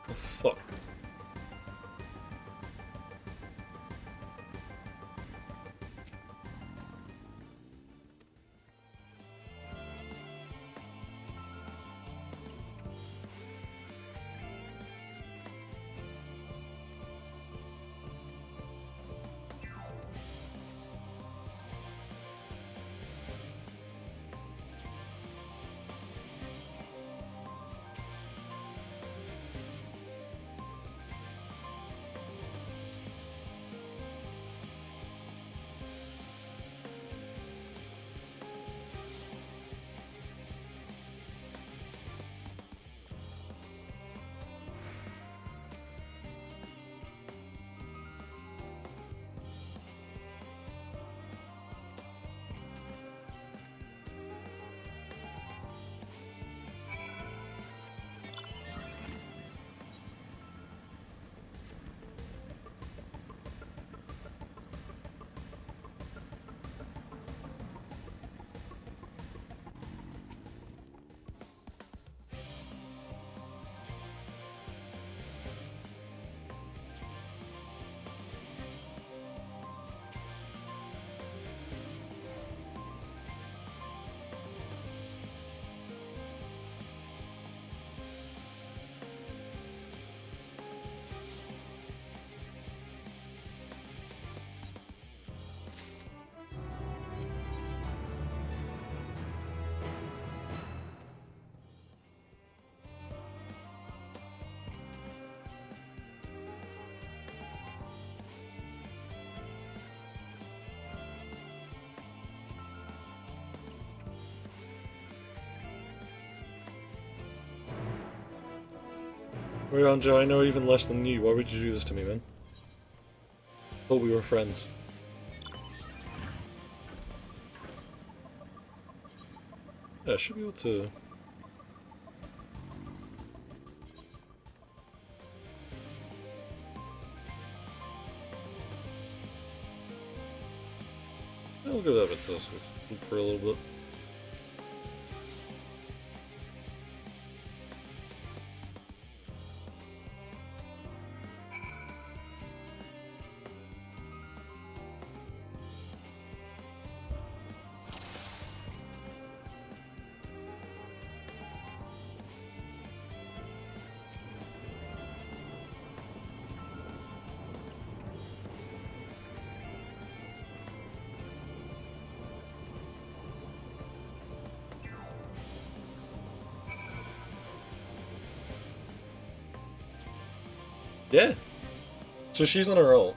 Oh, fuck. Ryanja, I know even less than you. Why would you do this to me, man? Thought we were friends. Yeah, I should be able to... I'll give that a test for a little bit. Yeah. So she's on her own.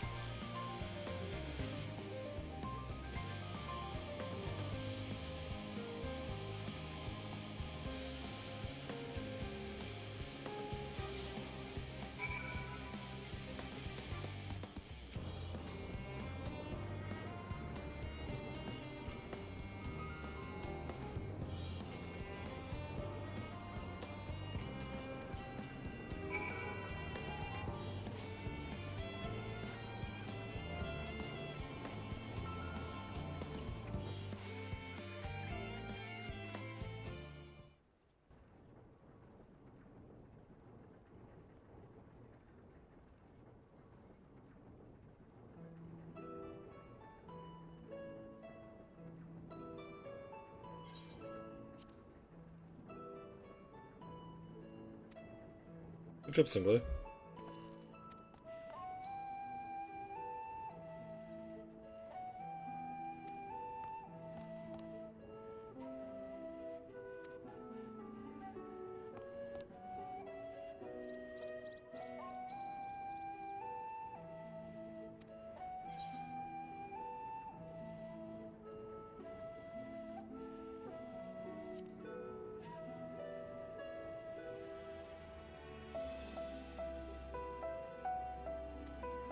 Good job, Singly.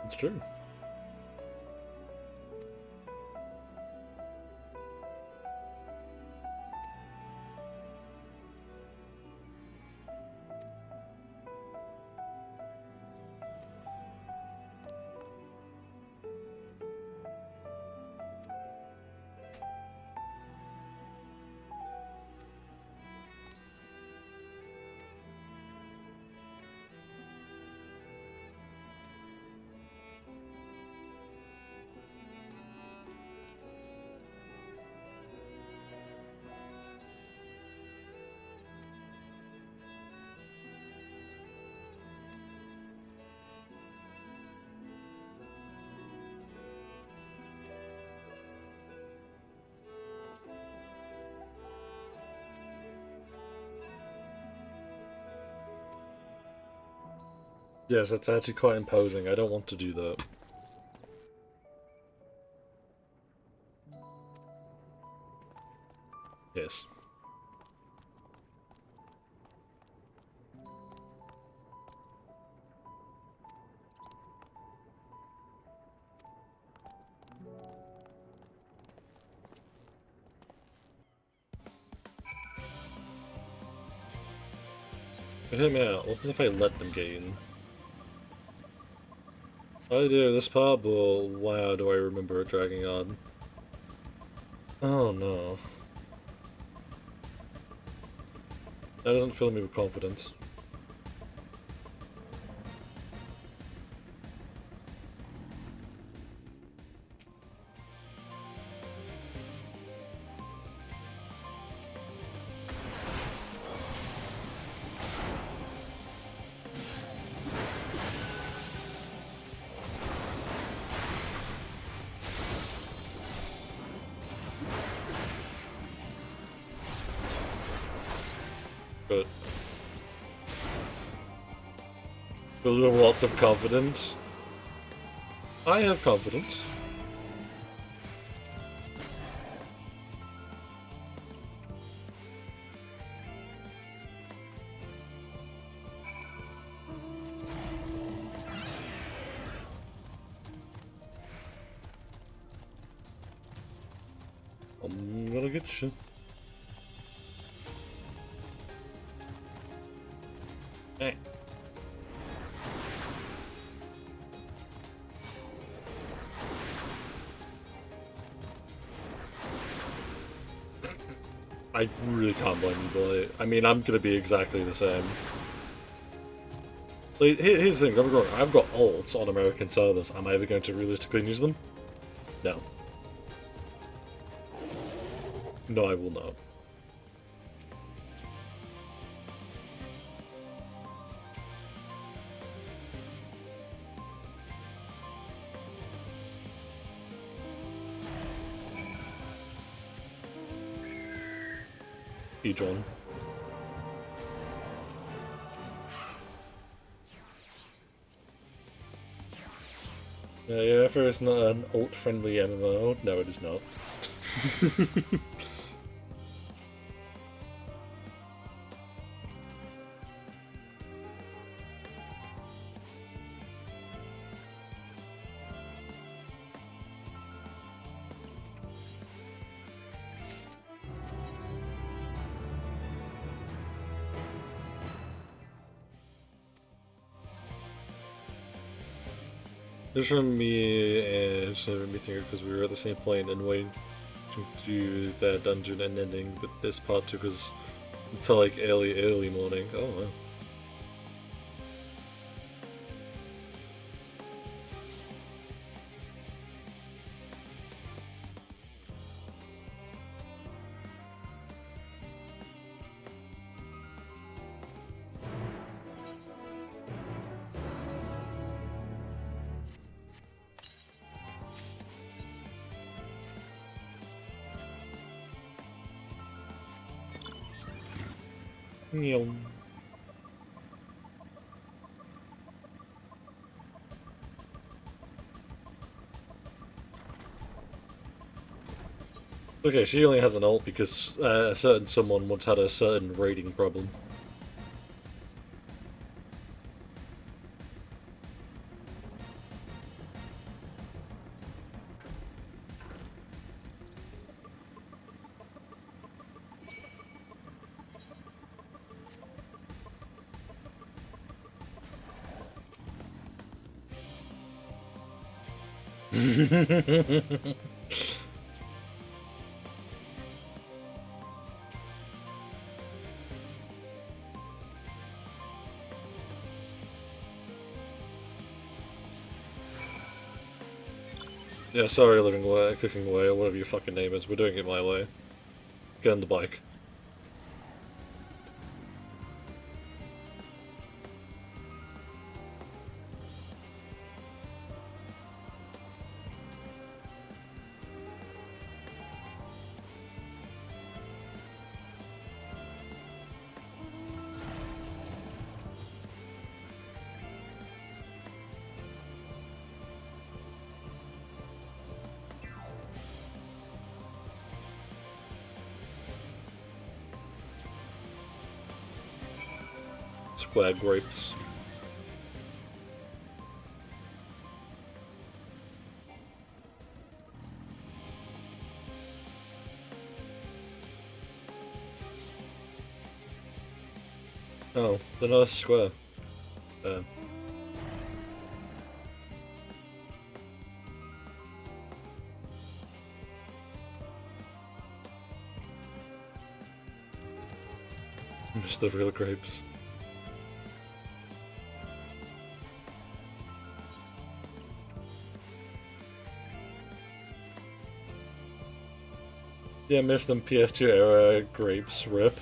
It's true. Yes, that's actually quite imposing. I don't want to do that. Yes. Hear me out. What if I let them get in? I do this part, but wow, do I remember it dragging on. Oh no. That doesn't fill me with confidence. Good. Filled with lots of confidence. I have confidence. I'm gonna get you. Hey. I really can't blame you, Billy. I mean, I'm gonna be exactly the same. Like, here's the thing, don't get me wrong, I've got ults on American servers. Am I ever going to realistically use them? No. No, I will not. Hey, John. Yeah, if it's not an ult-friendly MMO, no it is not. Just from me, just me thinking because we were at the same point and waiting to do that dungeon and ending, but this part took us until like early morning. Oh wow. Meow. Okay, she only has an ult because a certain someone once had a certain rating problem. Yeah, sorry, living away, cooking away, or whatever your fucking name is. We're doing it my way. Get on the bike. Square grapes. Oh, they're not a square. Missed the real grapes. Yeah, missed them PS2 era grapes, rip.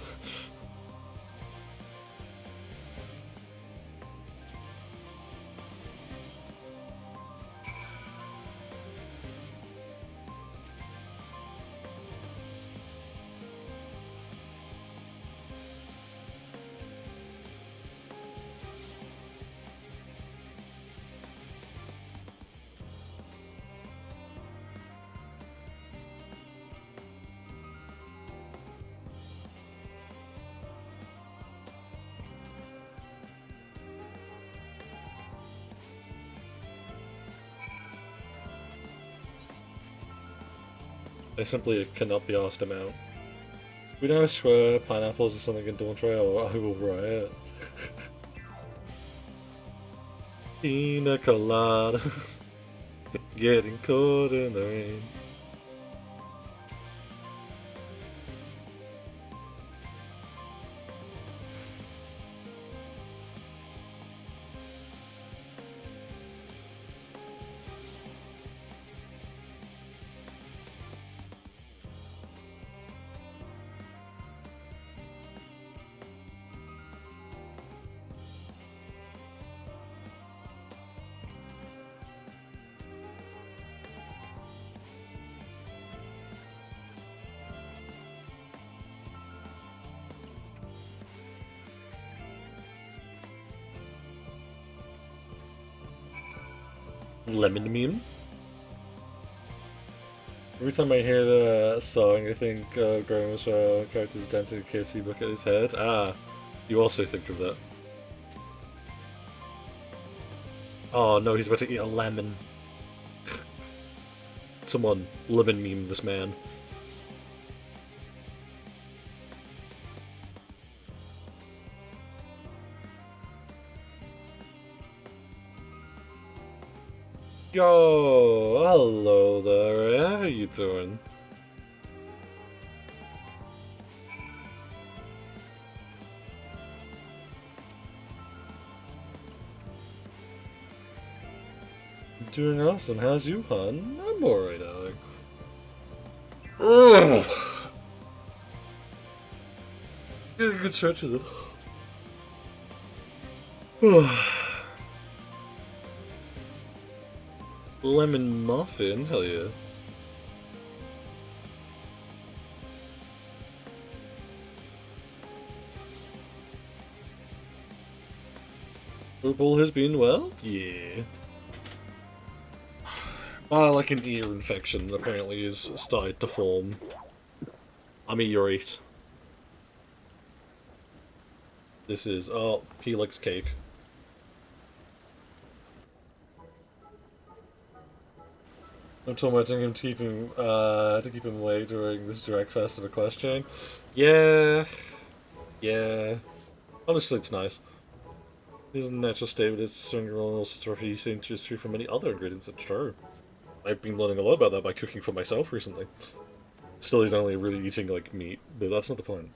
I simply cannot be asked them out. We know square pineapples or something in Dawn Tray, or I will riot. Pina coladas, getting caught in the rain. Lemon meme? Every time I hear the song, I think Grandma's character's dancing a KFC book at his head. Ah, you also think of that. Oh no, he's about to eat a lemon. Someone lemon meme this man. Yo, hello there, how you doing? Doing awesome, how's you, hon? I'm alright, Alex. Ugh. Get a good stretch, is it? Lemon muffin, hell yeah. Hope all has been well? Yeah. Like an ear infection apparently is started to form. I'm earite. This is, oh, he likes cake. I'm tormenting him to keep him away during this direct fest of a quest chain. Yeah. Yeah. Honestly, it's nice. His natural state with its strong citrusy scent is true for many other ingredients. It's true. I've been learning a lot about that by cooking for myself recently. Still, he's only really eating, like, meat, but that's not the point.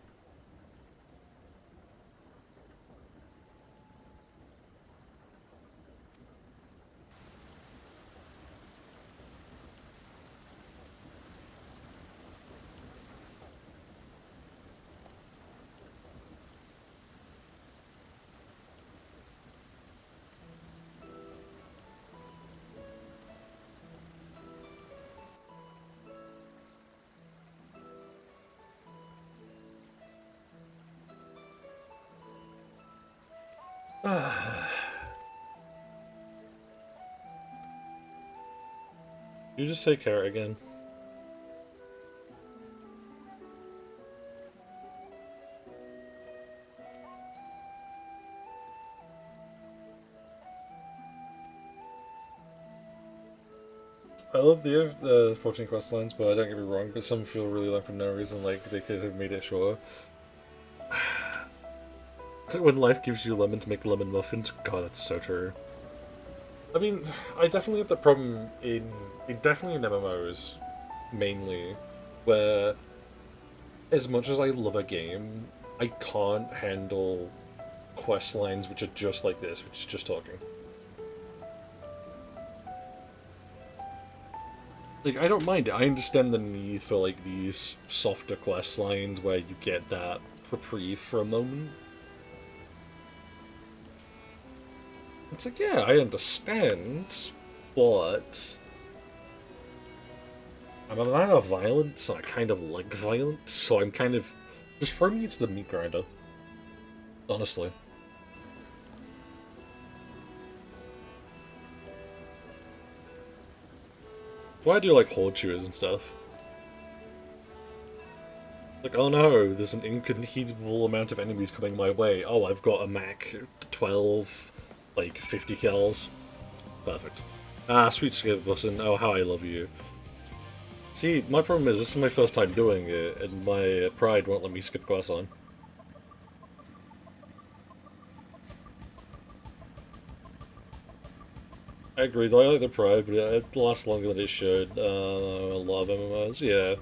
You just say carrot again. I love the 14 quest lines, but don't get me wrong, but some feel really long for no reason, like they could have made it shorter. When life gives you lemons, make lemon muffins. God, that's so true. I mean, I definitely have the problem definitely in MMOs, mainly, where as much as I love a game, I can't handle quest lines which are just like this, which is just talking. Like, I don't mind it. I understand the need for, like, these softer quest lines where you get that reprieve for a moment. It's like, yeah, I understand, but I'm a man of violence, and I kind of like violence, so I'm kind of just throw me into the meat grinder. Honestly. Why do like horde shooters and stuff? Like, oh no, there's an inconceivable amount of enemies coming my way. Oh, I've got a Mac 12, like 50 kills. Perfect. Ah, sweet skip button. Oh, how I love you. See, my problem is this is my first time doing it, and my pride won't let me skip quests on. I agree, I like the pride, but it lasts longer than it should. A lot of MMOs, yeah.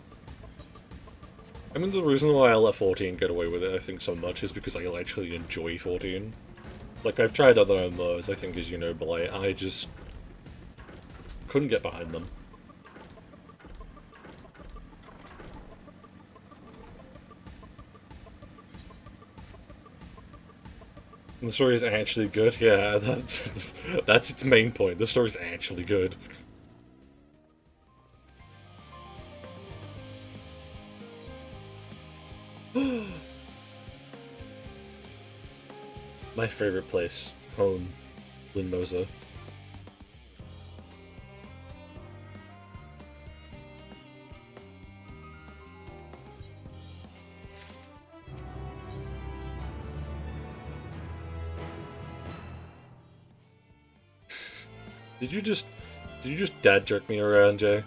I mean, the reason why I let 14 get away with it, I think, so much is because I actually enjoy 14. Like, I've tried other MMOs, I think, as you know, but I just couldn't get behind them. And the story is actually good, yeah, that's its main point. The story's actually good. My favorite place, home, Linmosa. Did you just dad jerk me around, Jay?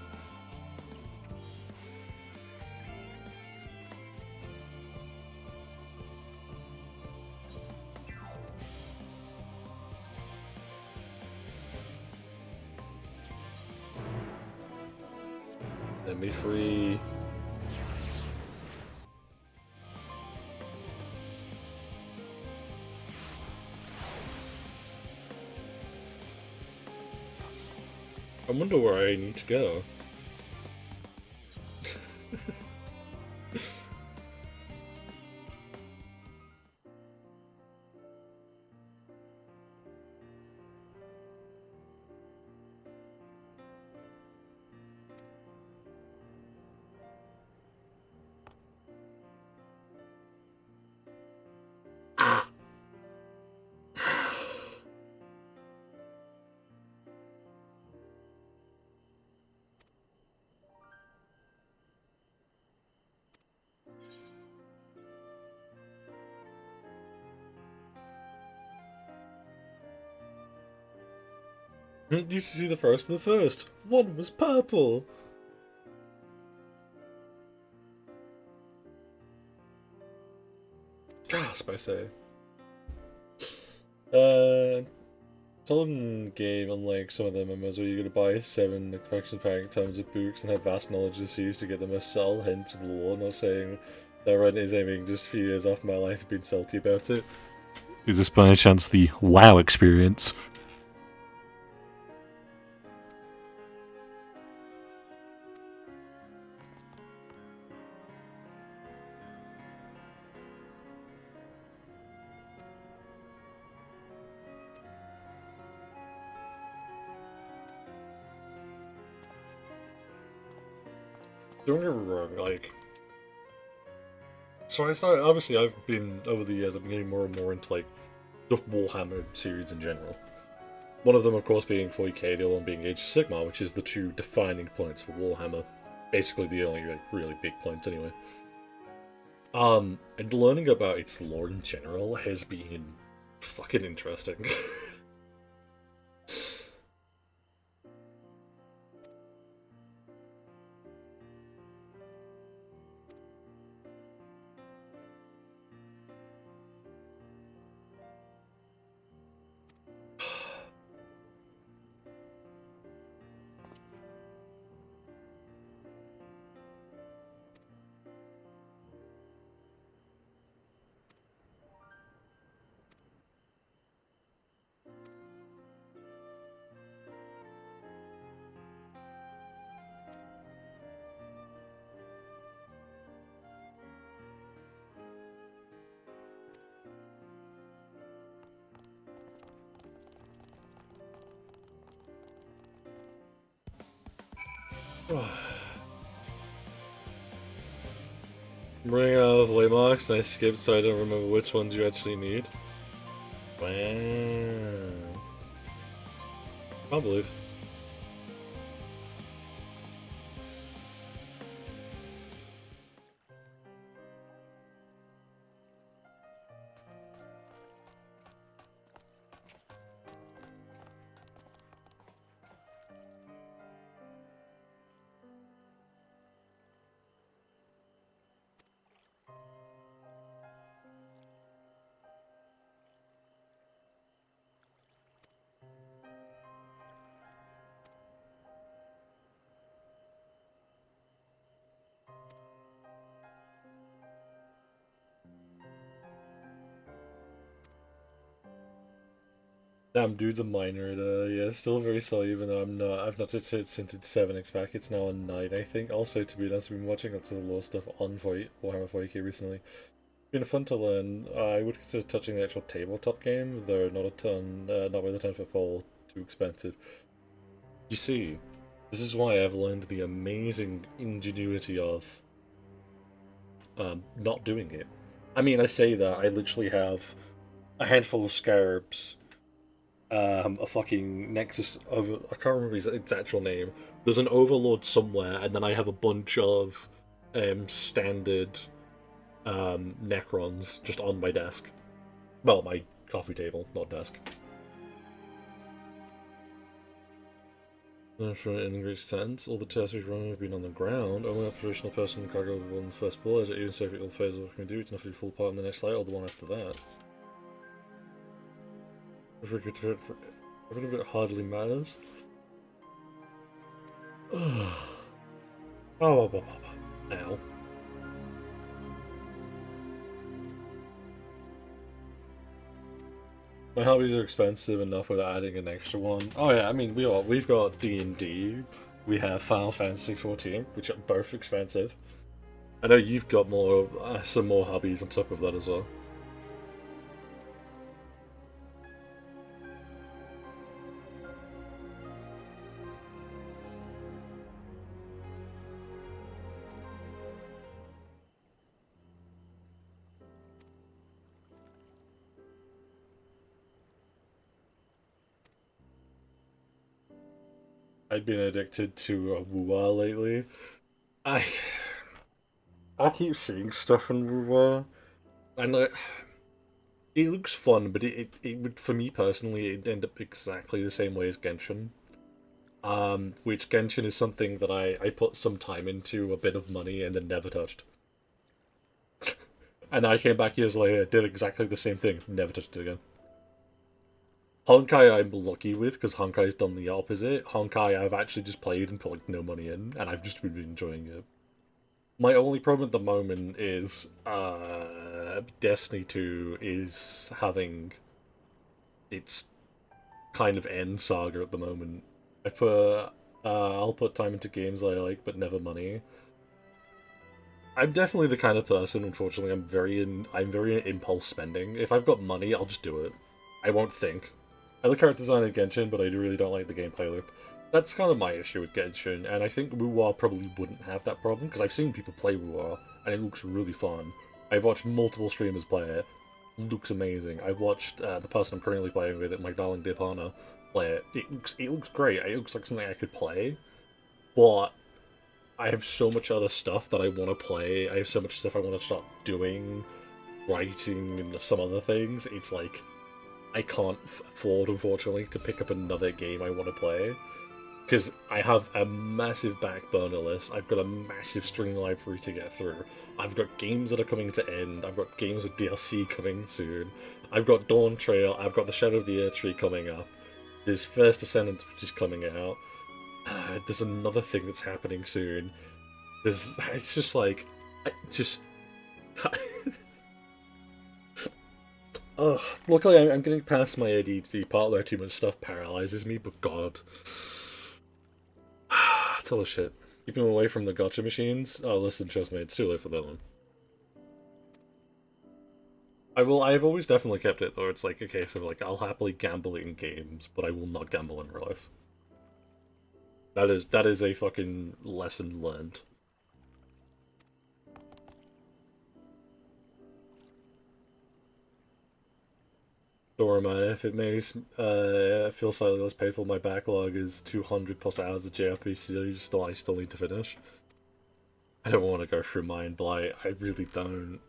Let me free. I wonder where I need to go. You used to see the first and the first. One was purple. Gasp, I say. Solid game, unlike some of the MMOs where you're going to buy 7 collection pack tons of books and have vast knowledge of the series to get them a subtle hint of the lore. Not saying that run is aiming just a few years off my life and being salty about it. Is this by any chance the WoW experience? Don't get me wrong, like... So I started, obviously I've been, over the years, I've been getting more and more into, like, the Warhammer series in general. One of them, of course, being 40k, the other one being Age of Sigmar, which is the two defining points for Warhammer. Basically the only, like, really big points, anyway. And learning about its lore in general has been fucking interesting. I'm running out of waymarks and I skipped so I don't remember which ones you actually need. Wow. Can't believe. Damn, dude's a minor. Yeah, still very slow, even though I've not hit since it's 7x back. It's now on 9, I think. Also, to be honest, I've been watching lots of the lore stuff on Warhammer 40k recently. It's been fun to learn. I would consider touching the actual tabletop game, though not a ton, not with a ton for fall, too expensive. You see, this is why I've learned the amazing ingenuity of not doing it. I mean, I say that, I literally have a handful of scarabs, a fucking Nexus of, I can't remember its actual name. There's an Overlord somewhere, and then I have a bunch of standard Necrons just on my desk. Well, my coffee table, not desk. For an English sense, all the tests we've run have been on the ground. Only operational person in cargo will won the first bullet. Even so, if it all phase of what we can do, it's enough to full part in the next slide or the one after that. If we get to it for every bit hardly matters. Oh, now. My hobbies are expensive enough without adding an extra one. Oh yeah, I mean we've got D&D, we have Final Fantasy 14, which are both expensive. I know you've got more some more hobbies on top of that as well. I've been addicted to WoW lately. I keep seeing stuff in WoW, and like, it looks fun, but it would, for me personally, it'd end up exactly the same way as Genshin. which Genshin is something that I put some time into, a bit of money, and then never touched. And I came back years later, did exactly the same thing, never touched it again. Honkai I'm lucky with, because Honkai's done the opposite. Honkai I've actually just played and put like no money in, and I've just been enjoying it. My only problem at the moment is Destiny 2 is having its kind of end saga at the moment. I'll put time into games I like, but never money. I'm definitely the kind of person, unfortunately, I'm very in impulse spending. If I've got money, I'll just do it. I won't think. I like art design in Genshin, but I really don't like the gameplay loop. That's kind of my issue with Genshin, and I think Wuwa probably wouldn't have that problem, because I've seen people play Wuwa, and it looks really fun. I've watched multiple streamers play it. It looks amazing. I've watched the person I'm currently playing with it, my darling Dipana, play it. It looks great. It looks like something I could play, but I have so much other stuff that I want to play. I have so much stuff I want to start doing, writing, and some other things. It's like, I can't afford, unfortunately, to pick up another game I want to play. Because I have a massive back burner list. I've got a massive string library to get through. I've got games that are coming to end. I've got games with DLC coming soon. I've got Dawn Trail. I've got the Shadow of the Erdtree coming up. There's First Descendants, which is coming out. There's another thing that's happening soon. It's just like, Ugh. Luckily, I'm getting past my ADD part where too much stuff paralyzes me, but God. It's all the shit. Keeping away from the gotcha machines? Oh, listen, trust me, it's too late for that one. I've always definitely kept it, though. It's like a case of, like, I'll happily gamble in games, but I will not gamble in real life. That is a fucking lesson learned. Or if it makes feel slightly less painful, my backlog is 200 plus hours of JRPG I still need to finish. I don't want to go through Mind Blight, I really don't.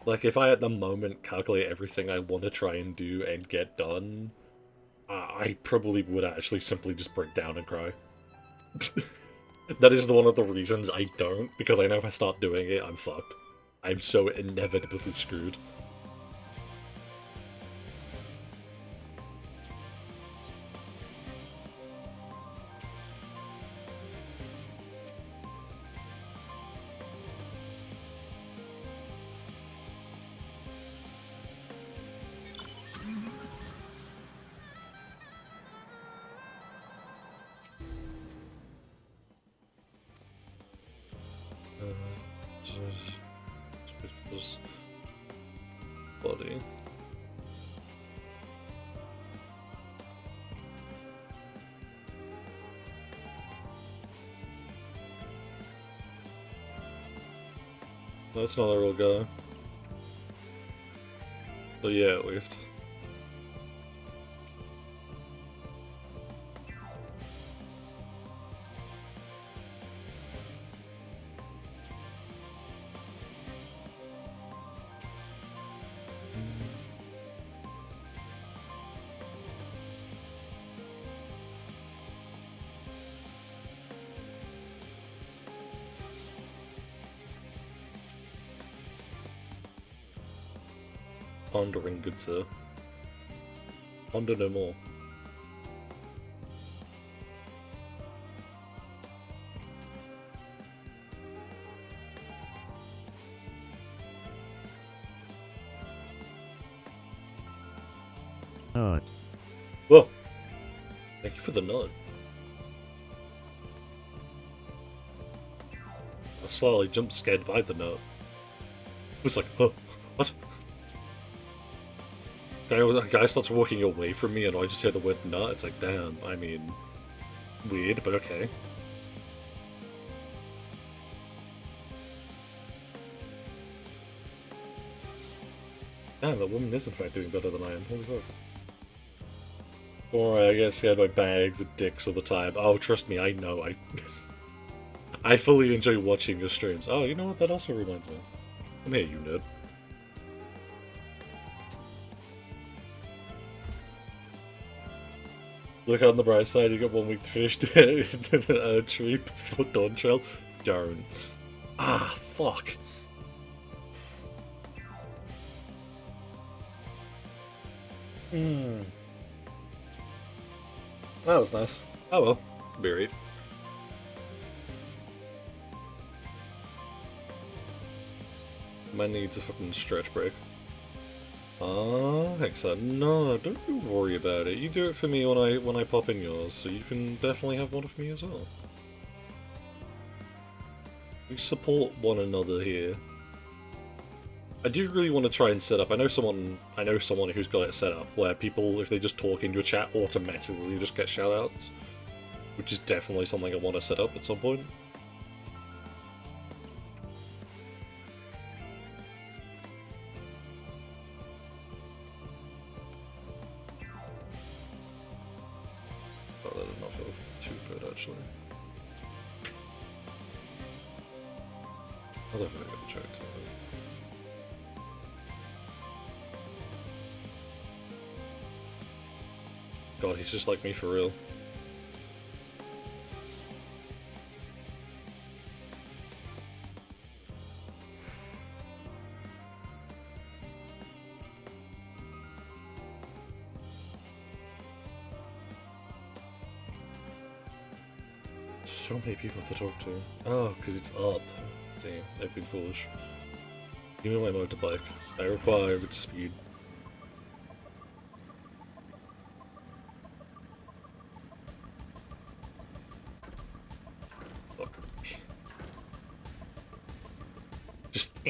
Like, if I at the moment calculate everything I want to try and do and get done, I probably would actually simply just break down and cry. That is one of the reasons I don't, because I know if I start doing it, I'm fucked. I'm so inevitably screwed. Body. That's not a real guy. But yeah, at least. Pondering, good sir. Ponder no more. Nut. Whoa! Thank you for the nut. I slightly jump scared by the nut. It was like, huh, what? A guy starts walking away from me and I just hear the word nut. It's like, damn, I mean, weird, but okay. Damn, that woman is in fact doing better than I am. Holy fuck. Or I get scared by bags and dicks all the time. Oh, trust me, I know. I fully enjoy watching your streams. Oh, you know what? That also reminds me. Come here, you nerd. Look on the bright side, you got 1 week to finish the tree before dawn trail. Darn. Ah, fuck. Hmm. That was nice. Oh well. Be right. Might need a fucking stretch break. Ah, Hexa, no, don't you worry about it. You do it for me when I pop in yours, so you can definitely have one of me as well. We support one another here. I do really want to try and set up. I know someone who's got it set up where people, if they just talk into a chat, automatically just get shoutouts, which is definitely something I want to set up at some point. Oh, that does not feel too good, actually. I'll definitely go check that. God, he's just like me for real. So many people to talk to. Oh, because it's up. Damn, I've been foolish. Give me my motorbike. I require its speed. Fuck. Just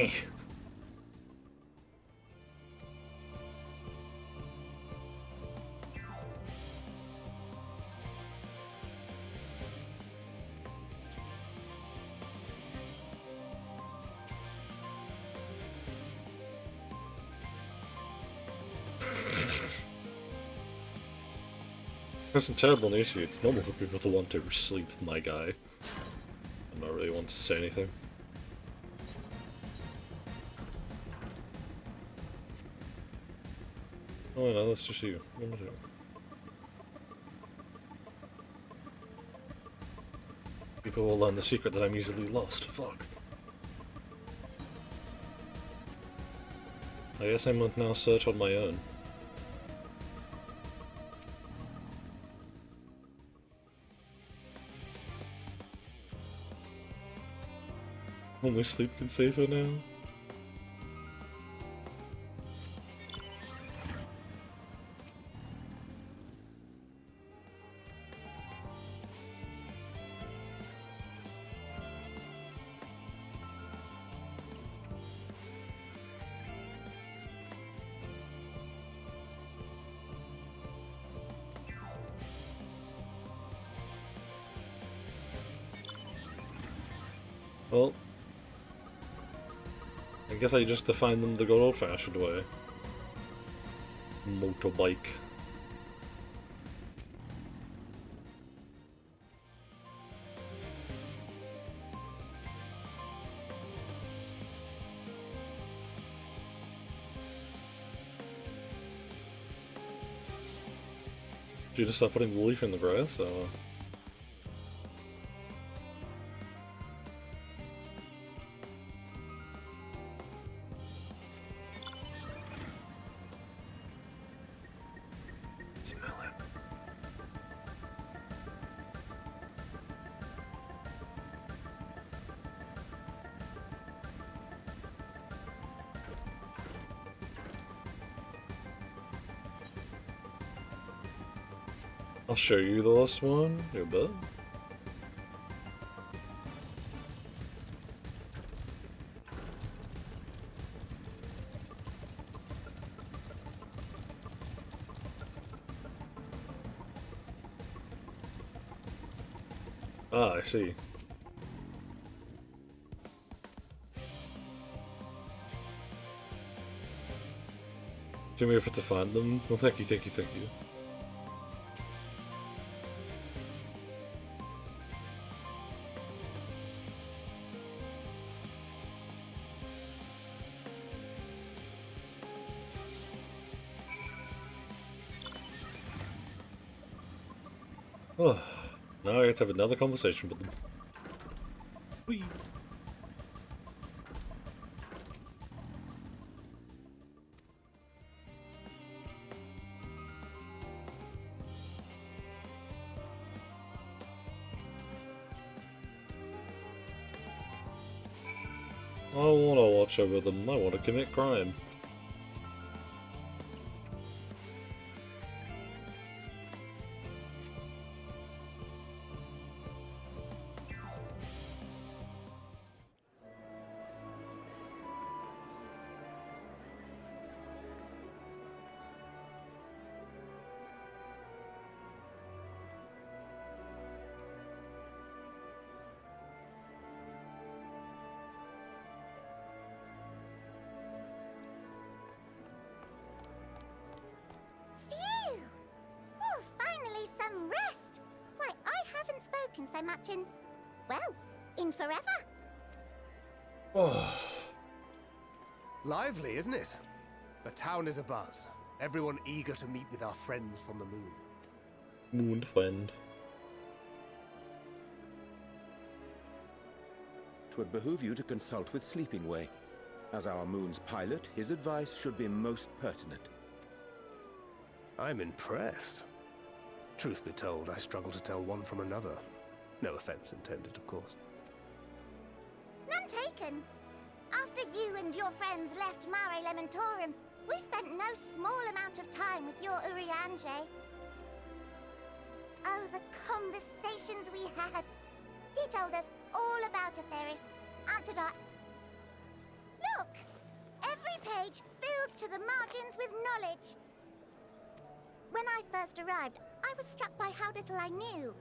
There's some terrible news here. It's normal for people to want to sleep, my guy. I'm not really want to say anything. Oh no, that's just you. What am I doing? People will learn the secret that I'm easily lost. Fuck. I guess I must now search on my own. Only sleep can save her now. Well, I guess I just define them the good old-fashioned way. Motorbike. Did you just stop putting the leaf in the grass? Or... I'll show you the last one, you bet. Ah, I see. Do me effort to find them? Well, thank you, thank you, thank you. Oh, now I get to have another conversation with them. Whee. I want to watch over them. I want to commit crime. Phew! Oh, finally some rest! Why, I haven't spoken so much in... well, in forever. Oh. Lively, isn't it? The town is abuzz. Everyone eager to meet with our friends from the moon. Moon friend. 'Twould behoove you to consult with Sleeping Way. As our moon's pilot, his advice should be most pertinent. I'm impressed. Truth be told, I struggle to tell one from another. No offense intended, of course. None taken. After you and your friends left Mare Elementorum, we spent no small amount of time with your Urianger. Oh, the conversations we had. He told us all about Atheris, answered our... Look! Every page filled to the margins with knowledge. When I first arrived, I was struck by how little I knew.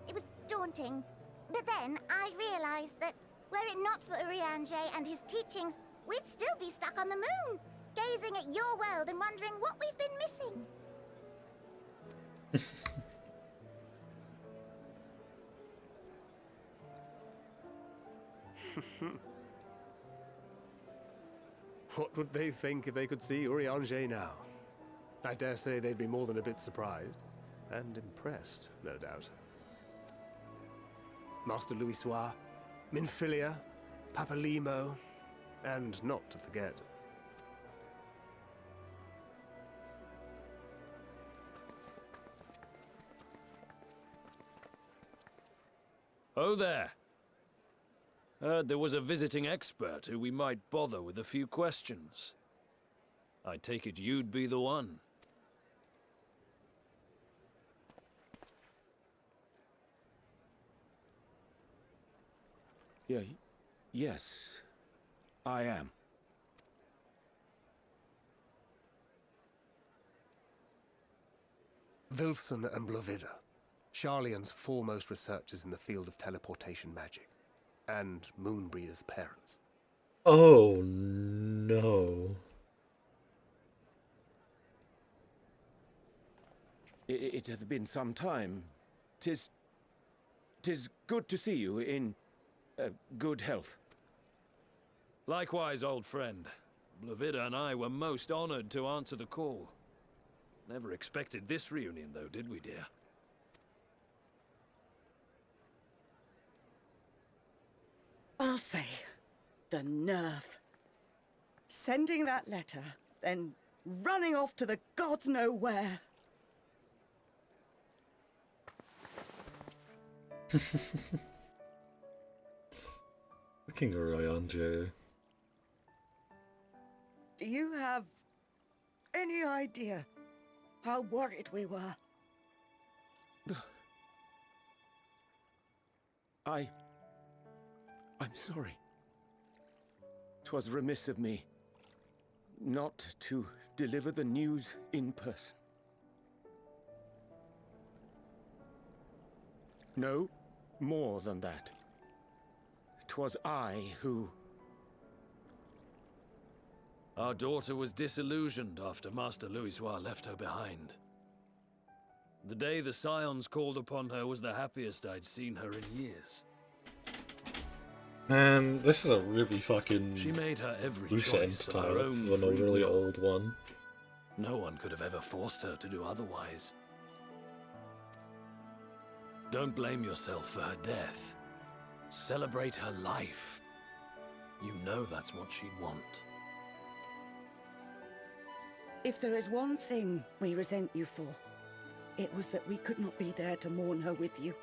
It was daunting. But then I realized that, were it not for Urianger and his teachings, we'd still be stuck on the moon, gazing at your world and wondering what we've been missing. What would they think if they could see Urianger now? I dare say they'd be more than a bit surprised. And impressed, no doubt. Master Louisoix, Minfilia, Papalimo, and not to forget... Oh there. Heard there was a visiting expert who we might bother with a few questions. I take it you'd be the one. Yes, I am. Wilson and Blovida, Sharlayan's foremost researchers in the field of teleportation magic, and Moonbreeder's parents. Oh no. It hath been some time. 'Tis good to see you in good health. Likewise, old friend. Blovida and I were most honored to answer the call. Never expected this reunion, though, did we, dear? I'll say, the nerve. Sending that letter, then running off to the gods know where. King Urianger. Do you have any idea how worried we were? I'm sorry. 'Twas remiss of me not to deliver the news in person. No, more than that. 'Twas I who... Our daughter was disillusioned after Master Louisoix left her behind. The day the Scions called upon her was the happiest I'd seen her in years. Man, this is a really fucking She made her every loose choice end of her type own than a free really will. old one. No one could have ever forced her to do otherwise. Don't blame yourself for her death. Celebrate her life. You know that's what she'd want. If there is one thing we resent you for, it was that we could not be there to mourn her with you.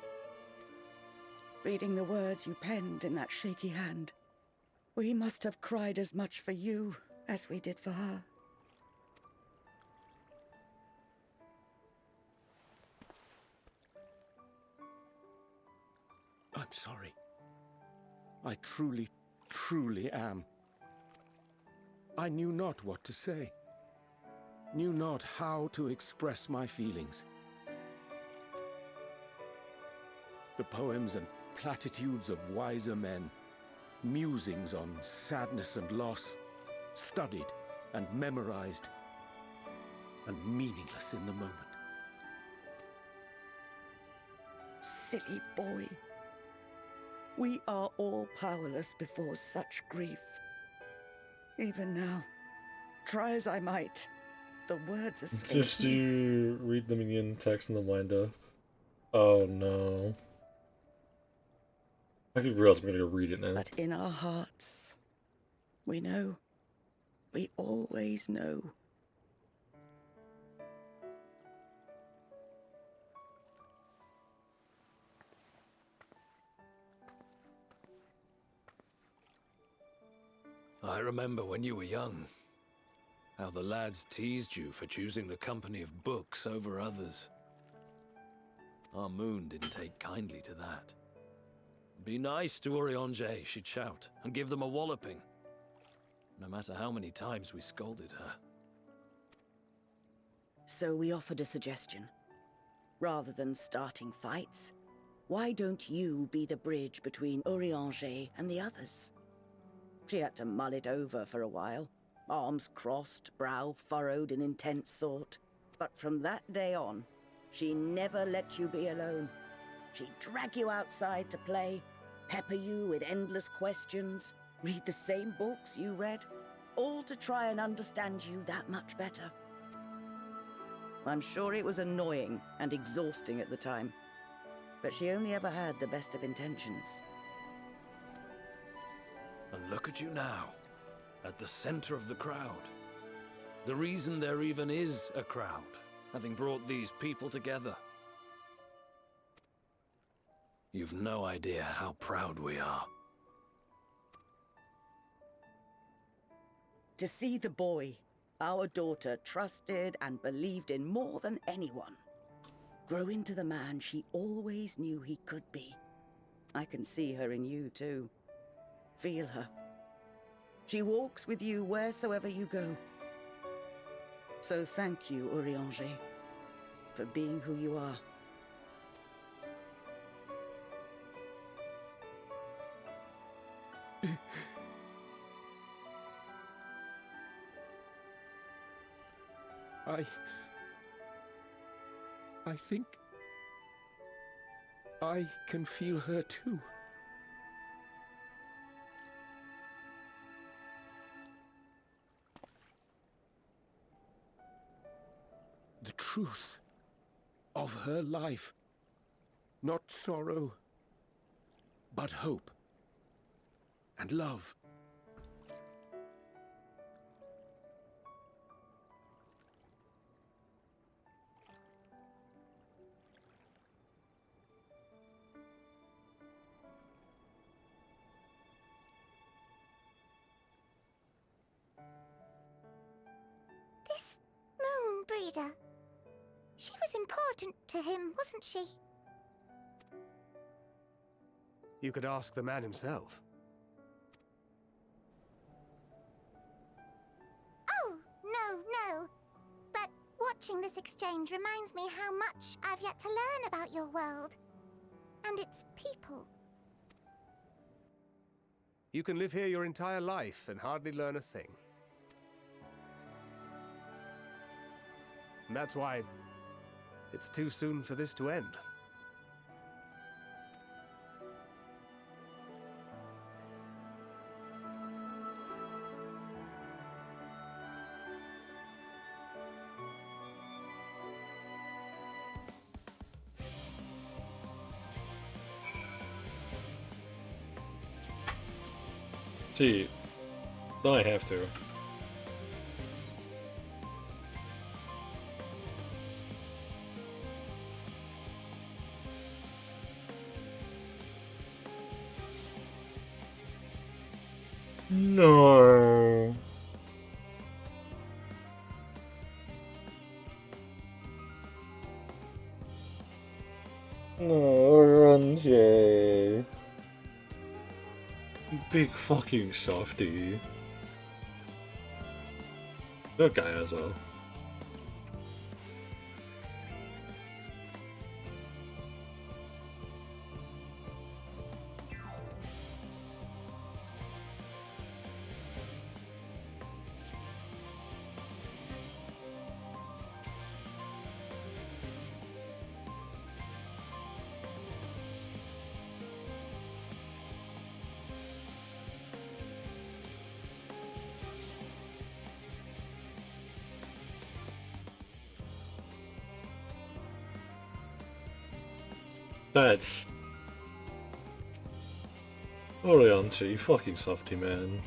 Reading the words you penned in that shaky hand, we must have cried as much for you as we did for her. I'm sorry. I truly, truly am. I knew not what to say. Knew not how to express my feelings. The poems and platitudes of wiser men, musings on sadness and loss, studied and memorized, and meaningless in the moment. Silly boy. We are all powerless before such grief. Even now, try as I might, the words escape Just me. you read them again, text and then wind up. Oh no. I didn't realize I'm gonna go read it now. But in our hearts, we know. We always know. I remember when you were young, how the lads teased you for choosing the company of books over others. Our moon didn't take kindly to that. Be nice to Urianger, she'd shout, and give them a walloping. No matter how many times we scolded her. So we offered a suggestion. Rather than starting fights, why don't you be the bridge between Urianger and the others? She had to mull it over for a while, arms crossed, brow furrowed in intense thought. But from that day on, she never let you be alone. She'd drag you outside to play, pepper you with endless questions, read the same books you read, all to try and understand you that much better. I'm sure it was annoying and exhausting at the time, but she only ever had the best of intentions. And look at you now, at the center of the crowd. The reason there even is a crowd, having brought these people together. You've no idea how proud we are. To see the boy, our daughter, trusted and believed in more than anyone, grow into the man she always knew he could be. I can see her in you too. Feel her. She walks with you wheresoever you go. So thank you, Urianger, for being who you are. I think I can feel her too. The truth of her life. Not sorrow, but hope and love. This moon breeder. She was important to him, wasn't she? You could ask the man himself. Oh, no. But watching this exchange reminds me how much I've yet to learn about your world. And its people. You can live here your entire life and hardly learn a thing. And that's why it's too soon for this to end. See, I have to. No. No, run, Jay. Big fucking softy. That guy as well. That's... Orianchi, you fucking softy, man.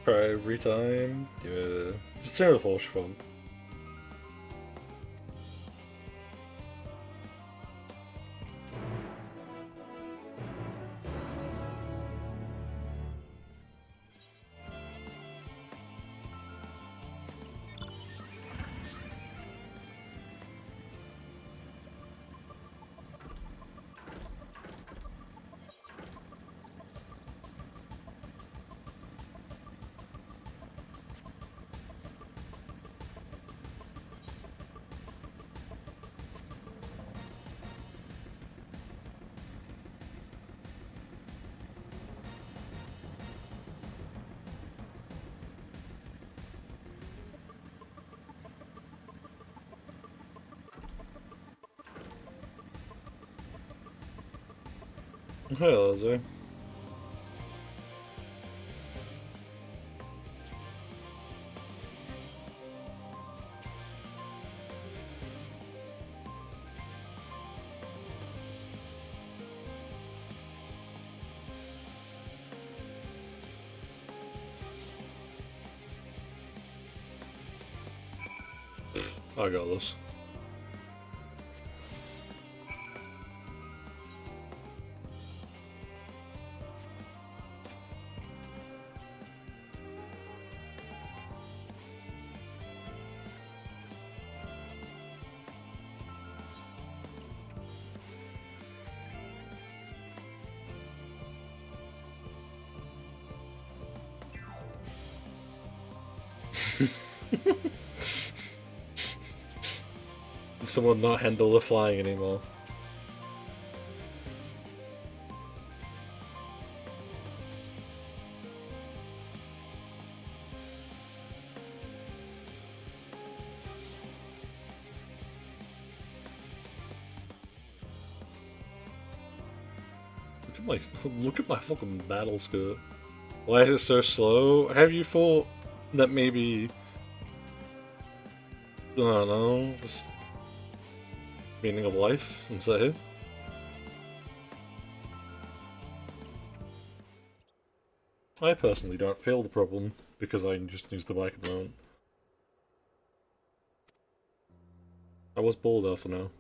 Try every time. Yeah. Just stare at Horse fun. Hey, Lizzie. I got this. Did someone not handle the flying anymore? Look at my fucking battle skirt. Why is it so slow? Have you thought that maybe, I don't know, just meaning of life inside here? I personally don't feel the problem because I just use the bike at the moment. I was bold after now.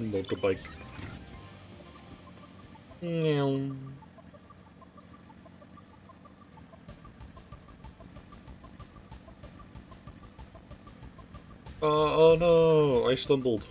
Motorbike. Meow. Oh no, I stumbled.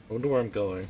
I wonder where I'm going.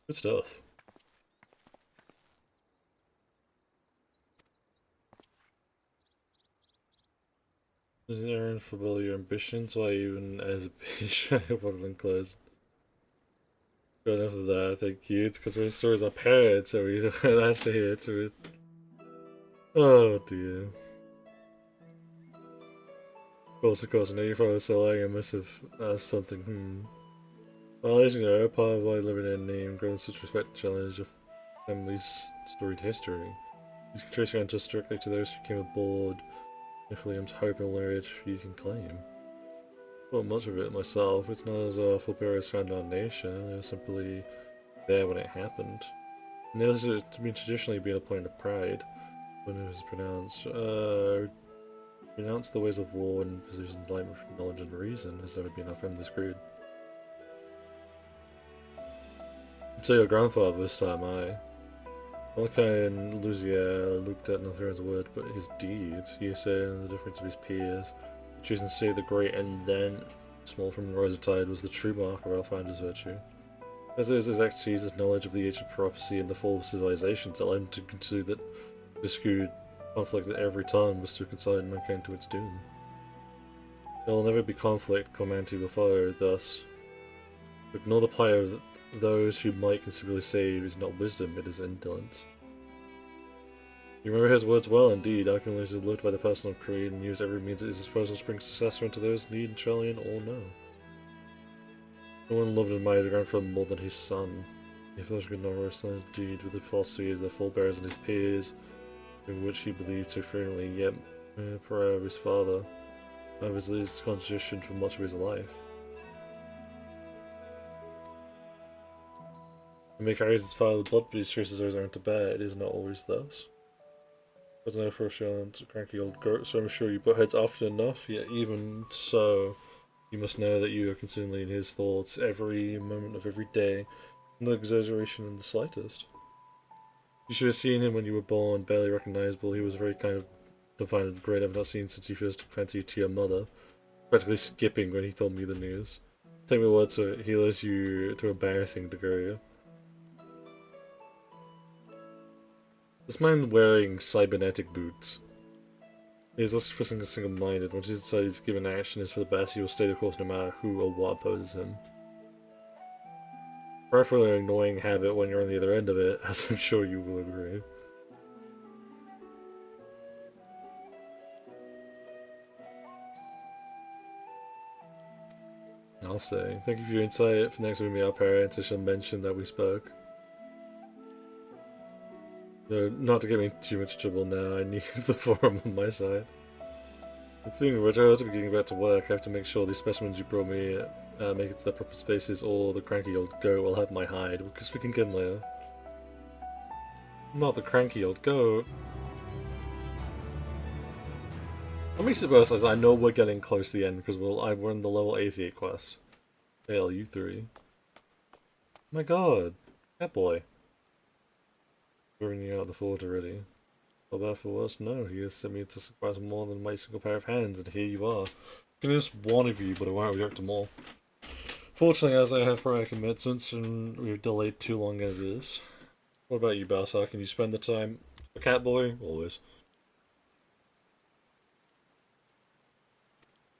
Good stuff. Is there an fulfill your ambitions? Why even as a bitch bottling clothes? Good enough of that, thank you. It's because my stories are paired, so we don't have to hear to it. Oh dear. Of course, I know you found so long I must have asked something, Well, as you know, part of why living in a name grows such respect and challenge of family's storied history. You can trace your ancestors directly to those who came aboard Nephilim's hope and lineage you can claim. Not much of it myself. It's not as our forebears found our nation. They were simply there when it happened. And it has traditionally been a point of pride when it was pronounced the ways of war and positions light with knowledge and reason has never been our family screwed. So your grandfather this time, Malachi and Luzier looked at Northern's word, but his deeds, he said, the difference of his peers, choosing to save the great and then small from the rise of tide was the true mark of our founder's virtue. As it is his expertise, his knowledge of the age of prophecy and the fall of civilizations allowed him to consider that the skewed conflict at every time was to consign mankind to its doom. There will never be conflict, calamity will follow, thus. To ignore the plight of those who might considerably save is not wisdom, it is indolence. You remember his words well, indeed. Alchemy is looked by the personal creed and used every means at his disposal to bring successor into those in need, Charlian or no. No one loved and admired grandfather more than his son. He first could not rest on his deed with the falsity of the forebears and his peers, in which he believed so frequently, yet prayer of his father, of his least constitution for much of his life. He may carry his father's blood, but his traces always aren't to bear. It is not always thus. But no for a cranky old goat, so I'm sure you butt heads often enough, yet even so, you must know that you are constantly in his thoughts every moment of every day, no exaggeration in the slightest. You should have seen him when you were born, barely recognizable. He was very kind of confined and great. I've not seen since he first took fancy to your mother. Practically skipping when he told me the news. Take my word, sir, he loves you to embarrassing degree. This man wearing cybernetic boots. He's also for something single-minded. Once he's decided his given action is for the best, he will stay the course no matter who or what opposes him. Preferably an annoying habit when you're on the other end of it, as I'm sure you will agree. I'll say. Thank you for your insight. For next time we meet our parents, I shall mention that we spoke. No, not to get me too much trouble now, I need the forum on my side. Speaking of which, I ought to be getting back to work. I have to make sure these specimens you brought me make it to their proper spaces, or the cranky old goat will have my hide. We'll speak again later. Not the cranky old goat. What makes it worse is I know we're getting close to the end because we're in the level 88 quest. Hail, you three. My god. That boy. Throwing you out of the fort already. For better for worse, no. He has sent me to surprise more than my single pair of hands, and here you are. I can just one of you, but I won't react to more. Fortunately, as I have prior commitments, and we've delayed too long as is. What about you, Balsar? Can you spend the time? A cat boy? Always.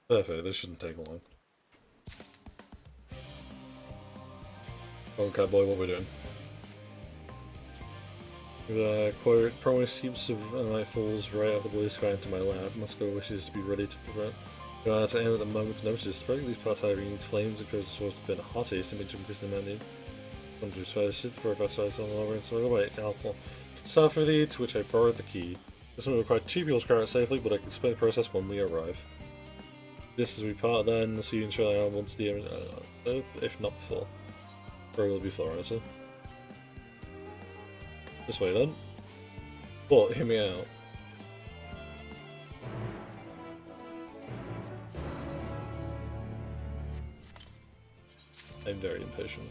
Perfect, this shouldn't take long. Oh, cat boy, what are we doing? Quote, promise heaps of night falls right out of the blue sky into my lap. Moscow wishes to be ready to prevent to end at the moment's notice. Breaking these parts however needs flames and goes towards the bit hottest to make to increase the demanding. One to first for FFXIV on the over and so away alcohol. South of the to which I borrowed the key. This will require 2 people to carry it safely, but I can explain the process when we arrive. This is we part then, see you in Sri Lanka once the if not before. Probably will be before, honestly. This way then. But hear me out. I'm very impatient.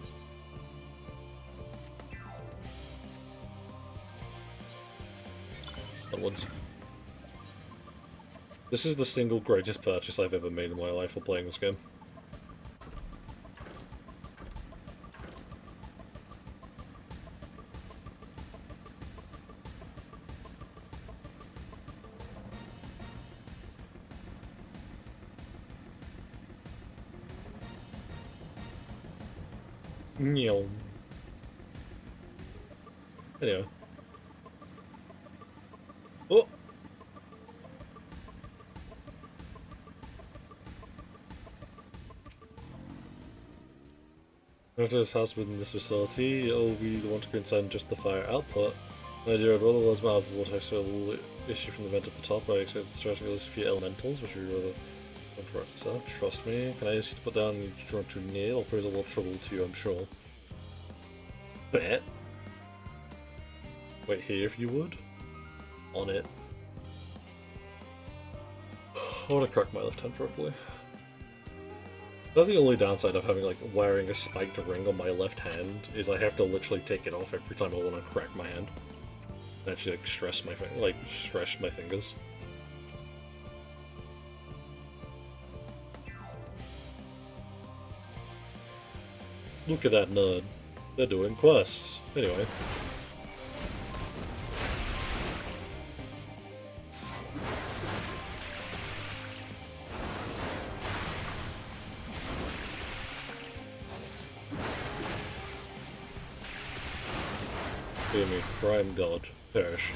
Onwards. This is the single greatest purchase I've ever made in my life for playing this game. Anyway. Oh! After this house within this facility, it'll be the one to go inside and just the fire output. My dear brother was my vortex will issue from the vent at the top. I expect to stretch at least a few elementals, which we rather so. Trust me. Can I ask you to put down the drone too near? It'll pose a little trouble to you, I'm sure. Bet. Wait here if you would. On it. I want to crack my left hand properly. That's the only downside of having like wearing a spiked ring on my left hand is I have to literally take it off every time I want to crack my hand. Actually, like stress my fingers. Look at that nerd. They're doing quests. Anyway. Hear me, crime god. Perish.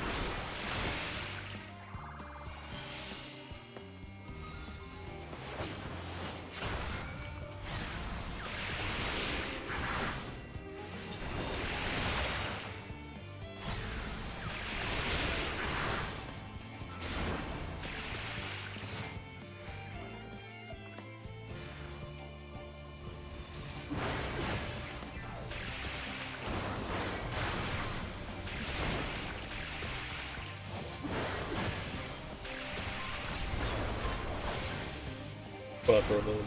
For a moment.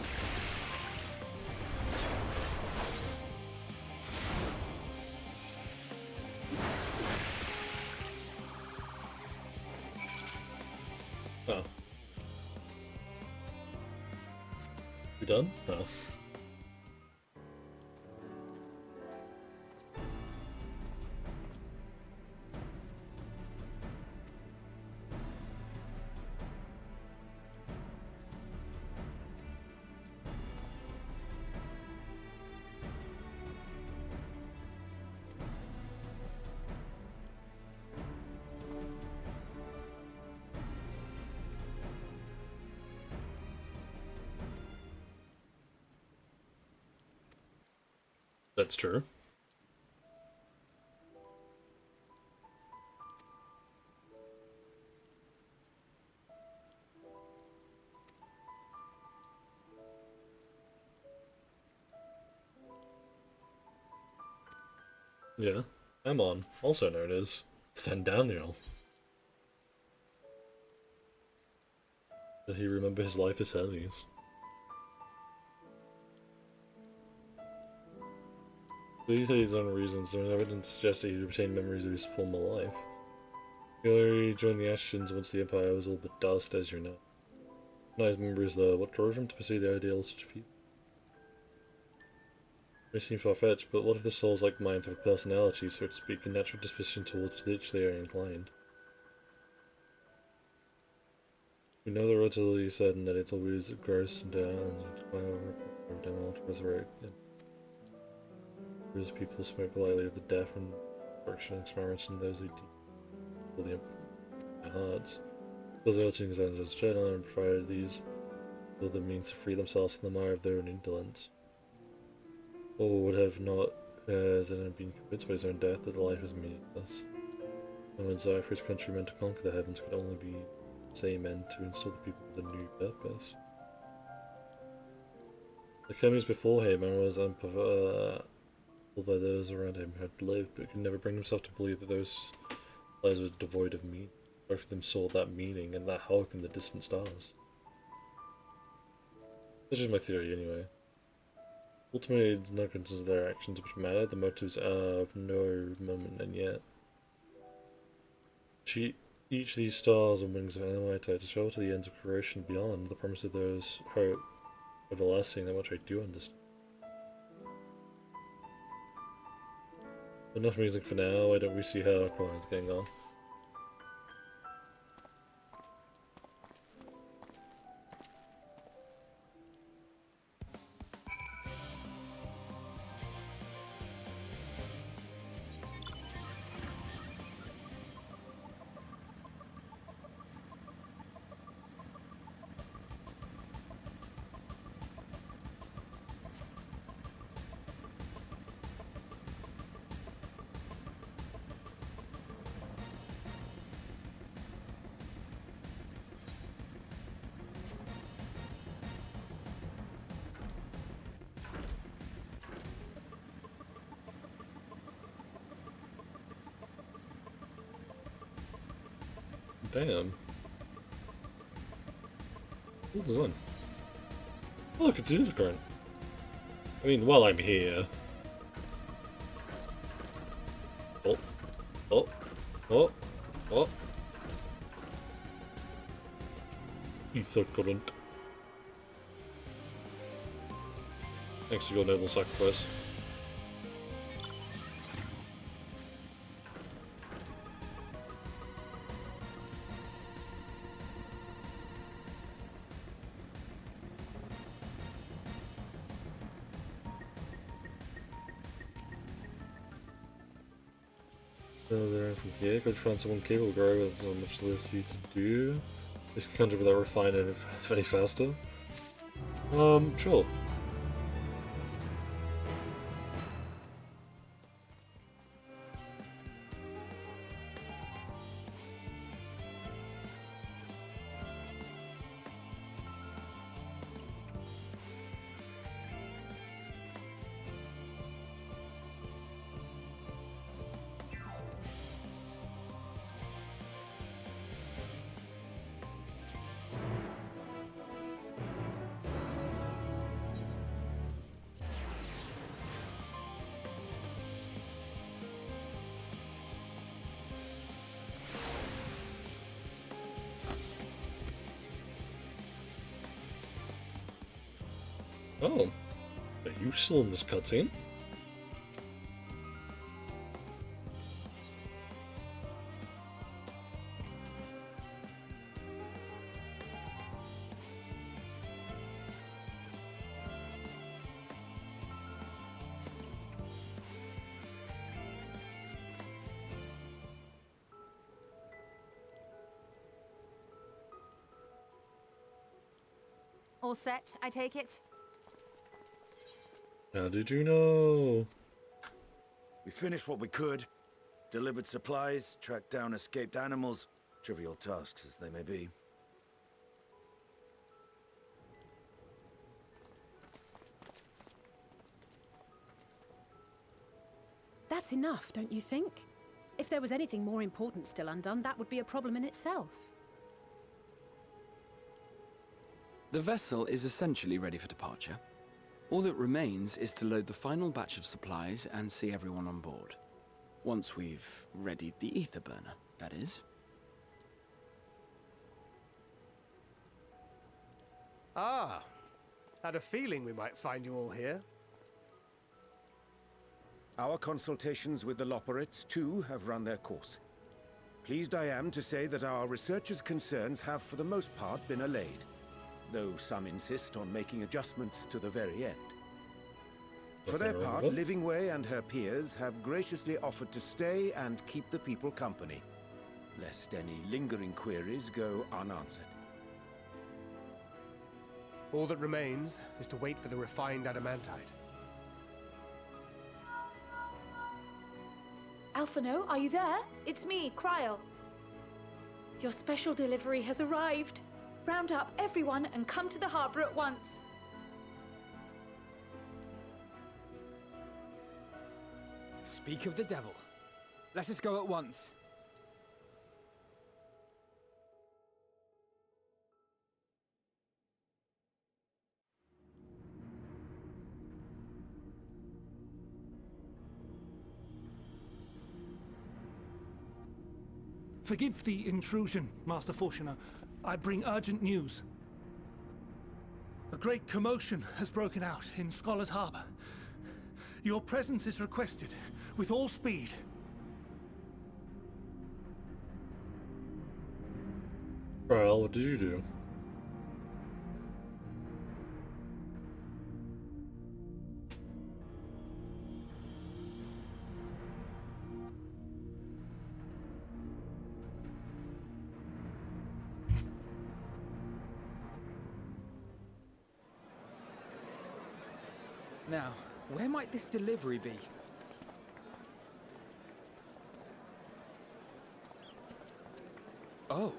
We done? No. That's true. Yeah, Amon, also known as Thandaniel. Did he remember his life as Hermes? These are his own reasons. There is evidence suggesting he retained memories of his former life. He only joined the Ashians once the Empire was all but dust, as you know. Not his memories, though. What drove him to pursue the ideal of such people? It may seem far-fetched, but what if the souls like minds have a personality, so to speak, a natural disposition towards which they are inclined? We know the relatively certain that it's always gross and down and to resurrect them. Those people smoke lightly of the death and destruction experiments and those who deep in their hearts. Those urging examples journal and provided these for the means to free themselves from the mire of their own indolence. Or would have not has anyone been convinced by his own death that life is meaningless. And when desire for his countrymen to conquer the heavens could only be the same end to install the people with a new purpose. The Hermes before him and was by those around him had lived, but could never bring himself to believe that those lives were devoid of meaning. Both of them saw that meaning and that hope in the distant stars. This is my theory, anyway. Ultimately, it's no concern of their actions which matter, the motives are of no moment and yet. Each of these stars and wings of Animite to show to the ends of creation beyond the promise of those hope everlasting, that much I do understand. Enough music for now. Why don't we see how Aqualine's getting on? Damn. Cool design. Oh, look, it's a unicorn. I mean, while I'm here. Oh. Oh. Oh. Oh. Ether current. Thanks to your noble sacrifice. From here, go find someone capable of growing, there's not much left for you to do. This can conjure without refining it any faster. Sure. Oh, are you still in this cutscene? All set, I take it? How did you know? We finished what we could. Delivered supplies, tracked down escaped animals. Trivial tasks as they may be. That's enough, don't you think? If there was anything more important still undone, that would be a problem in itself. The vessel is essentially ready for departure. All that remains is to load the final batch of supplies and see everyone on board. Once we've readied the ether burner, that is. Ah, had a feeling we might find you all here. Our consultations with the Loperites, too, have run their course. Pleased I am to say that our researchers' concerns have, for the most part, been allayed, though some insist on making adjustments to the very end. For their part, Livingway and her peers have graciously offered to stay and keep the people company, lest any lingering queries go unanswered. All that remains is to wait for the refined adamantite. Alphino, are you there? It's me, Cryle. Your special delivery has arrived. Round up everyone and come to the harbor at once. Speak of the devil. Let us go at once. Forgive the intrusion, Master Fortuner. I bring urgent news. A great commotion has broken out in Scholar's Harbor. Your presence is requested, with all speed. Well, what did you do? Now, where might this delivery be? Oh.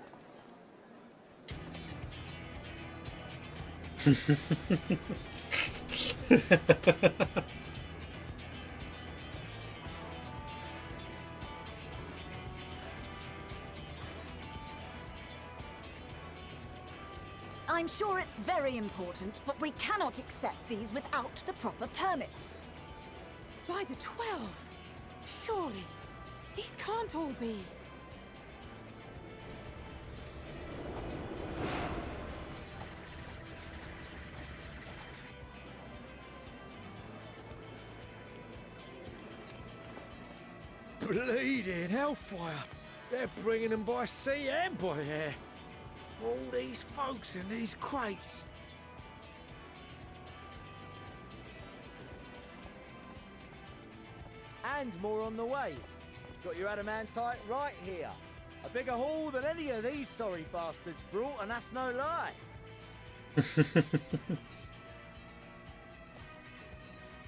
I'm sure it's very important, but we cannot accept these without the proper permits. By the 12! Surely, these can't all be. Bleeding hellfire! They're bringing them by sea and by air. All these folks in these crates. And more on the way. Got your adamantite right here. A bigger haul than any of these sorry bastards brought, and that's no lie.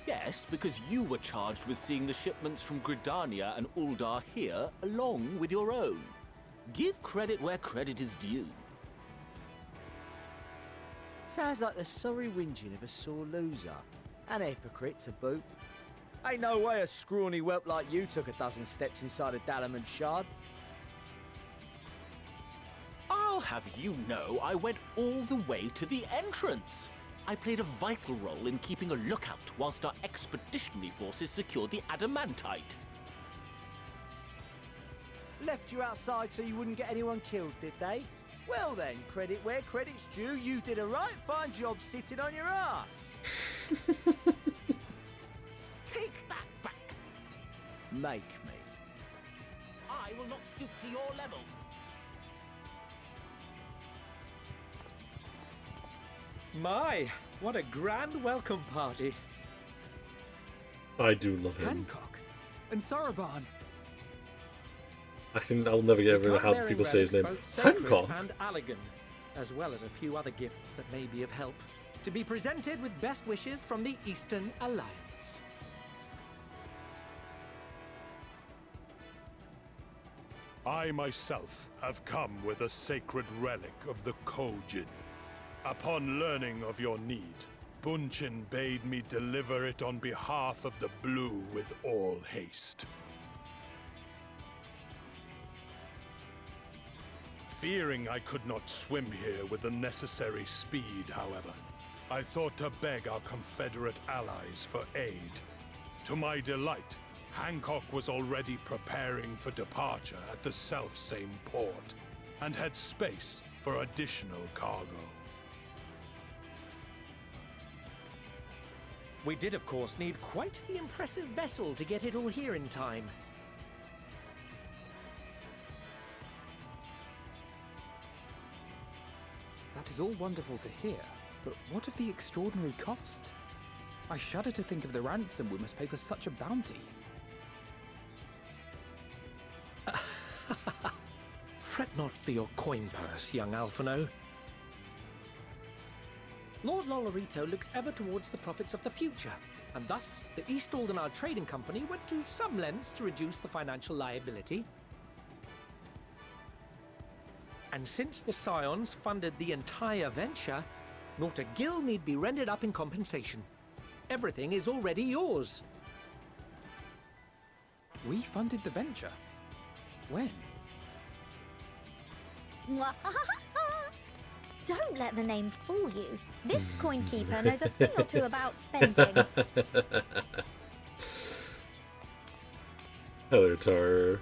Yes, because you were charged with seeing the shipments from Gridania and Uldar here, along with your own. Give credit where credit is due. Sounds like the sorry whinging of a sore loser. An hypocrite to boot. Ain't no way a scrawny whelp like you took a dozen steps inside a Dalamud shard. I'll have you know I went all the way to the entrance. I played a vital role in keeping a lookout whilst our expeditionary forces secured the adamantite. Left you outside so you wouldn't get anyone killed, did they? Well then, credit where credit's due, you did a right fine job sitting on your ass. Take that back. Make me. I will not stoop to your level. My, what a grand welcome party. I do love him. Hancock and Saraban. I'll never get over how Cloud-bearing people say his name. relics, both sacred Hancock. and elegant, as well as a few other gifts that may be of help, to be presented with best wishes from the Eastern Alliance. I myself have come with a sacred relic of the Kojin. Upon learning of your need, Bunchin bade me deliver it on behalf of the Blue with all haste. Fearing I could not swim here with the necessary speed, however, I thought to beg our Confederate allies for aid. To my delight, Hancock was already preparing for departure at the self-same port, and had space for additional cargo. We did, of course, need quite the impressive vessel to get it all here in time. That is all wonderful to hear, but what of the extraordinary cost? I shudder to think of the ransom we must pay for such a bounty. Fret not for your coin purse, young Alphino. Lord Lolorito looks ever towards the profits of the future, and thus the East Aldenard Trading Company went to some lengths to reduce the financial liability. And since the Scions funded the entire venture, not a gill need be rendered up in compensation. Everything is already yours. We funded the venture? When? Don't let the name fool you. This coin keeper knows a thing or two about spending. Hello, Tar.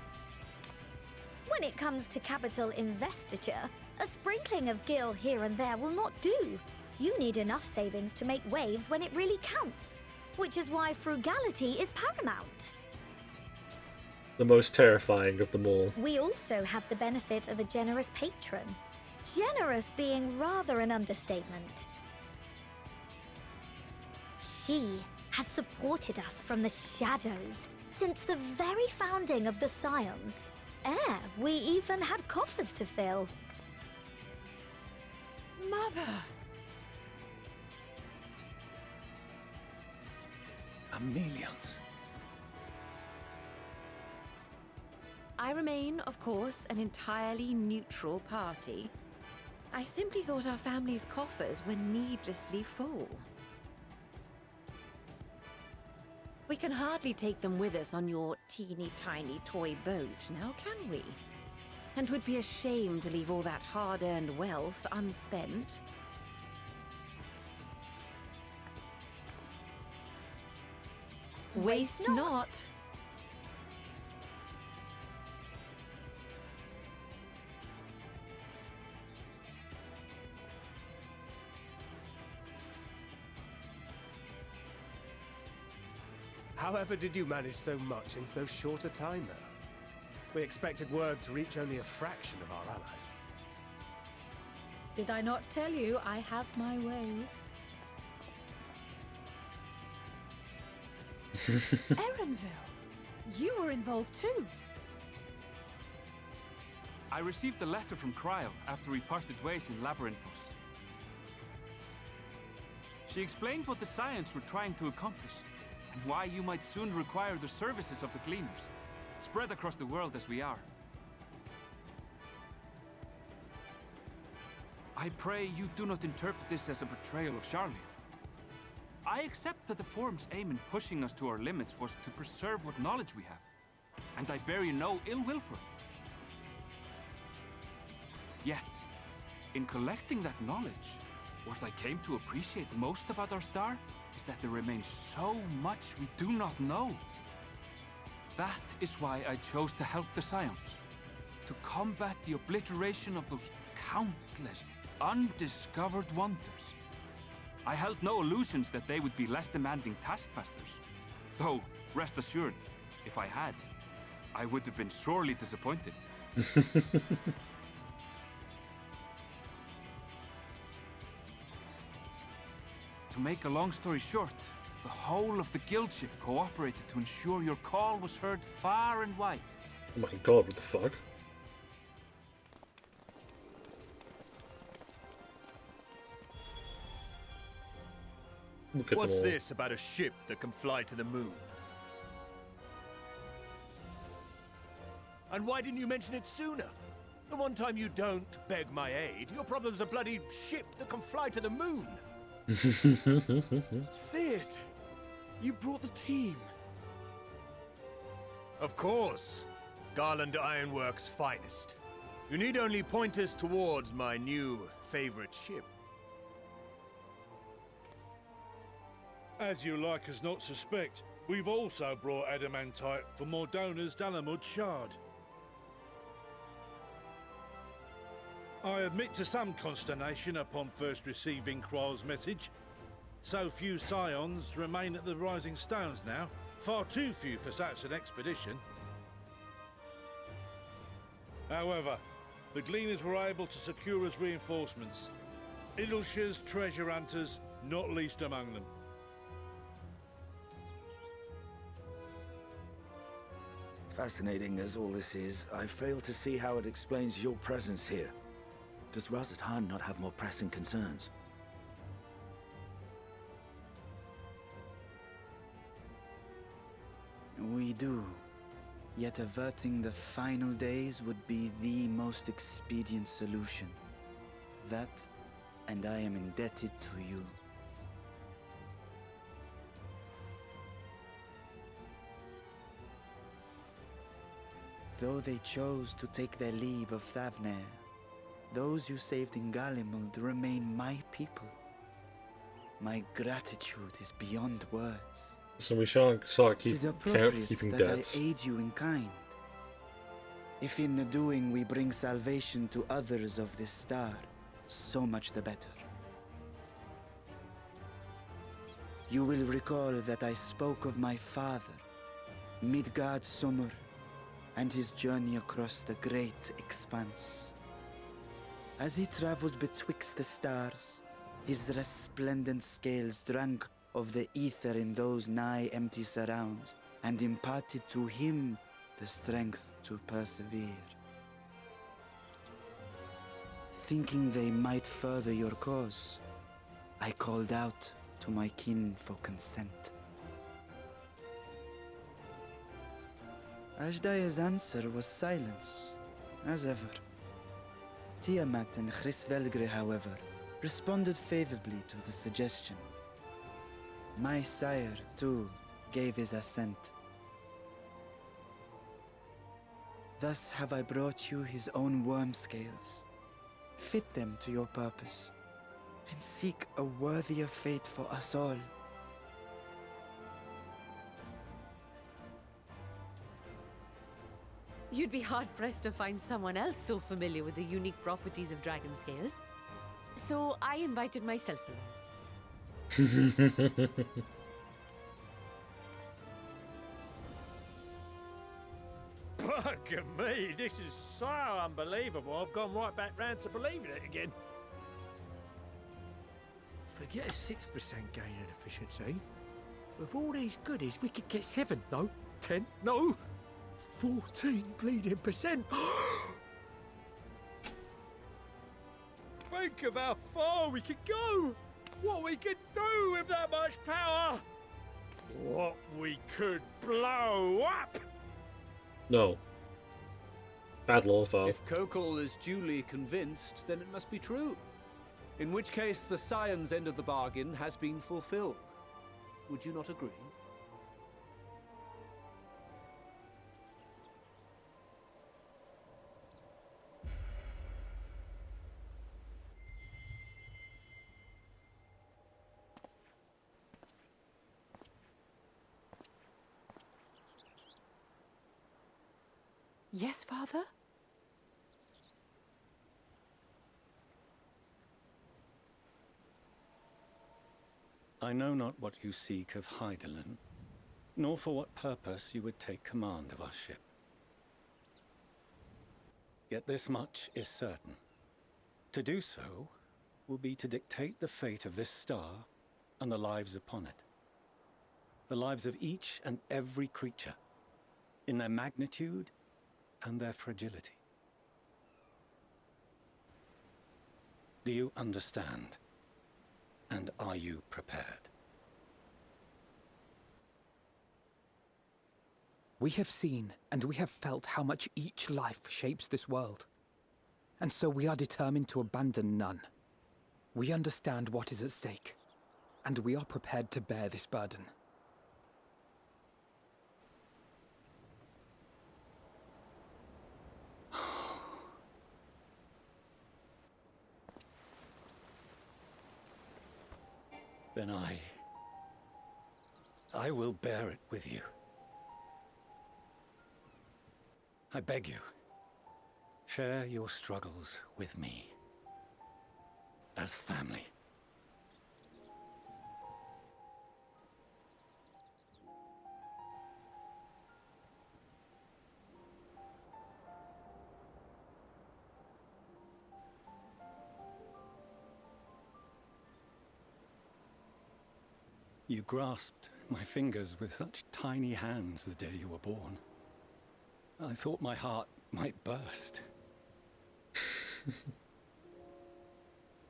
When it comes to capital investiture, a sprinkling of gil here and there will not do. You need enough savings to make waves when it really counts, which is why frugality is paramount. The most terrifying of them all. We also have the benefit of a generous patron. Generous being rather an understatement. She has supported us from the shadows since the very founding of the Scions. We even had coffers to fill. Mother! Ameliance. I remain, of course, an entirely neutral party. I simply thought our family's coffers were needlessly full. We can hardly take them with us on your teeny-tiny toy boat, now can we? And 'twould be a shame to leave all that hard-earned wealth unspent. Waste not. However did you manage so much in so short a time, though? We expected word to reach only a fraction of our allies. Did I not tell you I have my ways? Erenville, you were involved too. I received a letter from Cryo after we parted ways in Labyrinthos. She explained what the Scions were trying to accomplish, and why you might soon require the services of the Gleaners, spread across the world as we are. I pray you do not interpret this as a betrayal of Charlie. I accept that the Forum's aim in pushing us to our limits was to preserve what knowledge we have, and I bear you no ill will for it. Yet, in collecting that knowledge, what I came to appreciate most about our star is that there remains so much we do not know. That is why I chose to help the Scions, to combat the obliteration of those countless undiscovered wonders. I held no illusions that they would be less demanding taskmasters. Though, rest assured, if I had, I would have been sorely disappointed. To make a long story short, the whole of the guild ship cooperated to ensure your call was heard far and wide. Oh my god, what the fuck? What's this about a ship that can fly to the moon? And why didn't you mention it sooner? The one time you don't beg my aid, your problem's a bloody ship that can fly to the moon. See it? You brought the team. Of course. Garland Ironworks' finest. You need only point us towards my new favorite ship. As you like us not suspect, we've also brought adamantite for Mordona's Dalamud Shard. I admit to some consternation upon first receiving Kryl's message. So few scions remain at the Rising Stones now. Far too few for such an expedition. However, the Gleaners were able to secure us reinforcements. Idleshire's treasure hunters, not least among them. Fascinating as all this is, I fail to see how it explains your presence here. Does Razat Khan not have more pressing concerns? We do. Yet averting the final days would be the most expedient solution. That, and I am indebted to you. Though they chose to take their leave of Thavnair, those you saved in Galimund remain my people. My gratitude is beyond words. So we shan't start Tis keeping appropriate that debts. I aid you in kind. If in the doing we bring salvation to others of this star, so much the better. You will recall that I spoke of my father, Midgard Summer, and his journey across the great expanse. As he traveled betwixt the stars, his resplendent scales drank of the ether in those nigh empty surrounds, and imparted to him the strength to persevere. Thinking they might further your cause, I called out to my kin for consent. Ajdaya's answer was silence, as ever. Tiamat and Chris-Velgre, however, responded favorably to the suggestion. My sire, too, gave his assent. Thus have I brought you his own worm scales. Fit them to your purpose, and seek a worthier fate for us all. You'd be hard-pressed to find someone else so familiar with the unique properties of dragon scales. So I invited myself along. Bugger me, this is so unbelievable. I've gone right back round to believing it again. Forget a 6% gain in efficiency. With all these goodies, we could get 7, no, 10, no, 14 bleeding percent. Think of how far we could go. What we could do with that much power. What we could blow up. No. Bad law, Father. If Kokol is duly convinced, then it must be true. In which case, the Scion's end of the bargain has been fulfilled. Would you not agree? Yes, Father? I know not what you seek of Hydaelyn, nor for what purpose you would take command of our ship. Yet this much is certain. To do so will be to dictate the fate of this star and the lives upon it. The lives of each and every creature, in their magnitude and their fragility. Do you understand? And are you prepared? We have seen and we have felt how much each life shapes this world. And so we are determined to abandon none. We understand what is at stake, and we are prepared to bear this burden. Then I will bear it with you. I beg you, share your struggles with me. As family. You grasped my fingers with such tiny hands the day you were born. I thought my heart might burst.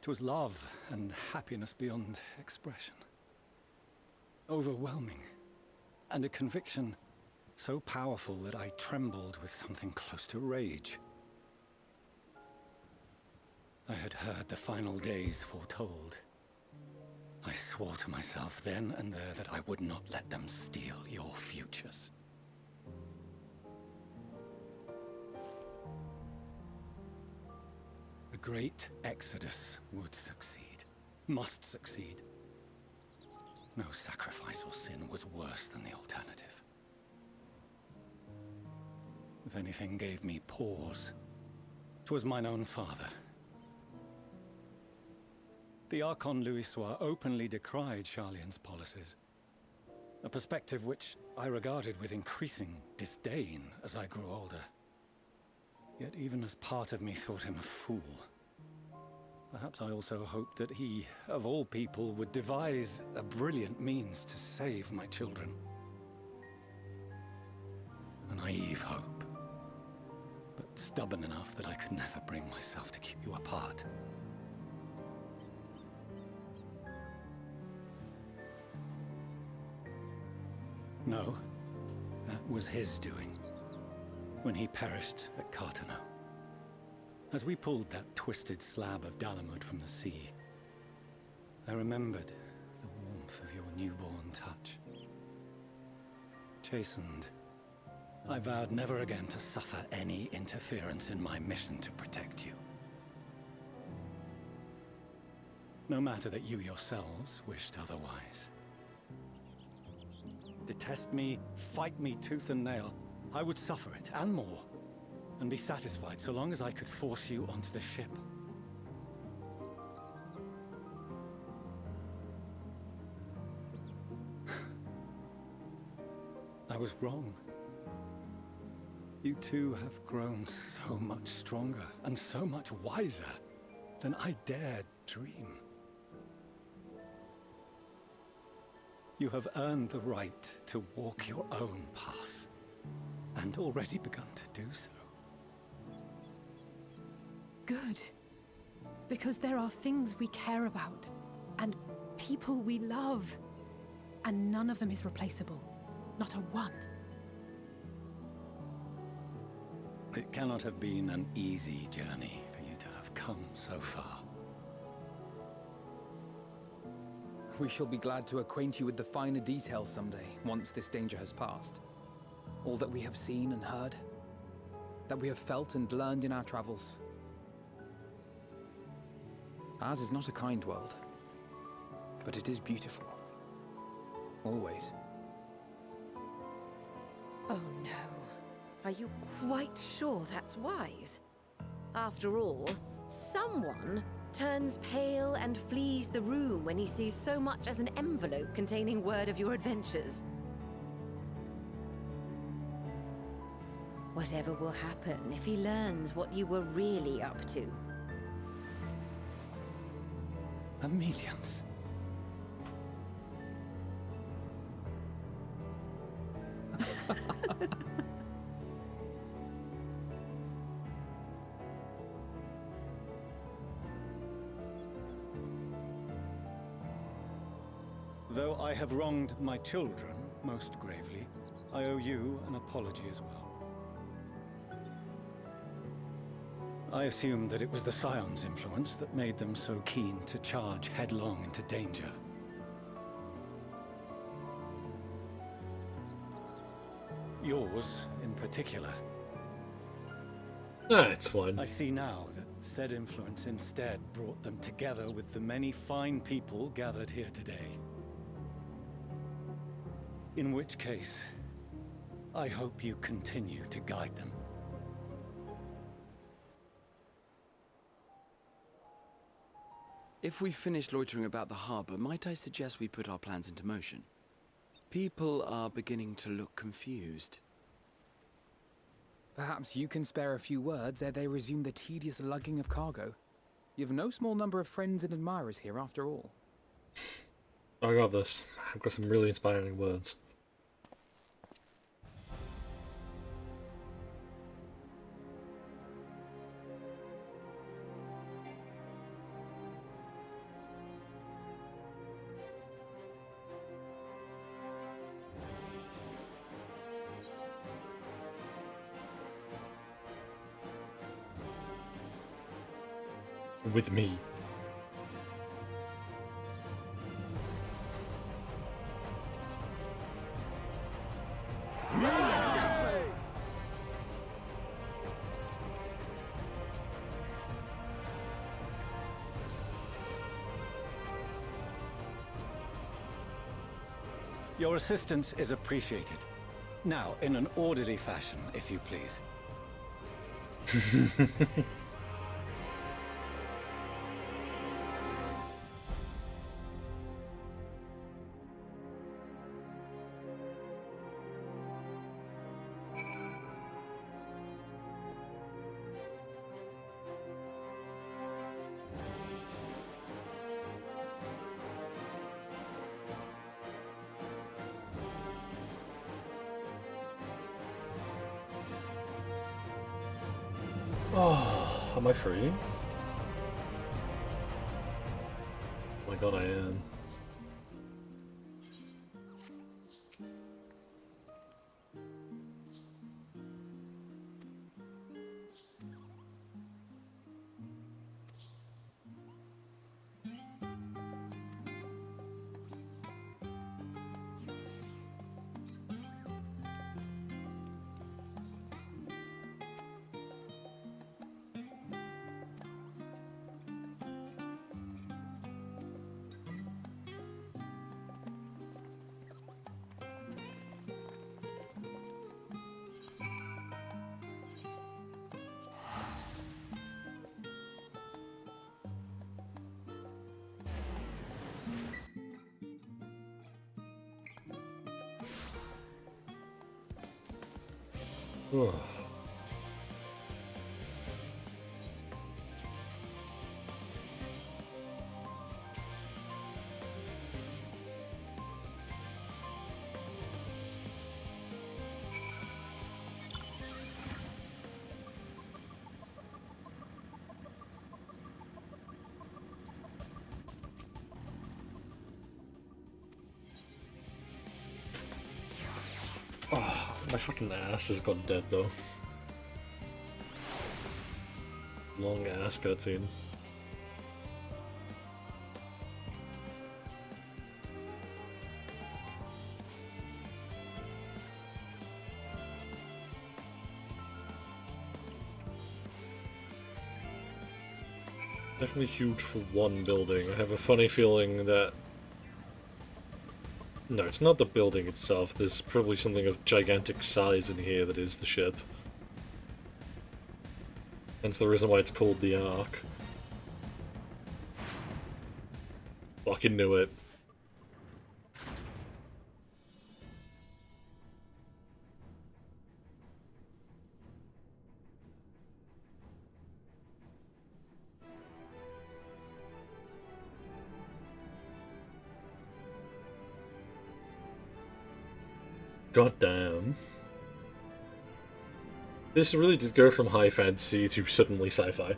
'Twas love and happiness beyond expression. Overwhelming, and a conviction so powerful that I trembled with something close to rage. I had heard the final days foretold. I swore to myself then and there that I would not let them steal your futures. The great exodus would succeed, must succeed. No sacrifice or sin was worse than the alternative. If anything gave me pause, 'twas mine own father. The Archon Louisoix openly decried Charlian's policies, a perspective which I regarded with increasing disdain as I grew older. Yet even as part of me thought him a fool. Perhaps I also hoped that he, of all people, would devise a brilliant means to save my children. A naive hope, but stubborn enough that I could never bring myself to keep you apart. No, that was his doing, when he perished at Carteneau. As we pulled that twisted slab of Dalamud from the sea, I remembered the warmth of your newborn touch. Chastened, I vowed never again to suffer any interference in my mission to protect you. No matter that you yourselves wished otherwise. Detest me, fight me tooth and nail, I would suffer it, and more, and be satisfied so long as I could force you onto the ship. I was wrong. You two have grown so much stronger and so much wiser than I dared dream. You have earned the right to walk your own path, and already begun to do so. Good. Because there are things we care about, and people we love, and none of them is replaceable. Not a one. It cannot have been an easy journey for you to have come so far. We shall be glad to acquaint you with the finer details someday, once this danger has passed. All that we have seen and heard, that we have felt and learned in our travels. Ours is not a kind world, but it is beautiful. Always. Oh no. Are you quite sure that's wise? After all, someone turns pale and flees the room when he sees so much as an envelope containing word of your adventures. Whatever will happen if he learns what you were really up to? Millions. Though I have wronged my children most gravely, I owe you an apology as well. I assumed that it was the Scion's influence that made them so keen to charge headlong into danger. Yours, in particular. It's fine. I see now that said influence instead brought them together with the many fine people gathered here today. In which case, I hope you continue to guide them. If we've finished loitering about the harbor, might I suggest we put our plans into motion? People are beginning to look confused. Perhaps you can spare a few words ere they resume the tedious lugging of cargo. You've no small number of friends and admirers here after all. I got this. I've got some really inspiring words. With me. Your assistance is appreciated. Now, in an orderly fashion, if you please. Oh, am I free? Oh my god, I am. Ugh. Oh, my fucking ass has gone dead though. Long ass cutscene. Definitely huge for one building. I have a funny feeling that... No, it's not the building itself. There's probably something of gigantic size in here that is the ship. Hence the reason why it's called the Ark. Fucking knew it. God damn. This really did go from high fantasy to suddenly sci-fi.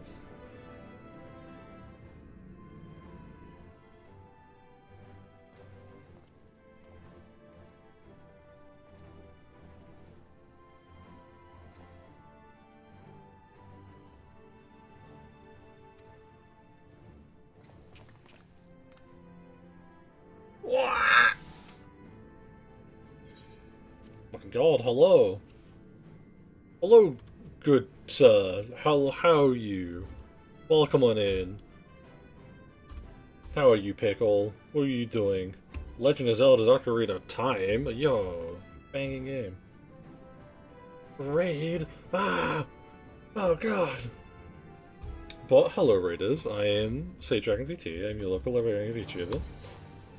My god, hello. Hello, good sir. How are you? Welcome on in. How are you, Pickle? What are you doing? Legend of Zelda Ocarina of Time? Yo, banging game. Raid? Ah! Oh god! But hello, Raiders. I am Sage Dragon VT. I'm your local librarian VTuber.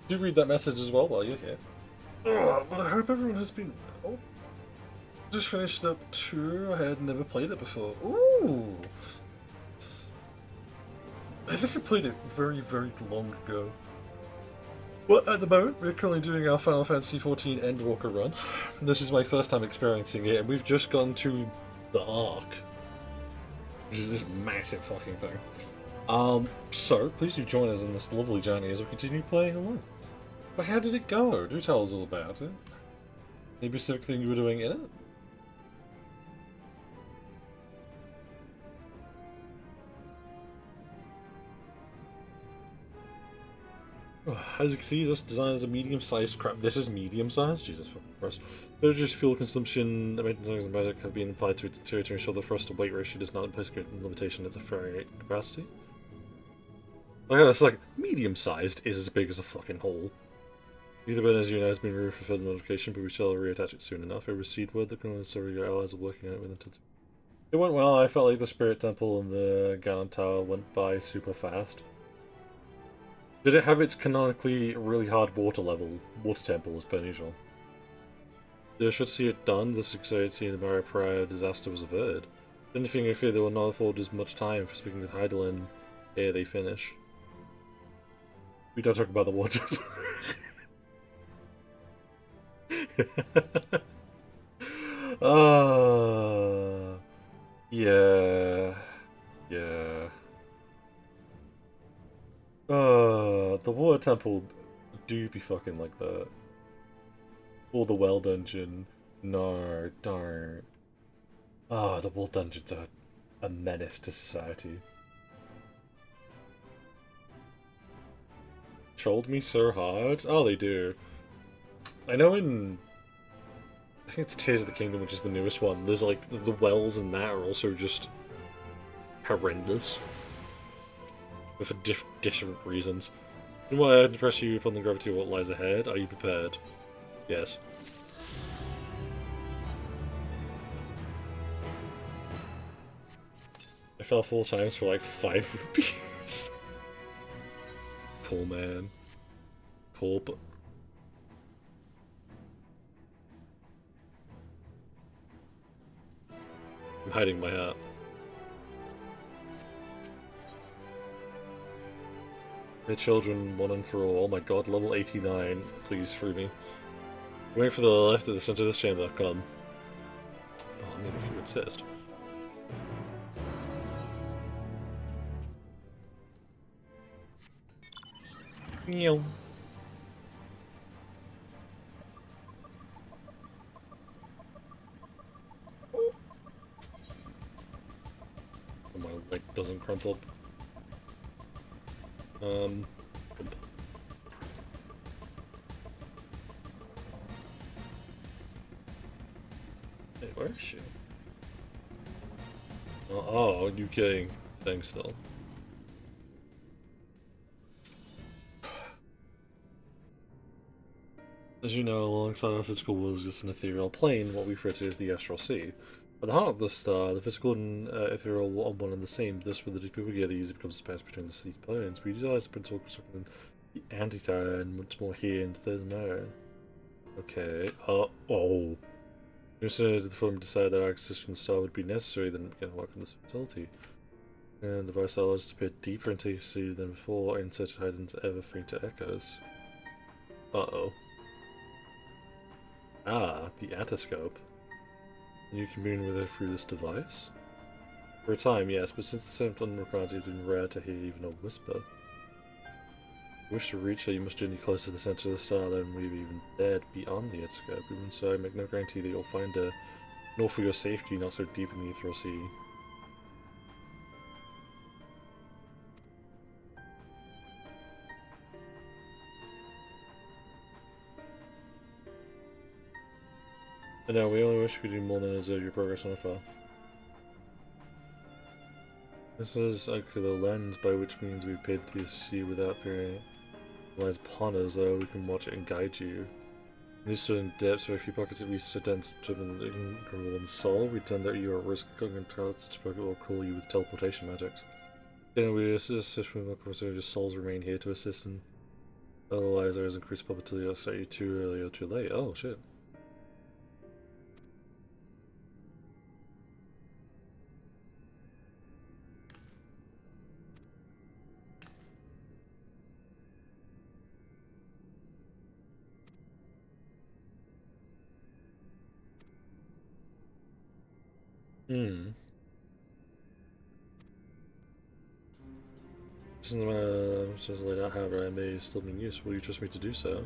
Do read that message as well while you're here. But I hope everyone has been well. Just finished up 2. I had never played it before. Ooh! I think I played it very, very long ago. But at the moment, we're currently doing our Final Fantasy XIV Endwalker run. This is my first time experiencing it, and we've just gone to the Ark. Which is this massive fucking thing. So, please do join us in this lovely journey as we continue playing along. But how did it go? Do tell us all about it. Any specific thing you were doing in it? As you can see, this design is a medium-sized crap. This is medium-sized? Jesus fucking Christ. Villagers' fuel consumption, maintenance and magic have been applied to its interior to ensure the thrust to weight ratio does not impose a limitation at the ferrying capacity. Like, it's like, medium-sized is as big as a fucking hole. Either bin as you know has been removed for further modification, but we shall reattach it soon enough. I received word that several of your allies are working on it with intensity. It went well. I felt like the Spirit Temple and the Ganon Tower went by super fast. Did it have its canonically really hard water temple as per usual? I should see it done. This anxiety in the Mario prior disaster was averted. The only thing I fear they will not afford as much time for speaking with Heidelin ere they finish. We don't talk about the water. Yeah. Yeah. The water temple do be fucking like that. Or the well dungeon. No, don't. The well dungeons are a menace to society. Trolled me so hard? Oh, they do. I know in... I think it's Tears of the Kingdom, which is the newest one. There's like, the wells in that are also just horrendous. But for different reasons. You want to impress you upon the gravity of what lies ahead? Are you prepared? Yes. I fell 4 times for like 5 rupees. Poor man. Poor but I'm hiding my hat. Hey children, one and for all. Oh my god, level 89. Please free me. Wait for the left at the center of this chamber. Come. Oh, I mean, if you insist. Meow. Oh, my leg doesn't crumple. Hey, where is she? Oh, you kidding? Thanks, though. As you know, alongside our physical world exists an ethereal plane, what we refer to as the Astral Sea. At the heart of the star, the physical and ethereal are one and the same. This, with the deeper we get, the easier it becomes to pass between the sea planes. We utilize the principle constructed in The anti-titan, much more here and there's more. Okay. Oh. No sooner did the firm decide that access from the star would be necessary than began work on this facility. And the device allowed us to peer deeper into the sea than before in search of Titan's ever fainter echoes. Uh-oh. Ah, the Attoscope. And you commune with her through this device? For a time, yes, but since the seventh underground, it had been rare to hear even a whisper. If you wish to reach her, you must journey closer to the center of the star than we've even dared beyond the Attoscope. Even so, I make no guarantee that you'll find her, nor for your safety, not so deep in the ethereal sea. I know, we only wish we could do more than observe your progress on afar. This is like the lens by which means we paid to see without peering. It lies upon us, though we can watch it and guide you. In these certain depths, where a few pockets that we so dense determined incredible and solve, we turn that you are at risk of going to such a pocket will call you with teleportation magics. Then we assist from the conversation, souls remain here to assist, and otherwise there is increased probability I'll set you too early or too late. Oh shit. Since just laid out, however, I may still be useful. You trust me to do so?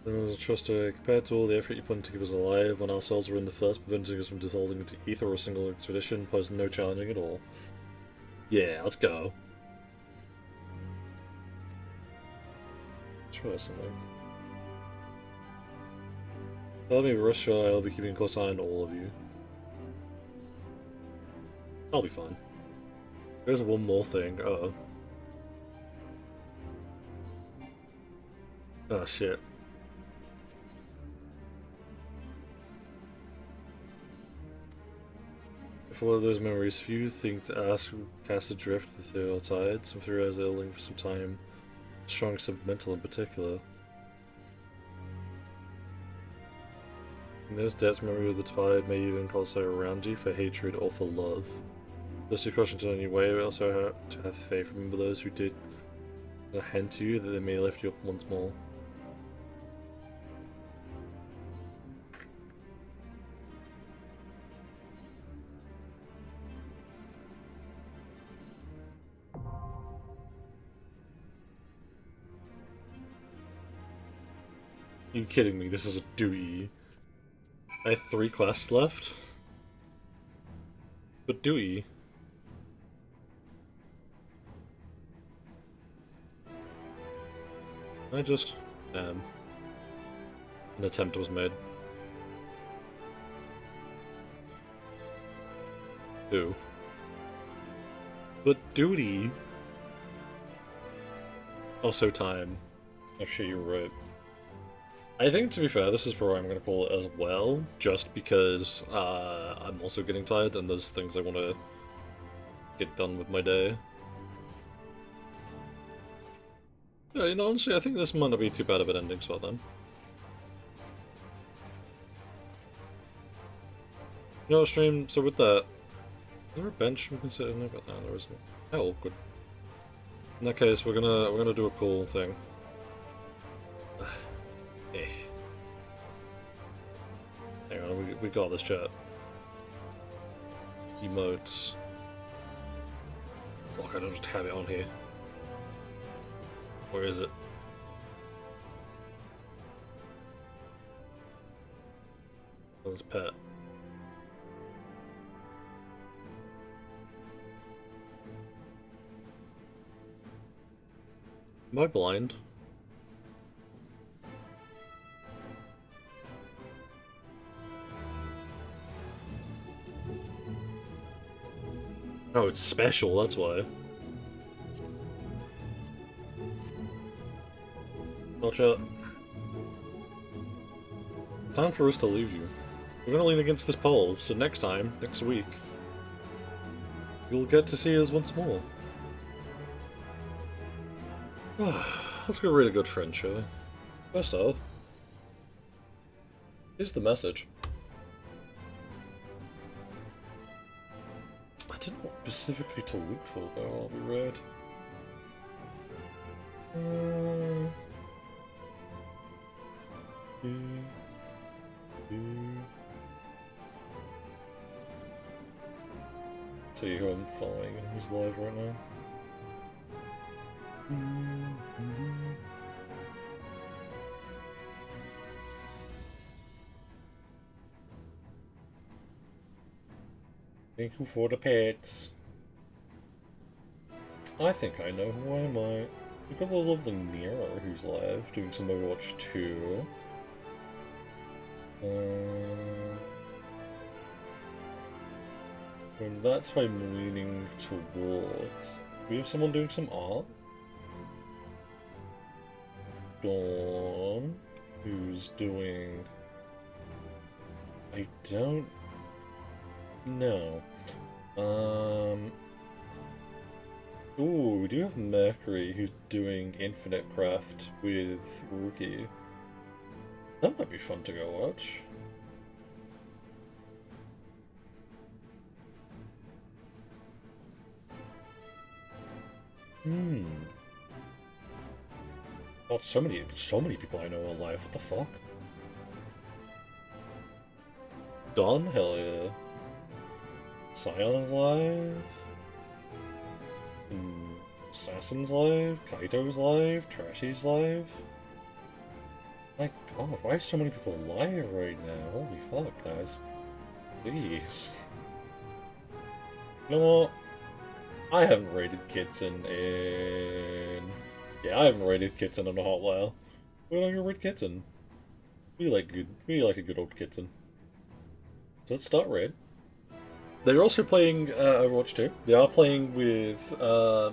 Then there's a trust compared to all the effort you put in to keep us alive when our souls were in the first, preventing us from dissolving into ether or a single expedition posed no challenging at all. Yeah, let's go. Try something. Tell me, rest sure I'll be keeping a close eye on all of you. I'll be fine. There's one more thing. Uh-oh. Oh shit. If one of those memories few think to ask cast adrift the ethereal tide, some theorize they'll linger for some time, strong sentimental in particular. In those depths, memory of the tide may even call sight around you for hatred or for love. Just a caution to any way, we also have to have faith. Remember those who did a hint to you that they may lift you up once more. You kidding me? This is a duty. I have 3 quests left? But duty? I just... an attempt was made. Who? But duty? Also time. Oh shit, you're right. I think, to be fair, this is probably what I'm going to call it as well, just because I'm also getting tired and there's things I want to get done with my day. Yeah, you know, honestly, I think this might not be too bad of an ending spot then. You know, stream, so with that, is there a bench we can sit in there? But no, there isn't. How awkward. In that case, we're gonna do a cool thing. Hang on, we got this, chat. Emotes. Fuck, I don't just have it on here. Where is it? Oh, it's pet. Am I blind? Oh, it's special, that's why. Well, chat. Time for us to leave you. We're gonna lean against this pole, so next time, next week, you'll get to see us once more. Let's go read a good friend, shall we? First off, here's the message. I don't know what specifically to look for, though, I'll be read. See who I'm following and who's live right now. Thank you for the pets. I think I know who I might. We've got the lovely Nero who's live, doing some Overwatch 2. And that's what I'm leaning towards. We have someone doing some art. Dawn, who's doing... I don't know. Ooh, we do have Mercury, who's doing Infinite Craft with Rookie. That might be fun to go watch. God, so many people I know are live. What the fuck? Dawn, hell yeah. Scion's live. Assassin's live. Kaito's live. Trashy's live. My god, why are so many people live right now? Holy fuck, guys. Jeez. You know what? I haven't raided Kitson in... Yeah, I haven't raided Kitson in a hot while. We're not gonna raid Kitson. We like a good old Kitson. So let's start raid. They're also playing Overwatch 2. They are playing with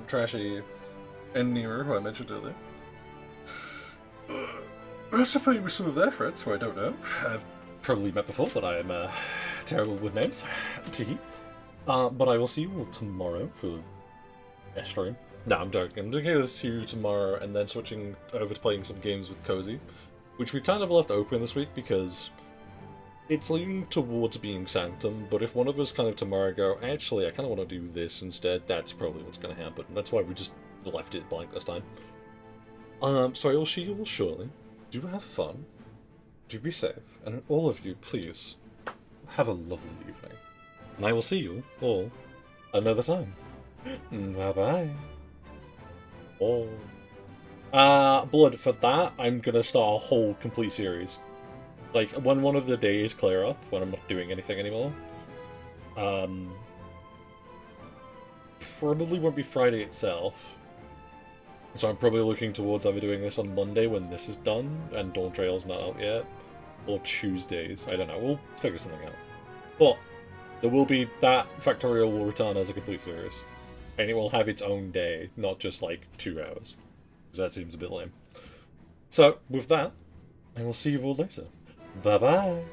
Trashy and Nero, who I mentioned earlier. They're also playing with some of their friends, who I don't know. I've probably met before, but I am terrible with names. Teehee. But I will see you all tomorrow for a stream. No, I'm joking. I'm doing this to you tomorrow and then switching over to playing some games with Cozy, which we kind of left open this week because it's leaning towards being Sanctum, but if one of us kind of tomorrow go, actually, I kind of want to do this instead, that's probably what's going to happen. That's why we just left it blank this time. So I will see you all shortly. Do have fun. Do be safe. And all of you, please, have a lovely evening. And I will see you all another time. Bye-bye. Oh. Blood, for that, I'm gonna start a whole complete series. Like, when one of the days clear up, when I'm not doing anything anymore. Probably won't be Friday itself. So I'm probably looking towards either doing this on Monday when this is done, and Dawn Trail's not out yet, or Tuesdays. I don't know, we'll figure something out. But there will be that Factorial will return as a complete series. And it will have its own day, not just like 2 hours. Because that seems a bit lame. So, with that, I will see you all later. Bye bye!